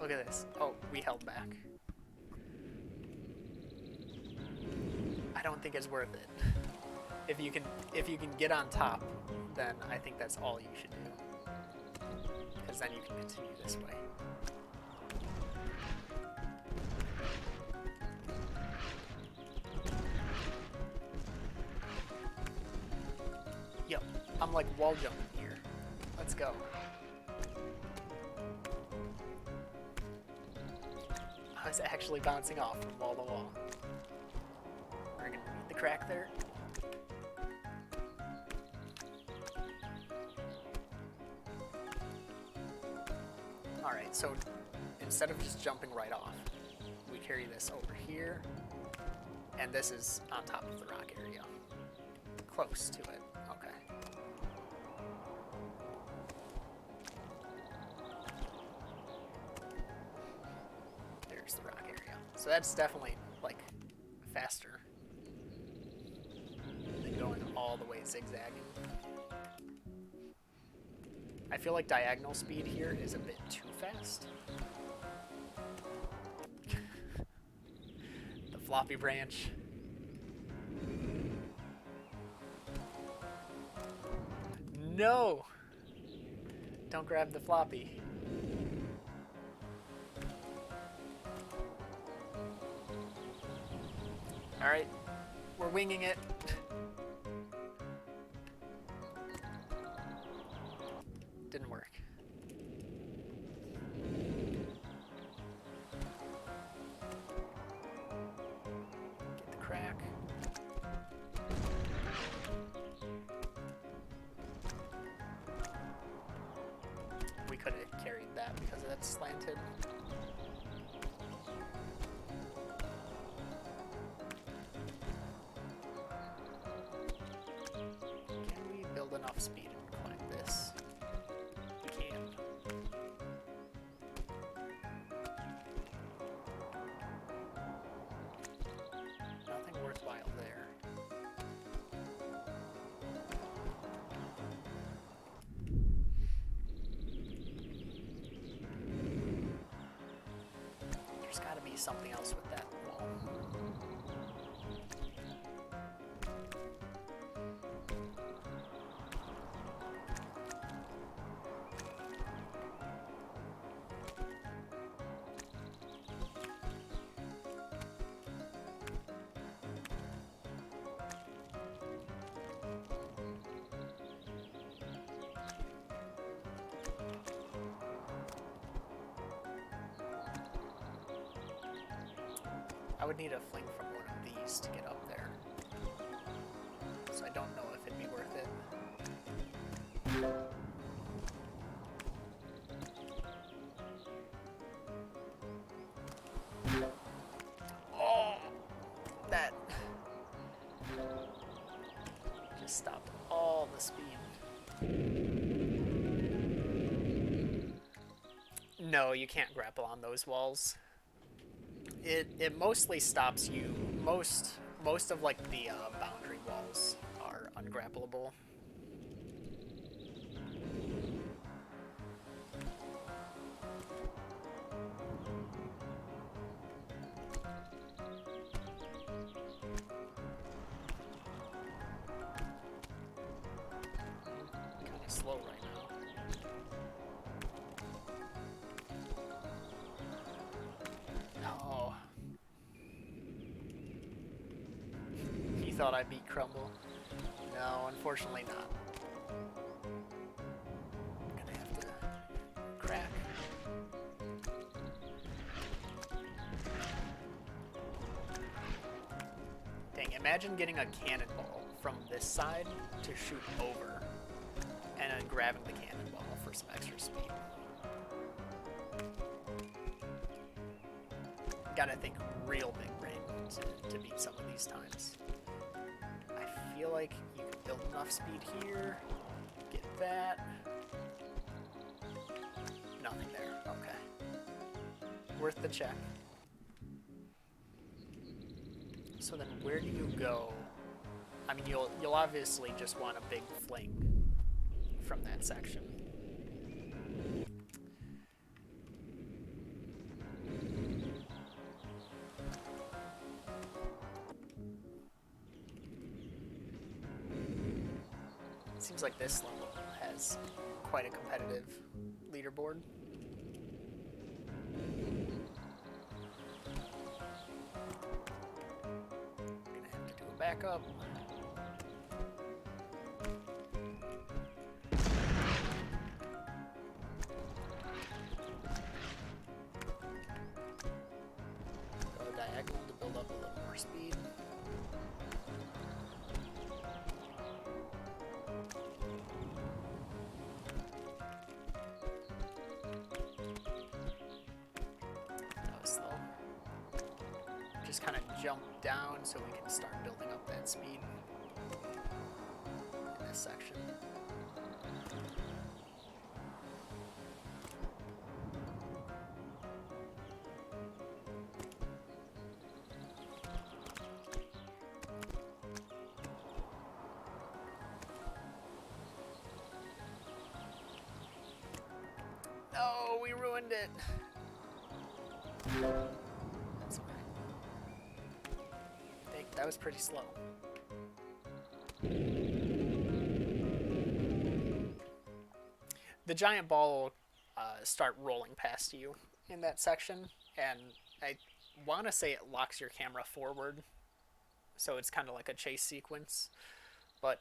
Look at this. Oh, we held back. I don't think it's worth it. If you can get on top, then I think that's all you should do. Because then you can continue this way. Yo, I'm like wall jumping here. Let's go. I was actually bouncing off from wall to wall. We're gonna need the crack there. Alright, so instead of just jumping right off, we carry this over here, and this is on top of the rock area. Close to it. Okay. There's the rock area. So that's definitely, like, faster than going all the way zigzagging. I feel like diagonal speed here is a bit too fast. The floppy branch. No! Don't grab the floppy. Alright, we're winging it. Didn't work. Get the crack. We could have carried that because that's slanted. Can we build enough speed and climb this? We can. Nothing worthwhile there. There's got to be something else with that wall. I would need a fling from one of these to get up there. So I don't know if it'd be worth it. Oh! That just stopped all the speed. No, you can't grapple on those walls. It mostly stops you. Most of like the boundary walls are ungrappleable. Kind of slow right now. Oh. He thought I beat Crumble. No, unfortunately not. I'm gonna have to crack. Dang, imagine getting a cannonball from this side to shoot over, and then grabbing the cannonball for some extra speed. Gotta think real big brain to beat some of these times. I feel like you can build enough speed here. Get that. Nothing there. Okay. Worth the check. So then where do you go? I mean, you'll obviously just want a big fling from that section. Seems like this level has quite a competitive leaderboard. Gonna have to do a backup. Go diagonal to build up a little more speed. Just kind of jump down so we can start building up that speed in this section. No, we ruined it. That's okay. That was pretty slow. The giant ball will start rolling past you in that section, and I want to say it locks your camera forward, so it's kind of like a chase sequence, but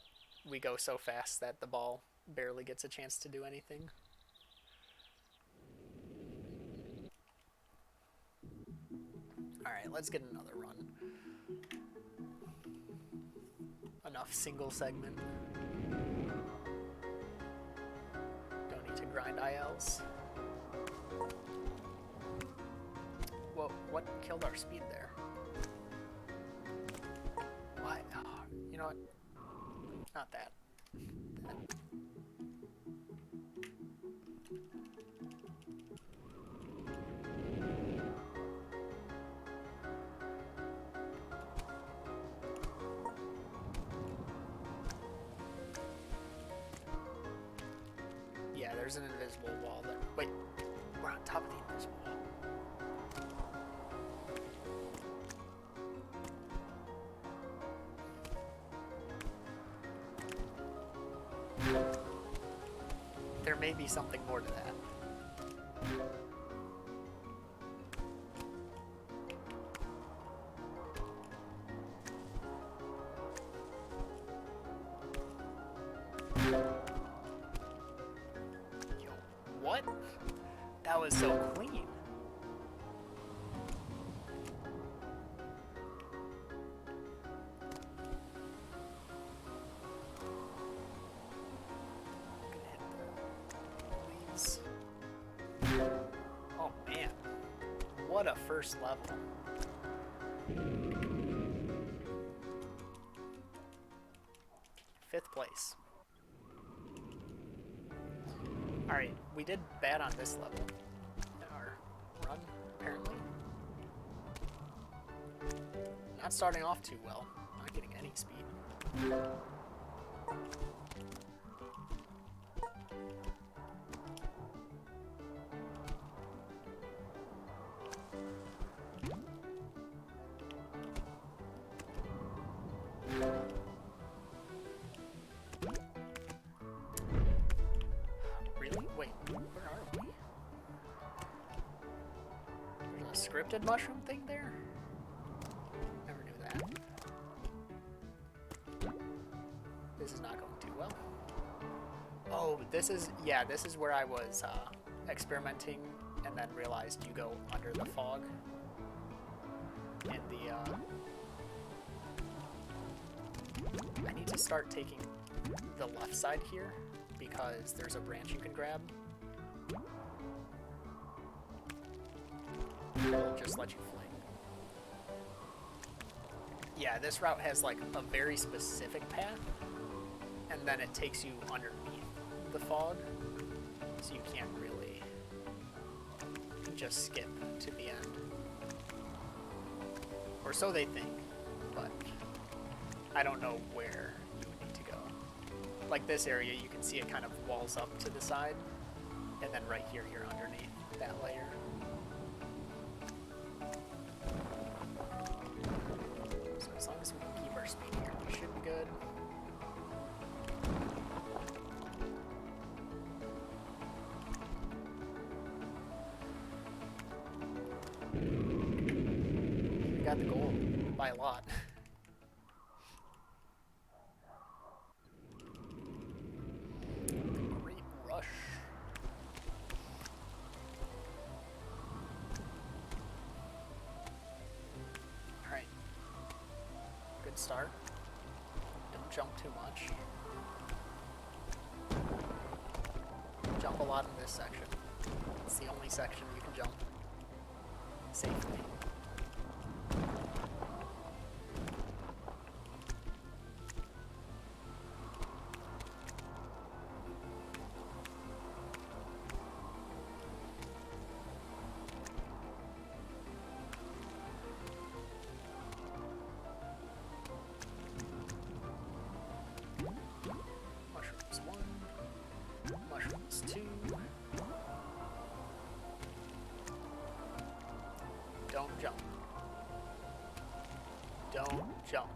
we go so fast that the ball barely gets a chance to do anything. Alright, let's get another run. Enough single segment. Don't need to grind ILs. Whoa, what killed our speed there? Why? Oh, you know what? Not that. That. Yeah, there's an invisible wall there. Wait, we're on top of the invisible wall. There may be something more to that. What? That was so clean. Please. Oh man. What a first level. Fifth place. Alright, we did bad on this level in our run, apparently. Not starting off too well. Not getting any speed. Really? Wait, where are we? There's a scripted mushroom thing there? Never knew that. This is not going too well. Oh, this is, yeah, this is where I was experimenting and then realized you go under the fog in the, I need to start taking the left side here because there's a branch you can grab. It'll just let you fling. Yeah, this route has like a very specific path, and then it takes you underneath the fog, so you can't really just skip to the end. Or so they think, but I don't know where you would need to go. Like this area, you can see it kind of walls up to the side, and then right here, you're underneath that layer. So as long as we can keep our speed here, we should be good. We got the goal by a lot. Start. Don't jump too much. Jump a lot in this section. It's the only section you can jump safely. Don't jump. Don't jump.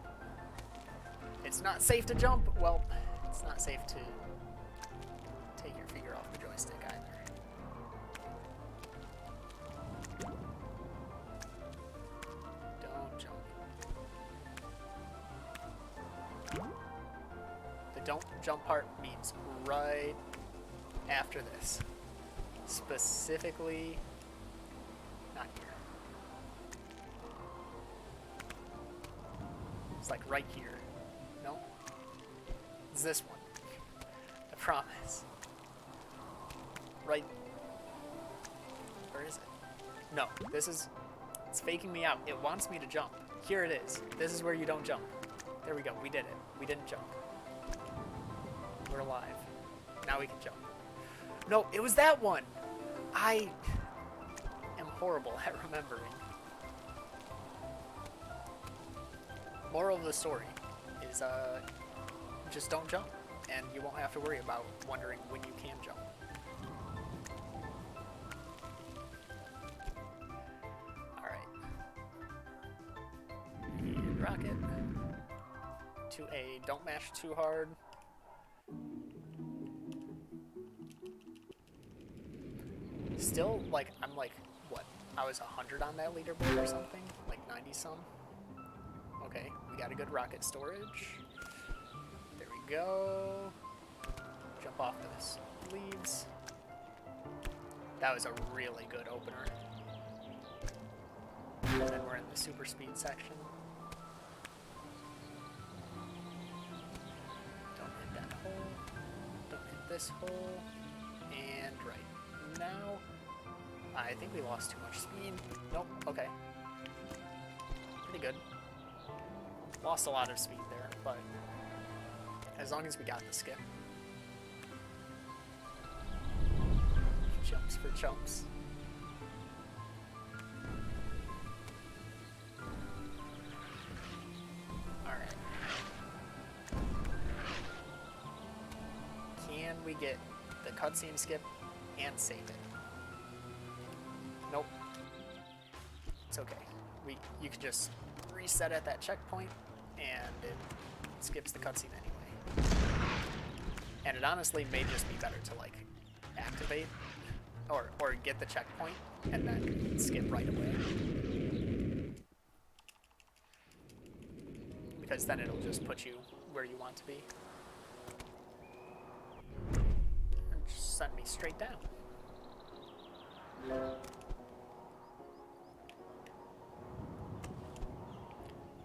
It's not safe to jump. Well, it's not safe to take your finger off the joystick either. Don't jump. The don't jump part means right after this. Specifically, not here. It's like right here. No? It's this one. I promise. Right. Where is it? No, this is... It's faking me out. It wants me to jump. Here it is. This is where you don't jump. There we go. We did it. We didn't jump. We're alive. Now we can jump. No, it was that one! I am horrible at remembering. Moral of the story is just don't jump, and you won't have to worry about wondering when you can jump. Alright. And rocket. To A, don't mash too hard. Still, like, I'm like, what? I was 100 on that leaderboard or something? Like 90 some? Okay, we got a good rocket storage. There we go. Jump off this leaves. That was a really good opener. And then we're in the super speed section. Don't hit that hole. Don't hit this hole. And right now, I think we lost too much speed. Nope, okay. Pretty good. Lost a lot of speed there, but as long as we got the skip. Jumps for chumps. get the cutscene skip and save it. Nope. It's okay. You can just reset at that checkpoint, and it skips the cutscene anyway. And it honestly may just be better to like activate or get the checkpoint and then skip right away. Because then it'll just put you where you want to be. And just send me straight down.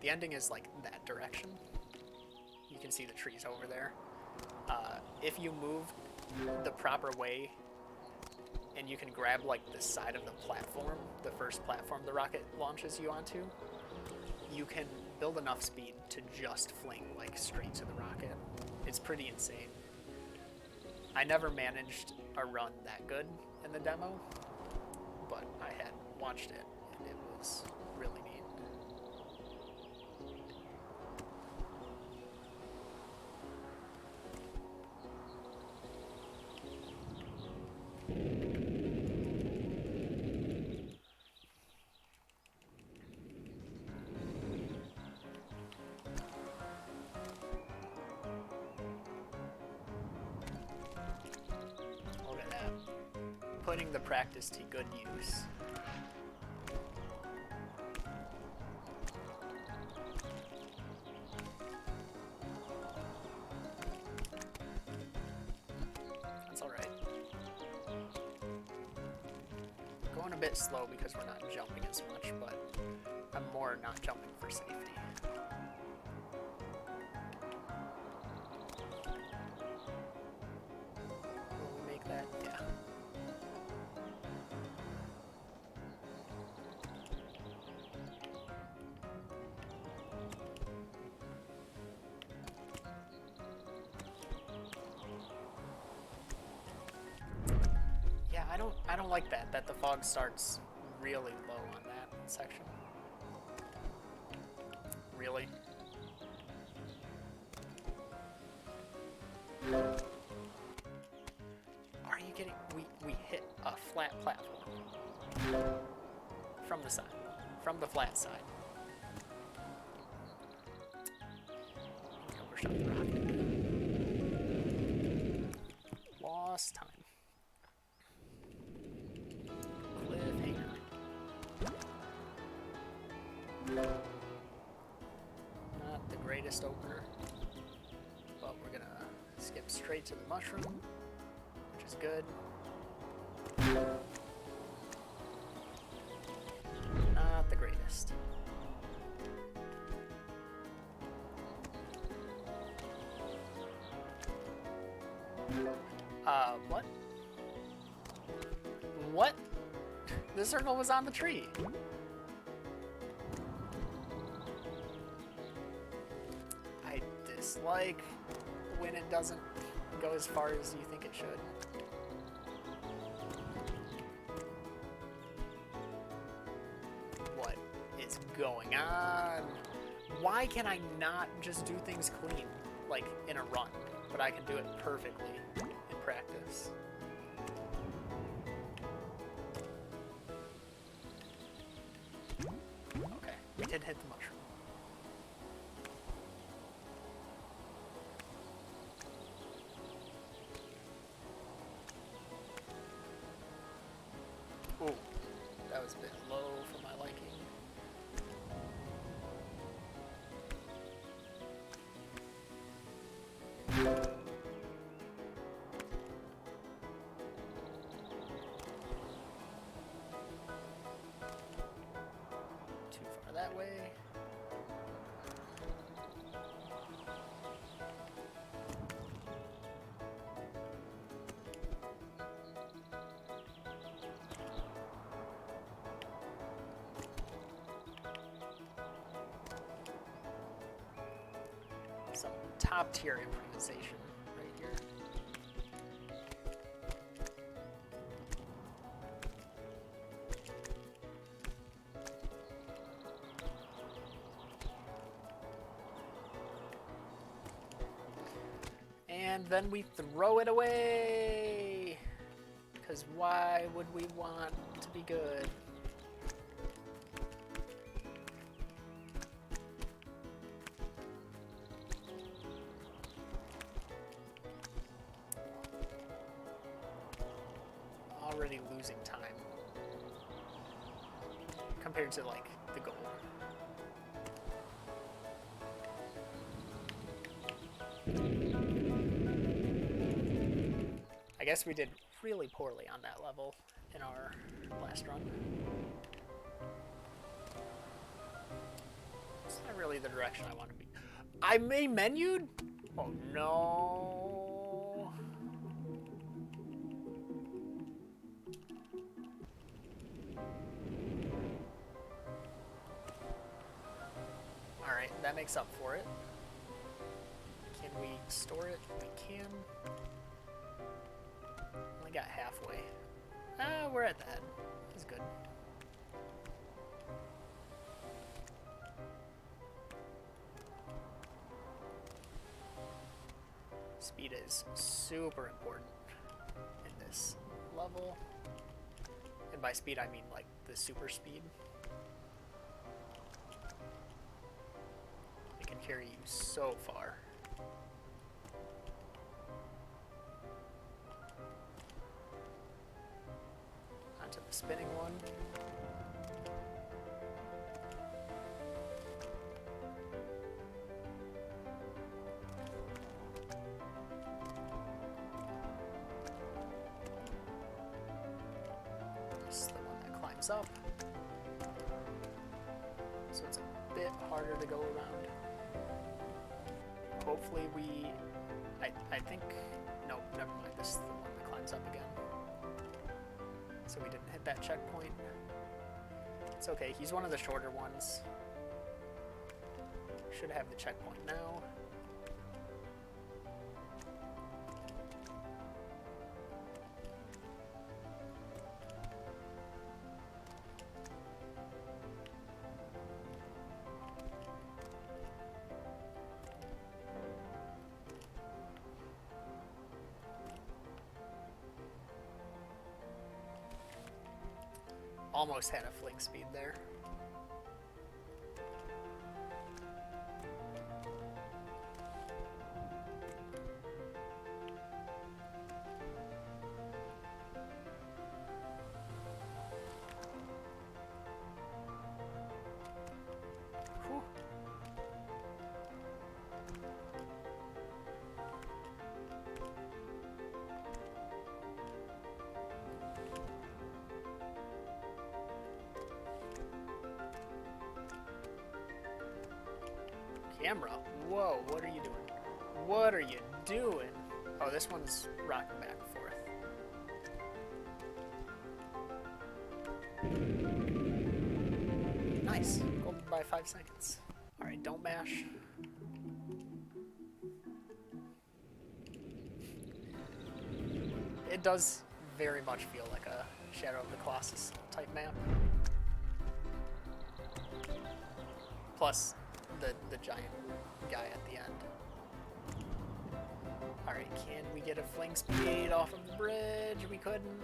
The ending is like that direction. You can see the trees over there. If you move the proper way, and you can grab like the side of the platform, the first platform the rocket launches you onto, you can build enough speed to just fling like straight to the rocket. It's pretty insane. I never managed a run that good in the demo, but I had watched it and it was really neat. Putting the practice to good use. That's alright. Going a bit slow because we're not jumping as much, but I'm more not jumping for safety. Will we make that? Yeah. I don't like that the fog starts really low on that section. Really? Are you kidding? We hit a flat platform. From the side. From the flat side. Overshot the rocket. Lost time. Not the greatest opener, but we're gonna skip straight to the mushroom, which is good. Not the greatest. What? What? The circle was on the tree. Like when it doesn't go as far as you think it should. What is going on? Why can I not just do things clean, like in a run, but I can do it perfectly in practice? Okay, we did hit the mushroom. Ooh, that was a bit low for my liking. Too far that way. Some top tier improvisation right here. And then we throw it away. Because why would we want to be good? Already losing time compared to like the goal. I guess we did really poorly on that level in our last run. It's not really the direction I want to be. I may menued? Oh no. Alright, that makes up for it. Can we store it? We can. Only got halfway. We're at that. That's good. Speed is super important in this level. And by speed, I mean like the super speed. It can carry you so far. Onto the spinning one. This is the one that climbs up. So it's a bit harder to go around. Hopefully we... I think... No, never mind. This is the one that climbs up again. So we didn't hit that checkpoint. It's okay. He's one of the shorter ones. Should have the checkpoint now. Almost had a fling speed there. Whew. Camera. Whoa, what are you doing? What are you doing? Oh, this one's rocking back and forth. Nice. Go by 5 seconds. Alright, don't mash. It does very much feel like a Shadow of the Colossus type map. Plus, the giant guy at the end. Alright, can we get a fling speed off of the bridge? We couldn't.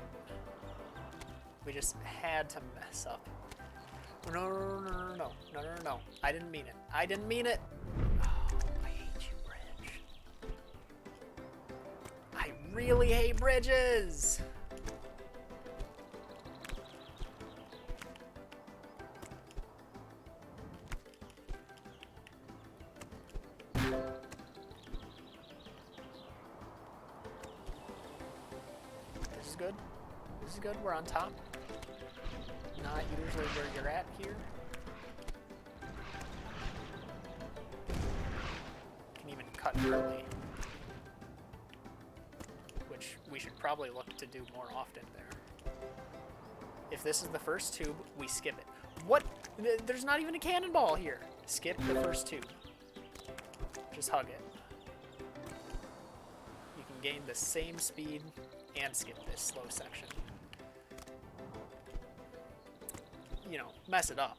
We just had to mess up. No. I didn't mean it. I didn't mean it. Oh, I hate you, bridge. I really hate bridges. This is good. This is good. We're on top. Not usually where you're at here. Can even cut early, which we should probably look to do more often there. If this is the first tube, we skip it. What? There's not even a cannonball here. Skip the first tube. Just hug it. You can gain the same speed and skip this slow section. You know, mess it up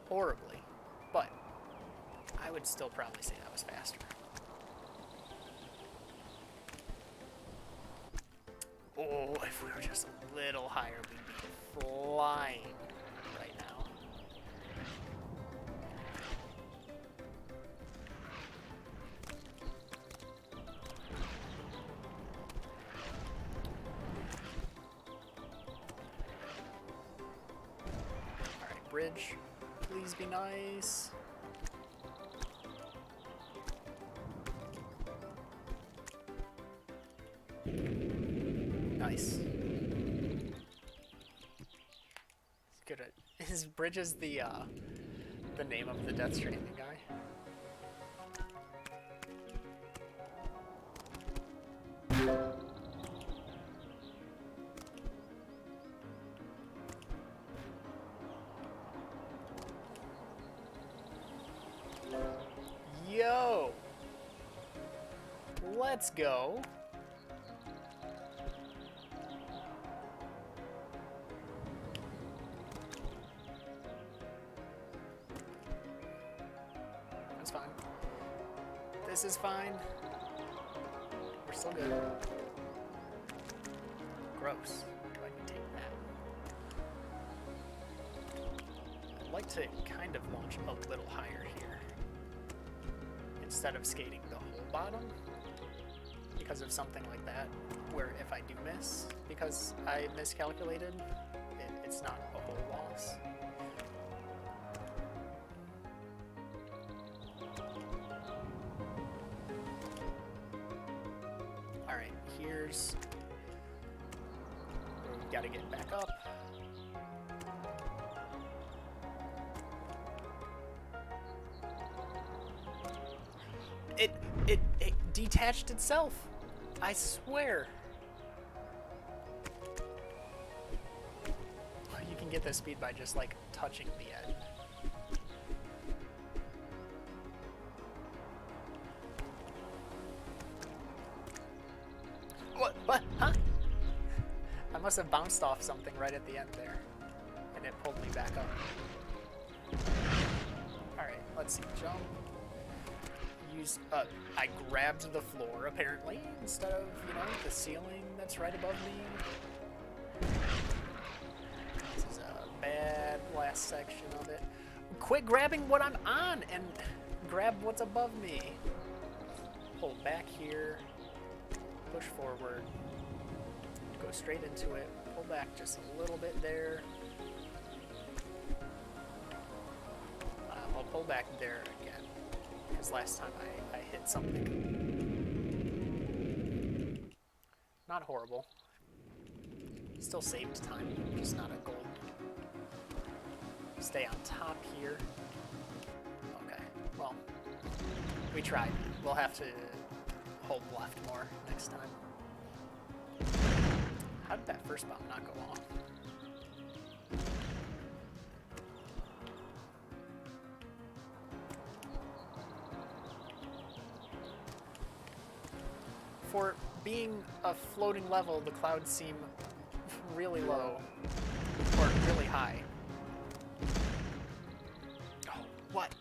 horribly, but I would still probably say that was faster. Oh, if we were just a little higher, we'd be flying right now. Alright, bridge. Please be nice. Nice. Good at his bridge is the name of the Death Stranding guy. Yo! Let's go. That's fine. This is fine. We're still good. Gross. Go ahead and take that. I'd like to kind of launch a little higher here. Instead of skating the whole bottom. Because of something like that. Where if I do miss, because I miscalculated, it's not a whole loss. Alright, here's where we've got to get back up. It detached itself. I swear. You can get this speed by just like touching the edge. What? Huh? I must have bounced off something right at the end there. And it pulled me back up. Alright, let's see. Jump. I grabbed the floor, apparently, instead of, you know, the ceiling that's right above me. This is a bad last section of it. Quit grabbing what I'm on and grab what's above me. Pull back here. Push forward. Go straight into it. Pull back just a little bit there. I'll pull back there again. Because last time I hit something. Not horrible. Still saved time, just not a goal. Stay on top here. Okay, well, we tried. We'll have to hold left more next time. How did that first bomb not go off? For being a floating level, the clouds seem really low, or really high. Oh, what?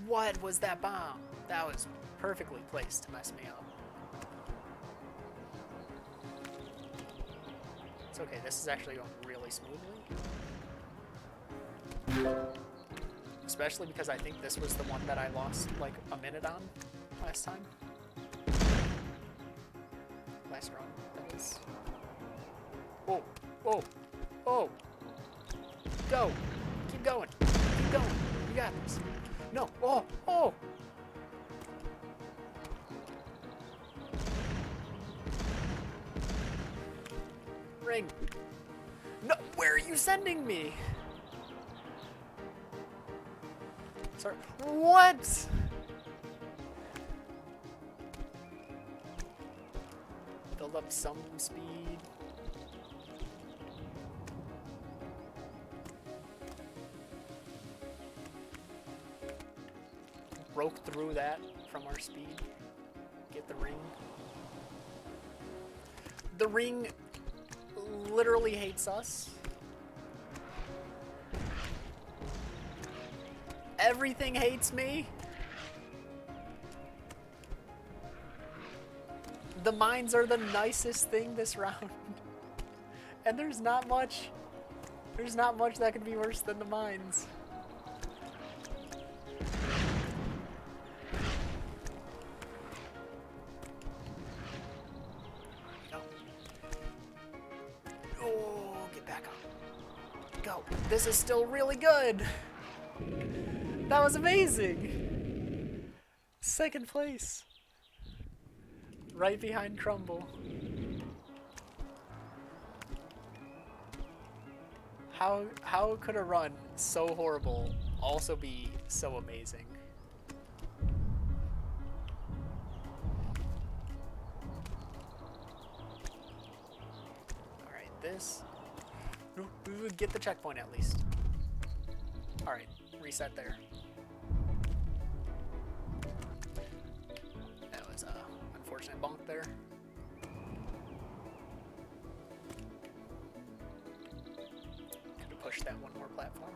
What was that bomb? That was perfectly placed to mess me up. It's okay, this is actually going really smoothly. Especially because I think this was the one that I lost like a minute on last time. Last run, that is. Oh, oh, oh. Go. Keep going. Keep going. You got this. No. Oh, oh. Ring. No, where are you sending me? Sorry. What? Build up some speed. Broke through that from our speed. Get the ring. The ring literally hates us. Everything hates me. The mines are the nicest thing this round. And there's not much that could be worse than the mines. Oh, get back up. Go. This is still really good. That was amazing. Second place. Right behind Crumble. How could a run so horrible also be so amazing? Alright, this... We would get the checkpoint at least. Alright, reset there. That was a unfortunate bonk there. Push that one more platform.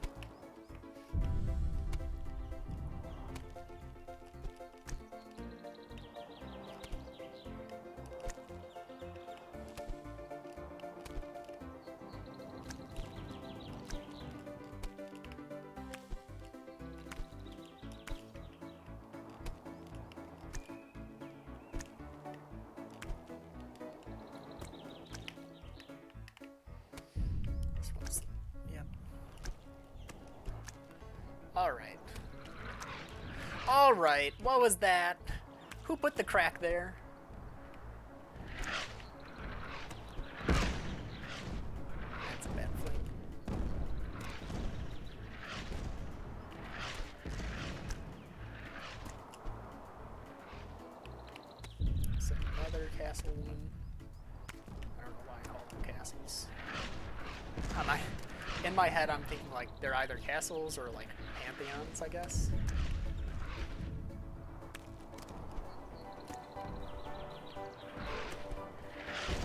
Alright. Alright, what was that? Who put the crack there? That's a bad flick. It's another castle one. I don't know why I call them castles. In my head, I'm thinking like they're either castles or like pantheons, I guess.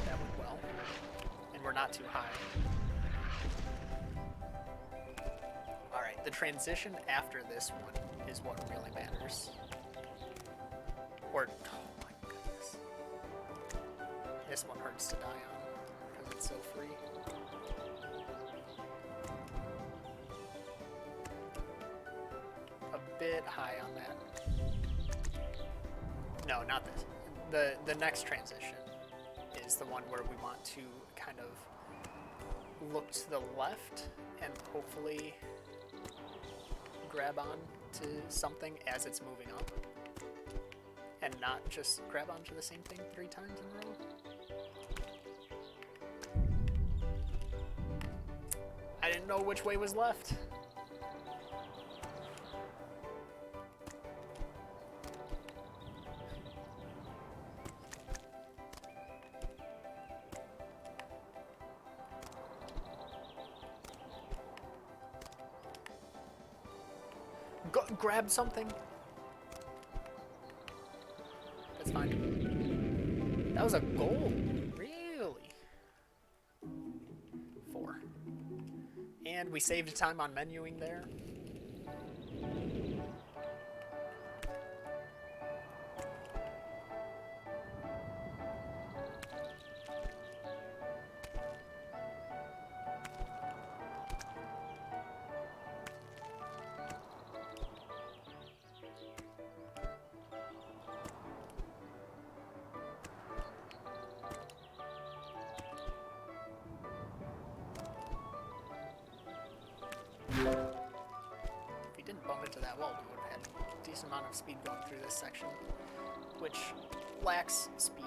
That went well. And we're not too high. Alright, the transition after this one is what really matters. Or, oh my goodness. This one hurts to die on, because it's so free. Bit high on that. No, not this. The next transition is the one where we want to kind of look to the left and hopefully grab on to something as it's moving up. And not just grab onto the same thing 3 times in a row. I didn't know which way was left. Grab something. That's fine. That was a goal. Really? 4. And we saved time on menuing there. If we didn't bump into that wall, we would have had a decent amount of speed going through this section, which lacks speed.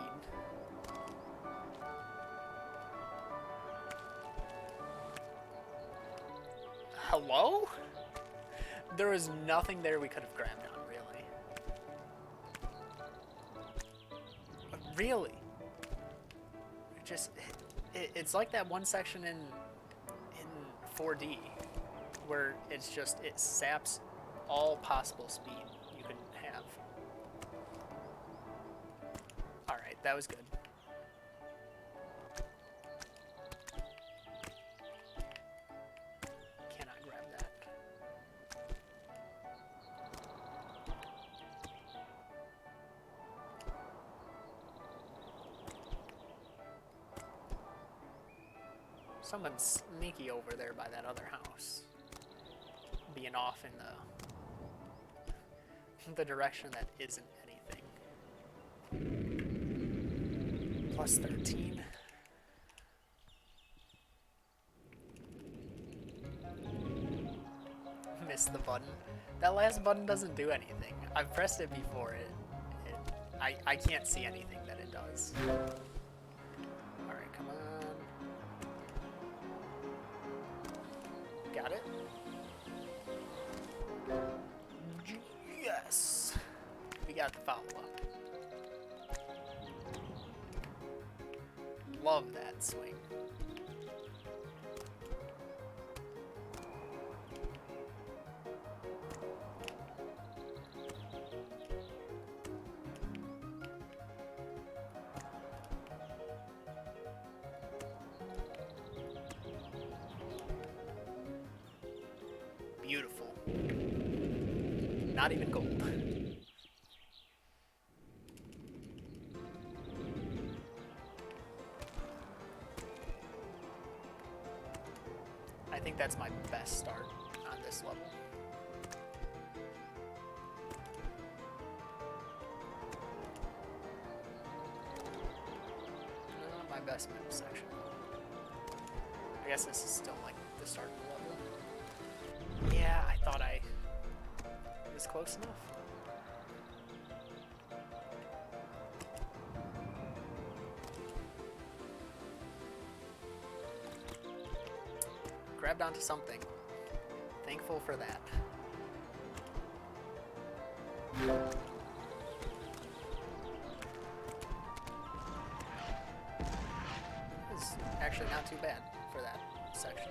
Hello? There was nothing there we could have grabbed on, really. Really? It's like that one section in 4D where it's just, it saps all possible speed you can have. Alright, that was good. Cannot grab that. Someone's sneaky over there by that other house. Being off in the direction that isn't anything. Plus 13. Missed the button. That last button doesn't do anything. I've pressed it before. I can't see anything that it does. Alright, come on. Got it? Yes! We got the follow-up. Love that swing. Beautiful. Not even gold. I think that's my best start on this level. Not my best middle section. I guess this is still like the start of the level. Yeah, I thought I was close enough. Grabbed onto something. Thankful for that. This is actually not too bad for that section.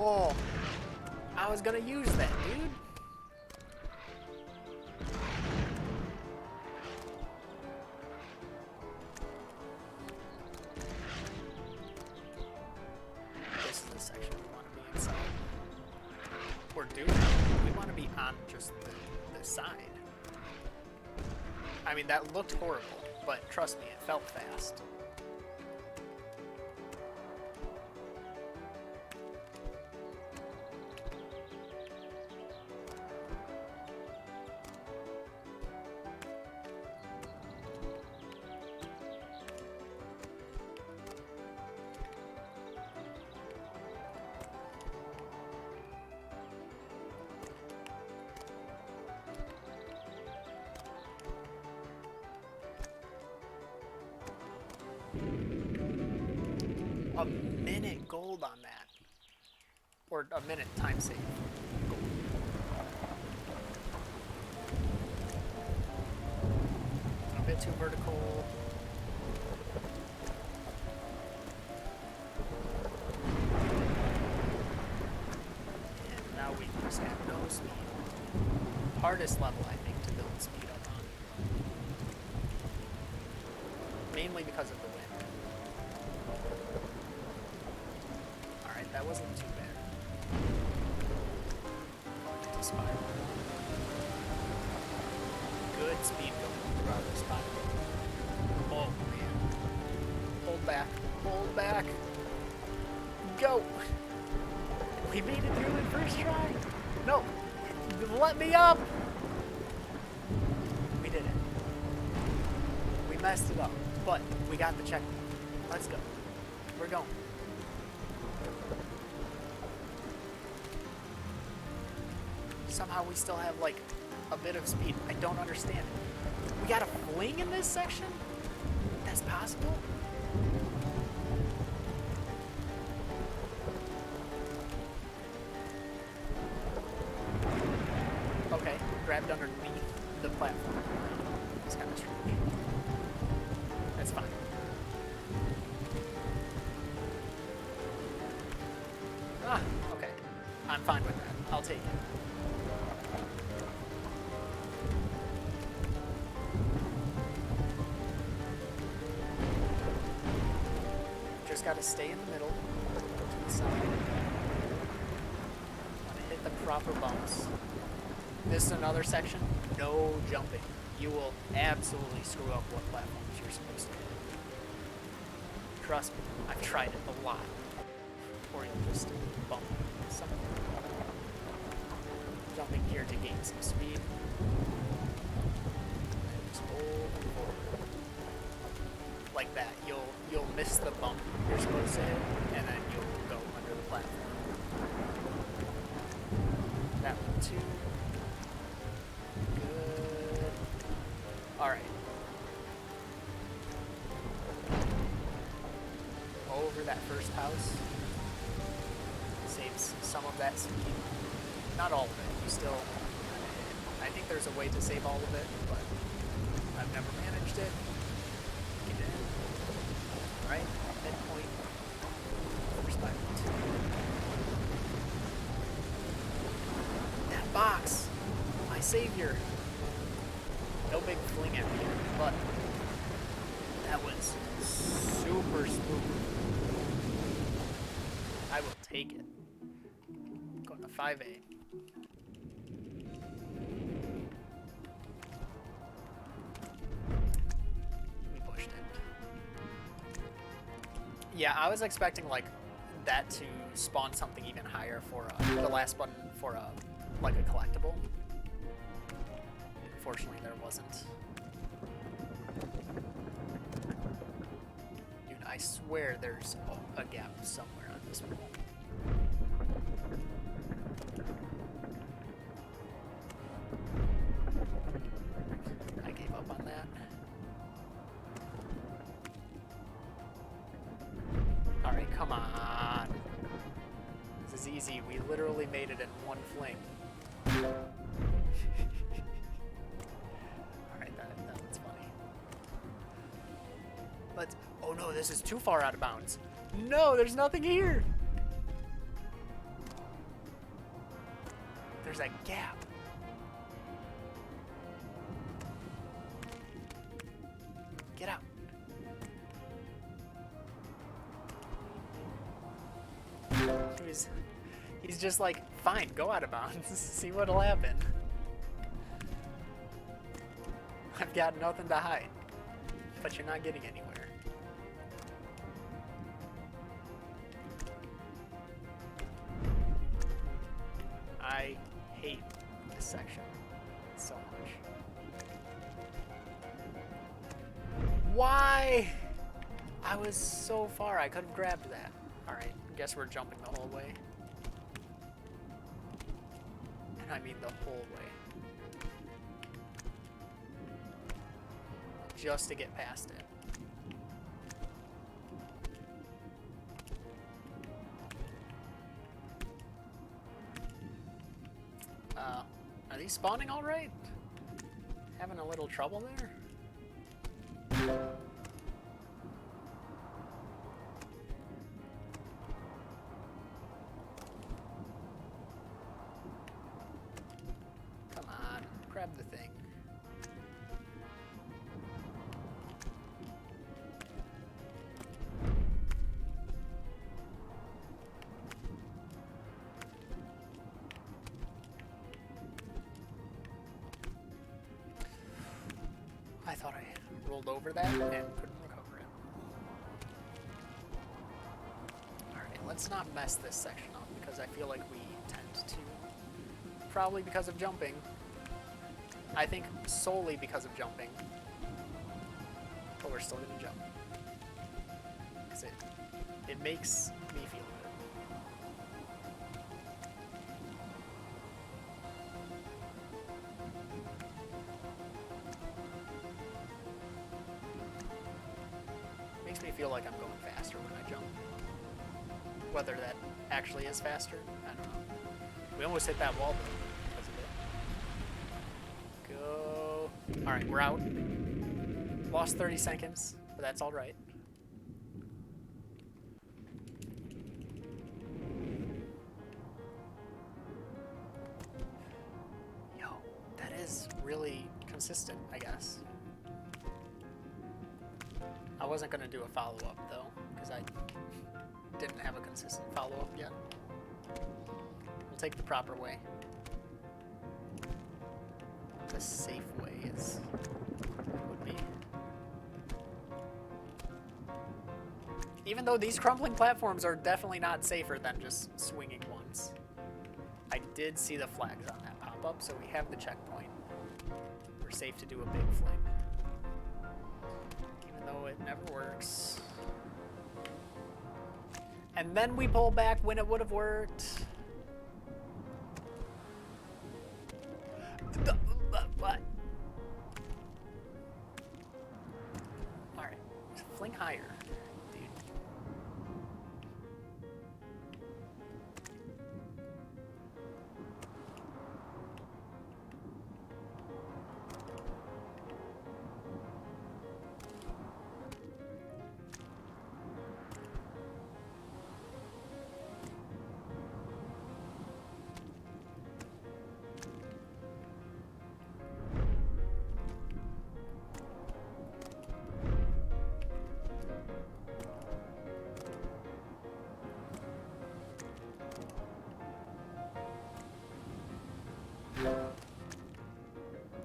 Oh, I was gonna use that, dude. This is the section we want to be inside. Or do we want to be on just the side? I mean, that looked horrible, but trust me, it felt fast. A minute gold on that. Or a minute time save. Gold. A bit too vertical. And now we just have no speed. Hardest level, I think, to build speed up on. Mainly because of the wind. That wasn't too bad. Going into spiral. Good speed going throughout the spiral. Oh man. Hold back. Hold back. Go! We made it through it first try. No! Let me up! We did it. We messed it up. But we got the checkpoint. Let's go. We're going. Somehow we still have, like, a bit of speed. I don't understand it. We got a fling in this section? That's possible? Okay, grabbed underneath the platform. It's kind of strange. That's fine. Ah, okay. I'm fine with that. I'll take it. Just gotta stay in the middle, to the side. proper bumps. This is another section. No jumping. You will absolutely screw up what platforms you're supposed to do. Trust me, I've tried it a lot. Or you'll just bump some jumping here to gain some speed. And just hold and forward. Like that. You'll miss the bump you're supposed to hit, and then you'll go under the platform. That one too. Good. Alright. Over that first house. Saves some of that speed. Not all of it. You still... I think there's a way to save all of it, but I've never managed it. Get in. Alright, midpoint. First by 2. That box! My savior! No big fling at me, but that was super smooth. I will take it. Going to 5A. We pushed it. Yeah, I was expecting like that to spawn something even higher for the last button for like a collectible. Unfortunately, there wasn't. Dude, I swear there's a gap somewhere on this wall. I gave up on that. Alright, come on. This is easy. We literally made it in one fling. Alright, that one's funny. Let's... Oh no, this is too far out of bounds. No, there's nothing here! There's a gap. Get out. He's just like, fine, go out of bounds. See what'll happen. I've got nothing to hide. But you're not getting anywhere. I hate this section so much. Why? I was so far, I could have grabbed that. Alright, guess we're jumping the whole way. And I mean the whole way. Just to get past it. Are these spawning all right? Having a little trouble there? Come on, grab the thing. I thought I rolled over that and couldn't recover it. Alright, let's not mess this section up because I feel like we tend to. Probably because of jumping. I think solely because of jumping. But we're still gonna jump. Because it makes me feel good. Makes me feel like I'm going faster when I jump. Whether that actually is faster, I don't know. We almost hit that wall though because of it. Go. Alright, we're out. Lost 30 seconds, but that's alright. Yo, that is really consistent, I guess. I wasn't going to do a follow-up, though, because I didn't have a consistent follow-up yet. We'll take the proper way. The safe way is would be. Even though these crumbling platforms are definitely not safer than just swinging ones. I did see the flags on that pop up, so we have the checkpoint. We're safe to do a big fling. Even though it never works. And then we pull back when it would have worked. What? Alright. Fling higher, dude.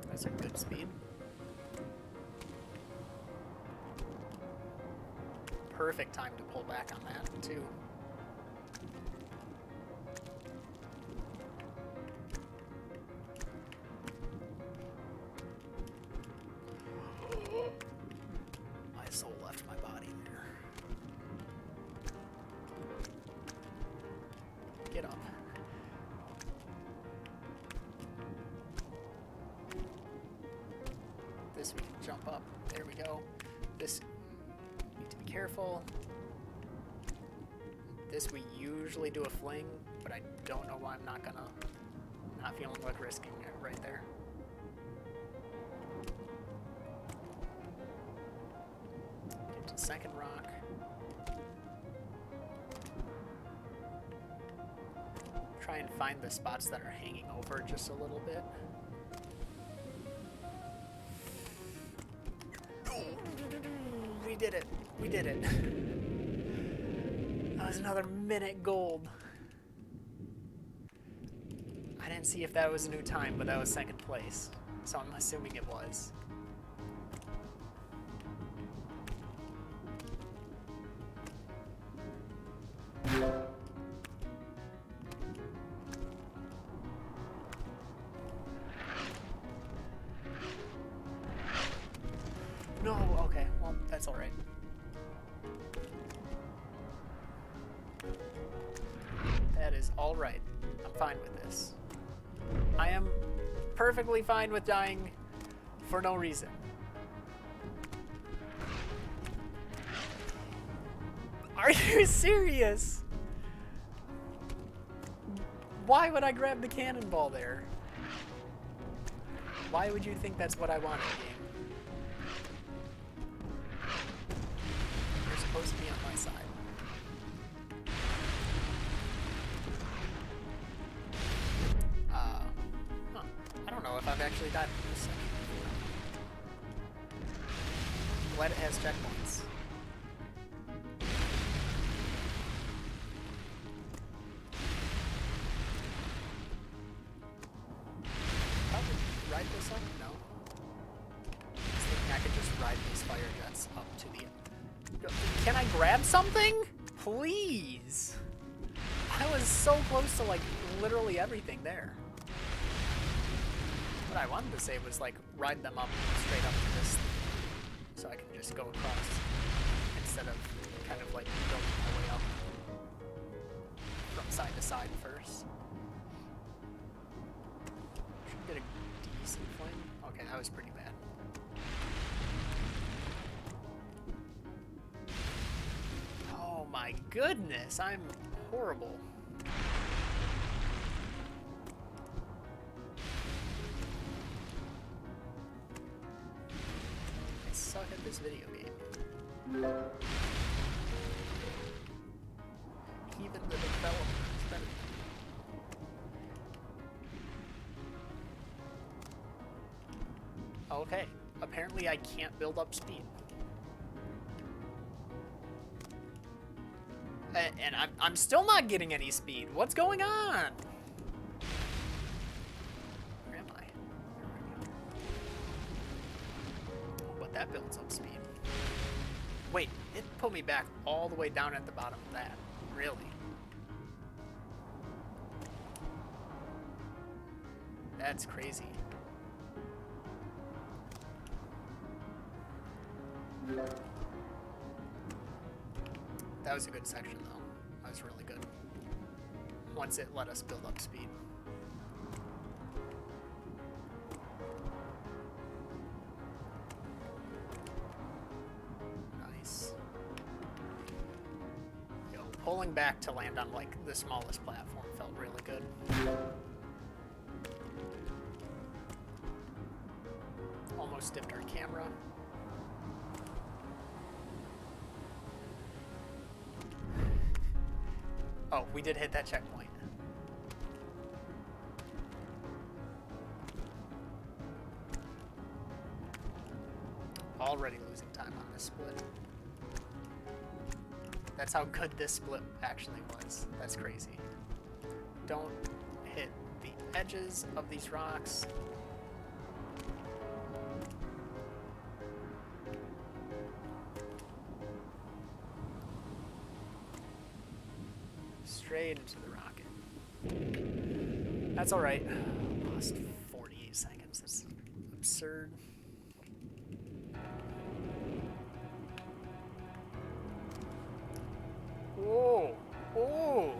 That's a good speed. Perfect time to pull back on that, too. My soul left my body there. Get up. This we can jump up. There we go. This need to be careful. This we usually do a fling, but I don't know why I'm not gonna. Not feeling like risking it right there. Get to the second rock. Try and find the spots that are hanging over just a little bit. We did it. We did it. That was another minute gold. I didn't see if that was a new time, but that was second place. So I'm assuming it was. No, okay, well, that's all right. That is all right. I'm fine with this. I am perfectly fine with dying for no reason. Are you serious? Why would I grab the cannonball there? Why would you think that's what I want in the game? You're supposed to be on my side. I don't know if I've actually died in this section before. I'm glad it has checkpoints. Probably ride this up? No. I was thinking I could just ride these fire jets up to the... Can I grab something? Please! I was so close to, like, literally everything there. What I wanted to say was, like, ride them up straight up to this, so I can just go across instead of kind of, like, building my way up from side to side first. Should get a decent fling. Okay, that was pretty bad. Oh my goodness, I'm horrible. I suck at this video game. Even the developers better. Okay, apparently I can't build up speed. And I'm still not getting any speed. What's going on? That builds up speed. Wait, it put me back all the way down at the bottom of that. Really? That's crazy. That was a good section, though. That was really good. Once it let us build up speed. Nice. Yo, pulling back to land on, like, the smallest platform felt really good. Almost dipped our camera. Oh, we did hit that checkpoint. Already losing time on this split. That's how good this split actually was. That's crazy. Don't hit the edges of these rocks. Straight into the rocket. That's alright. Lost 48 seconds. That's absurd. Whoa! Oh!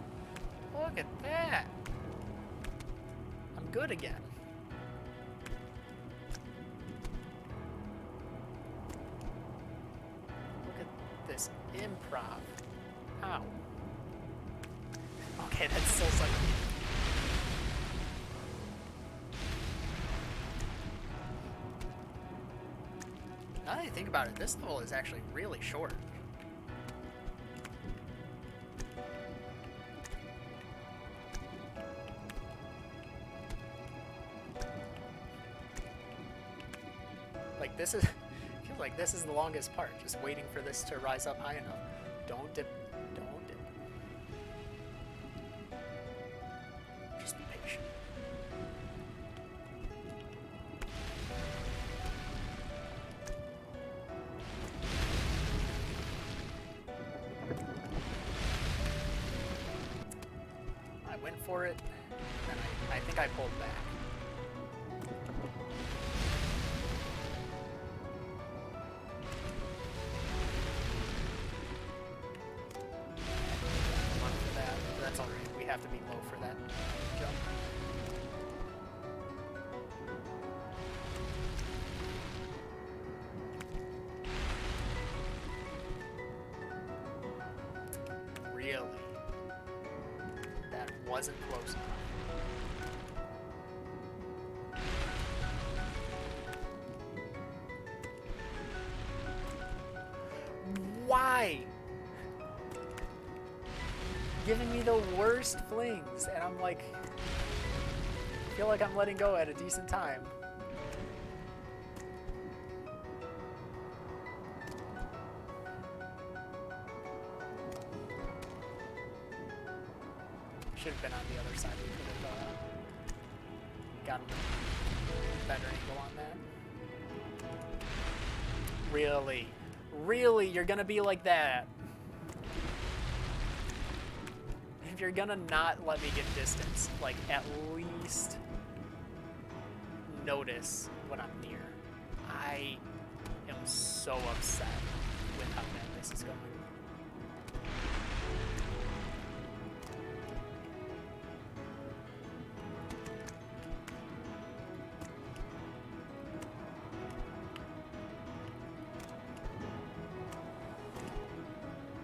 Look at that! I'm good again. Look at this improv. Ow. Okay, that's still something. Now that I think about it, this level is actually really short. Like this is, I feel like this is the longest part, just waiting for this to rise up high enough. Don't dip, don't dip. Just be patient. I went for it, and I think I pulled back. That's alright. We have to be low for that jump. Really? That wasn't close enough. Why? Giving me the worst flings, and I'm like, I feel like I'm letting go at a decent time. Should have been on the other side. We could have gotten a better angle on that. Really? Really? You're gonna be like that? If you're gonna not let me get distance, like, at least notice when I'm near. I am so upset with how bad this is going.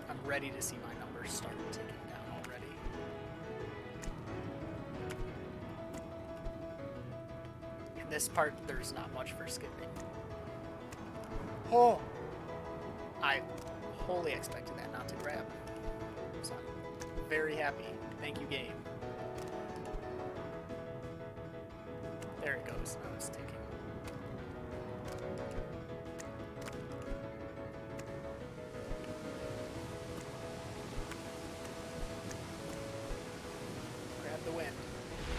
I'm ready to see my numbers start ticking down already. In this part, there's not much for skipping. Oh! I wholly expected that not to grab. So I'm very happy. Thank you, game. There it goes. Now it's ticking. Grab the wind.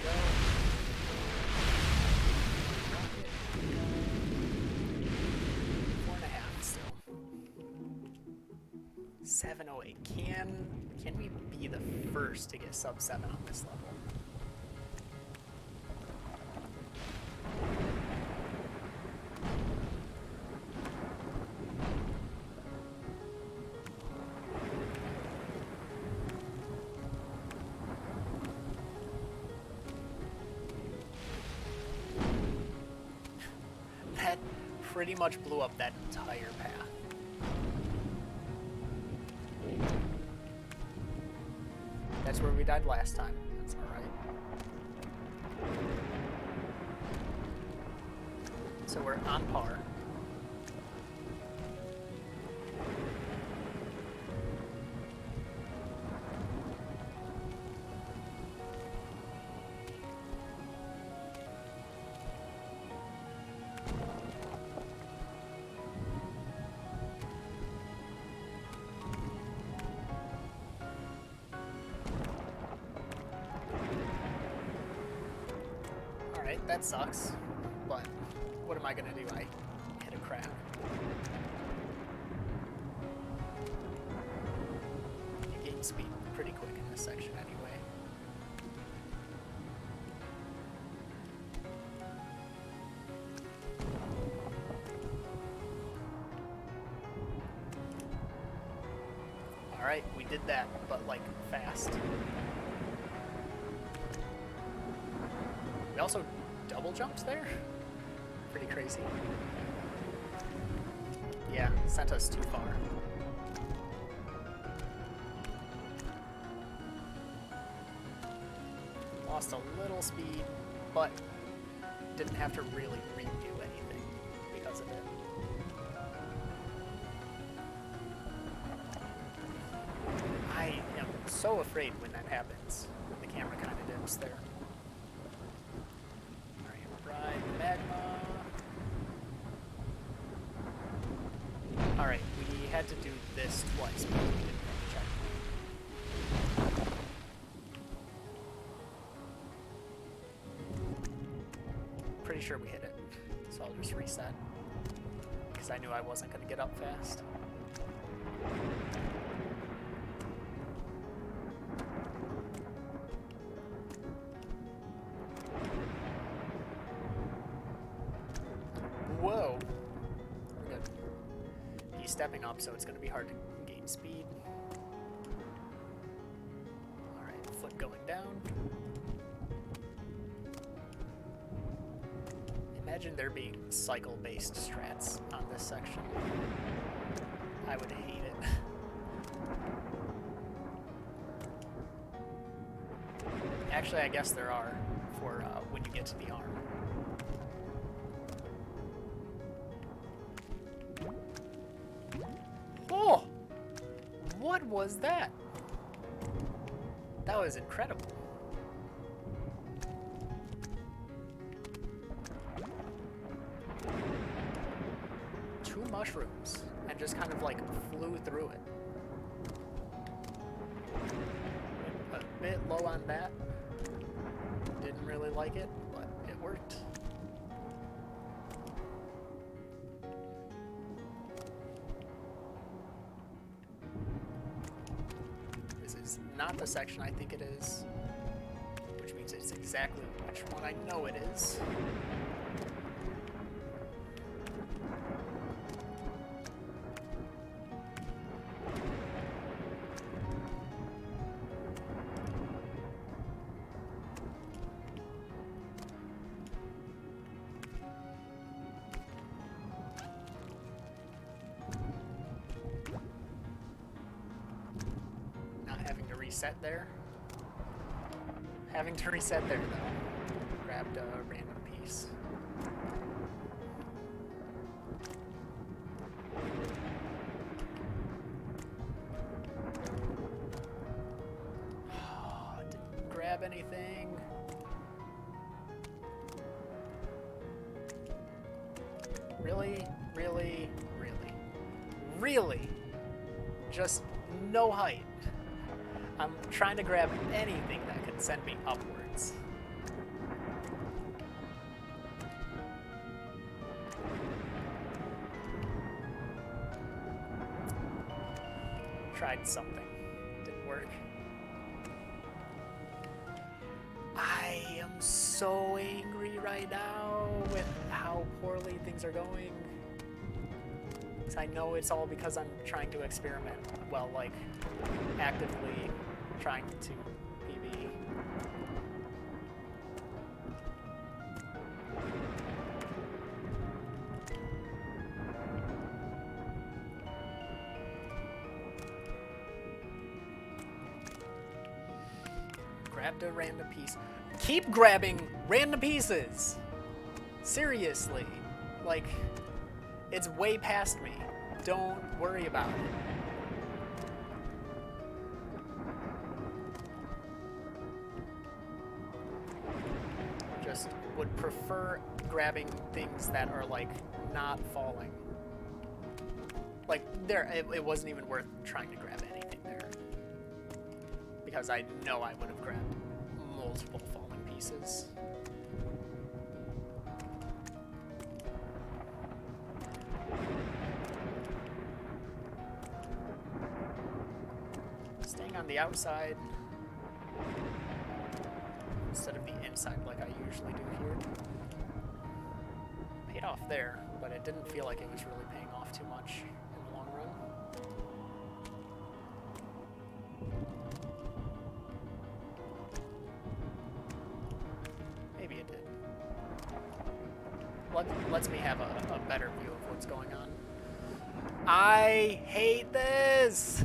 Go. Rocket. 4.5. 708. Can we be the first to get sub 7 on this level? That pretty much blew up that entire path. That's where we died last time. That's alright. So we're on par. That sucks, but what am I gonna do? I hit a crab. You gain speed pretty quick in this section anyway. Alright, we did that, but like fast. We also double jumps there? Pretty crazy. Yeah, sent us too far. Lost a little speed, but didn't have to really redo anything because of it. I am so afraid when that happens, when the camera kind of dips there. Alright, we had to do this twice, but we didn't hit the checkpoint. Pretty sure we hit it, so I'll just reset. Because I knew I wasn't going to get up fast. Whoa! We're good. He's stepping up, so it's going to be hard to gain speed. Alright, foot going down. Imagine there being cycle-based strats on this section. I would hate it. Actually, I guess there are for when you get to the arm. Oh! What was that? That was incredible. Two mushrooms, and just kind of like flew through it. A bit low on that. Didn't really like it, but it worked. This is not the section I think it is, which means it's exactly which one I know it is. Reset there. Having to reset there though. Grabbed a random piece. Didn't grab anything. Really? Really? Really? Really? Just no height. I'm trying to grab anything that could send me upwards. tried something. Didn't work. I am so angry right now with how poorly things are going. Because I know it's all because I'm trying to experiment. Well, like, actively trying to PB. Grabbed a random piece. Keep grabbing random pieces! Seriously. Like, it's way past me. Don't worry about it. Just would prefer grabbing things that are, like, not falling. Like, there, it wasn't even worth trying to grab anything there. Because I know I would have grabbed multiple falling pieces. Staying on the outside instead of the inside like I usually do here. Paid off there, but it didn't feel like it was really paying off too much in the long run. Maybe it did. Lets me have a better view of what's going on. I hate this!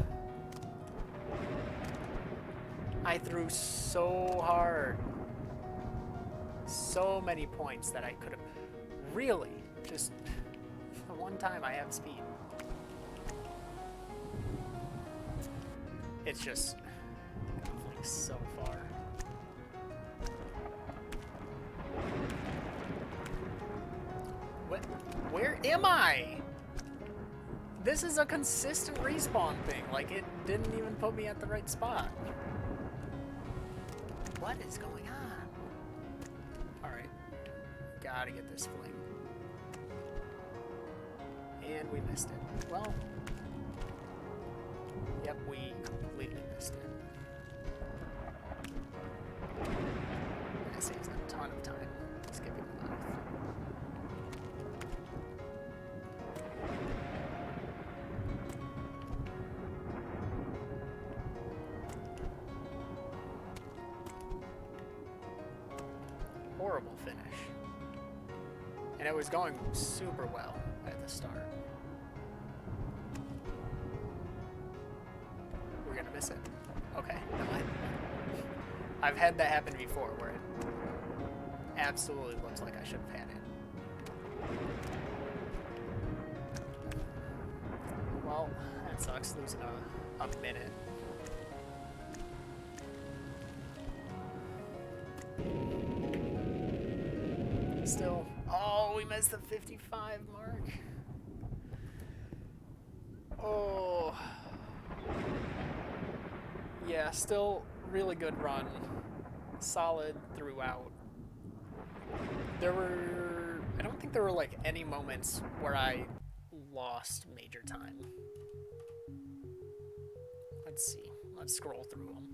I threw so hard. So many points that I could have really just the one time I have speed. It's just going so far. What? Where am I? This is a consistent respawn thing. Like, it didn't even put me at the right spot. What is going on? Alright. Gotta get this fling. And we missed it. Well. Yep, we completely missed it. That saves a ton of time. Skipping the mouth. Horrible finish. And it was going super well at the start. We're gonna miss it. Okay. No, I've had that happen before where it absolutely looks like I should have had it. Well, that sucks, losing a minute. Still, oh, we missed the 55 mark. Oh. Yeah, still really good run. Solid throughout. I don't think there were like any moments where I lost major time. Let's see, let's scroll through them.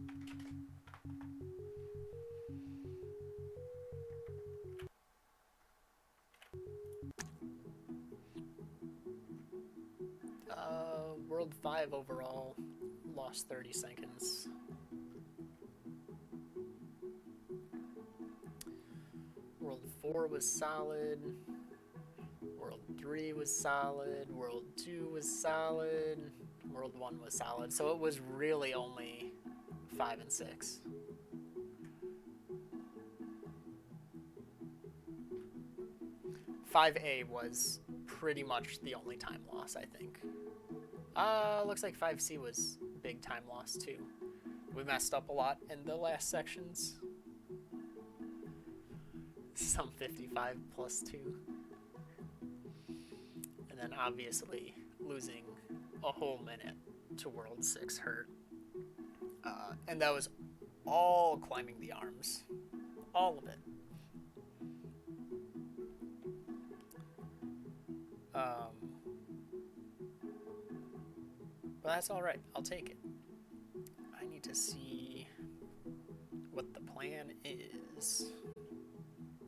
World 5 overall, lost 30 seconds. World 4 was solid. World 3 was solid. World 2 was solid. World 1 was solid. So it was really only 5 and 6. .5A was pretty much the only time loss, I think. Looks like 5C was big time loss too. We messed up a lot in the last sections. Some 55 plus 2. And then obviously losing a whole minute to World 6 hurt. And that was all climbing the arms. All of it. But that's alright, I'll take it. I need to see what the plan is.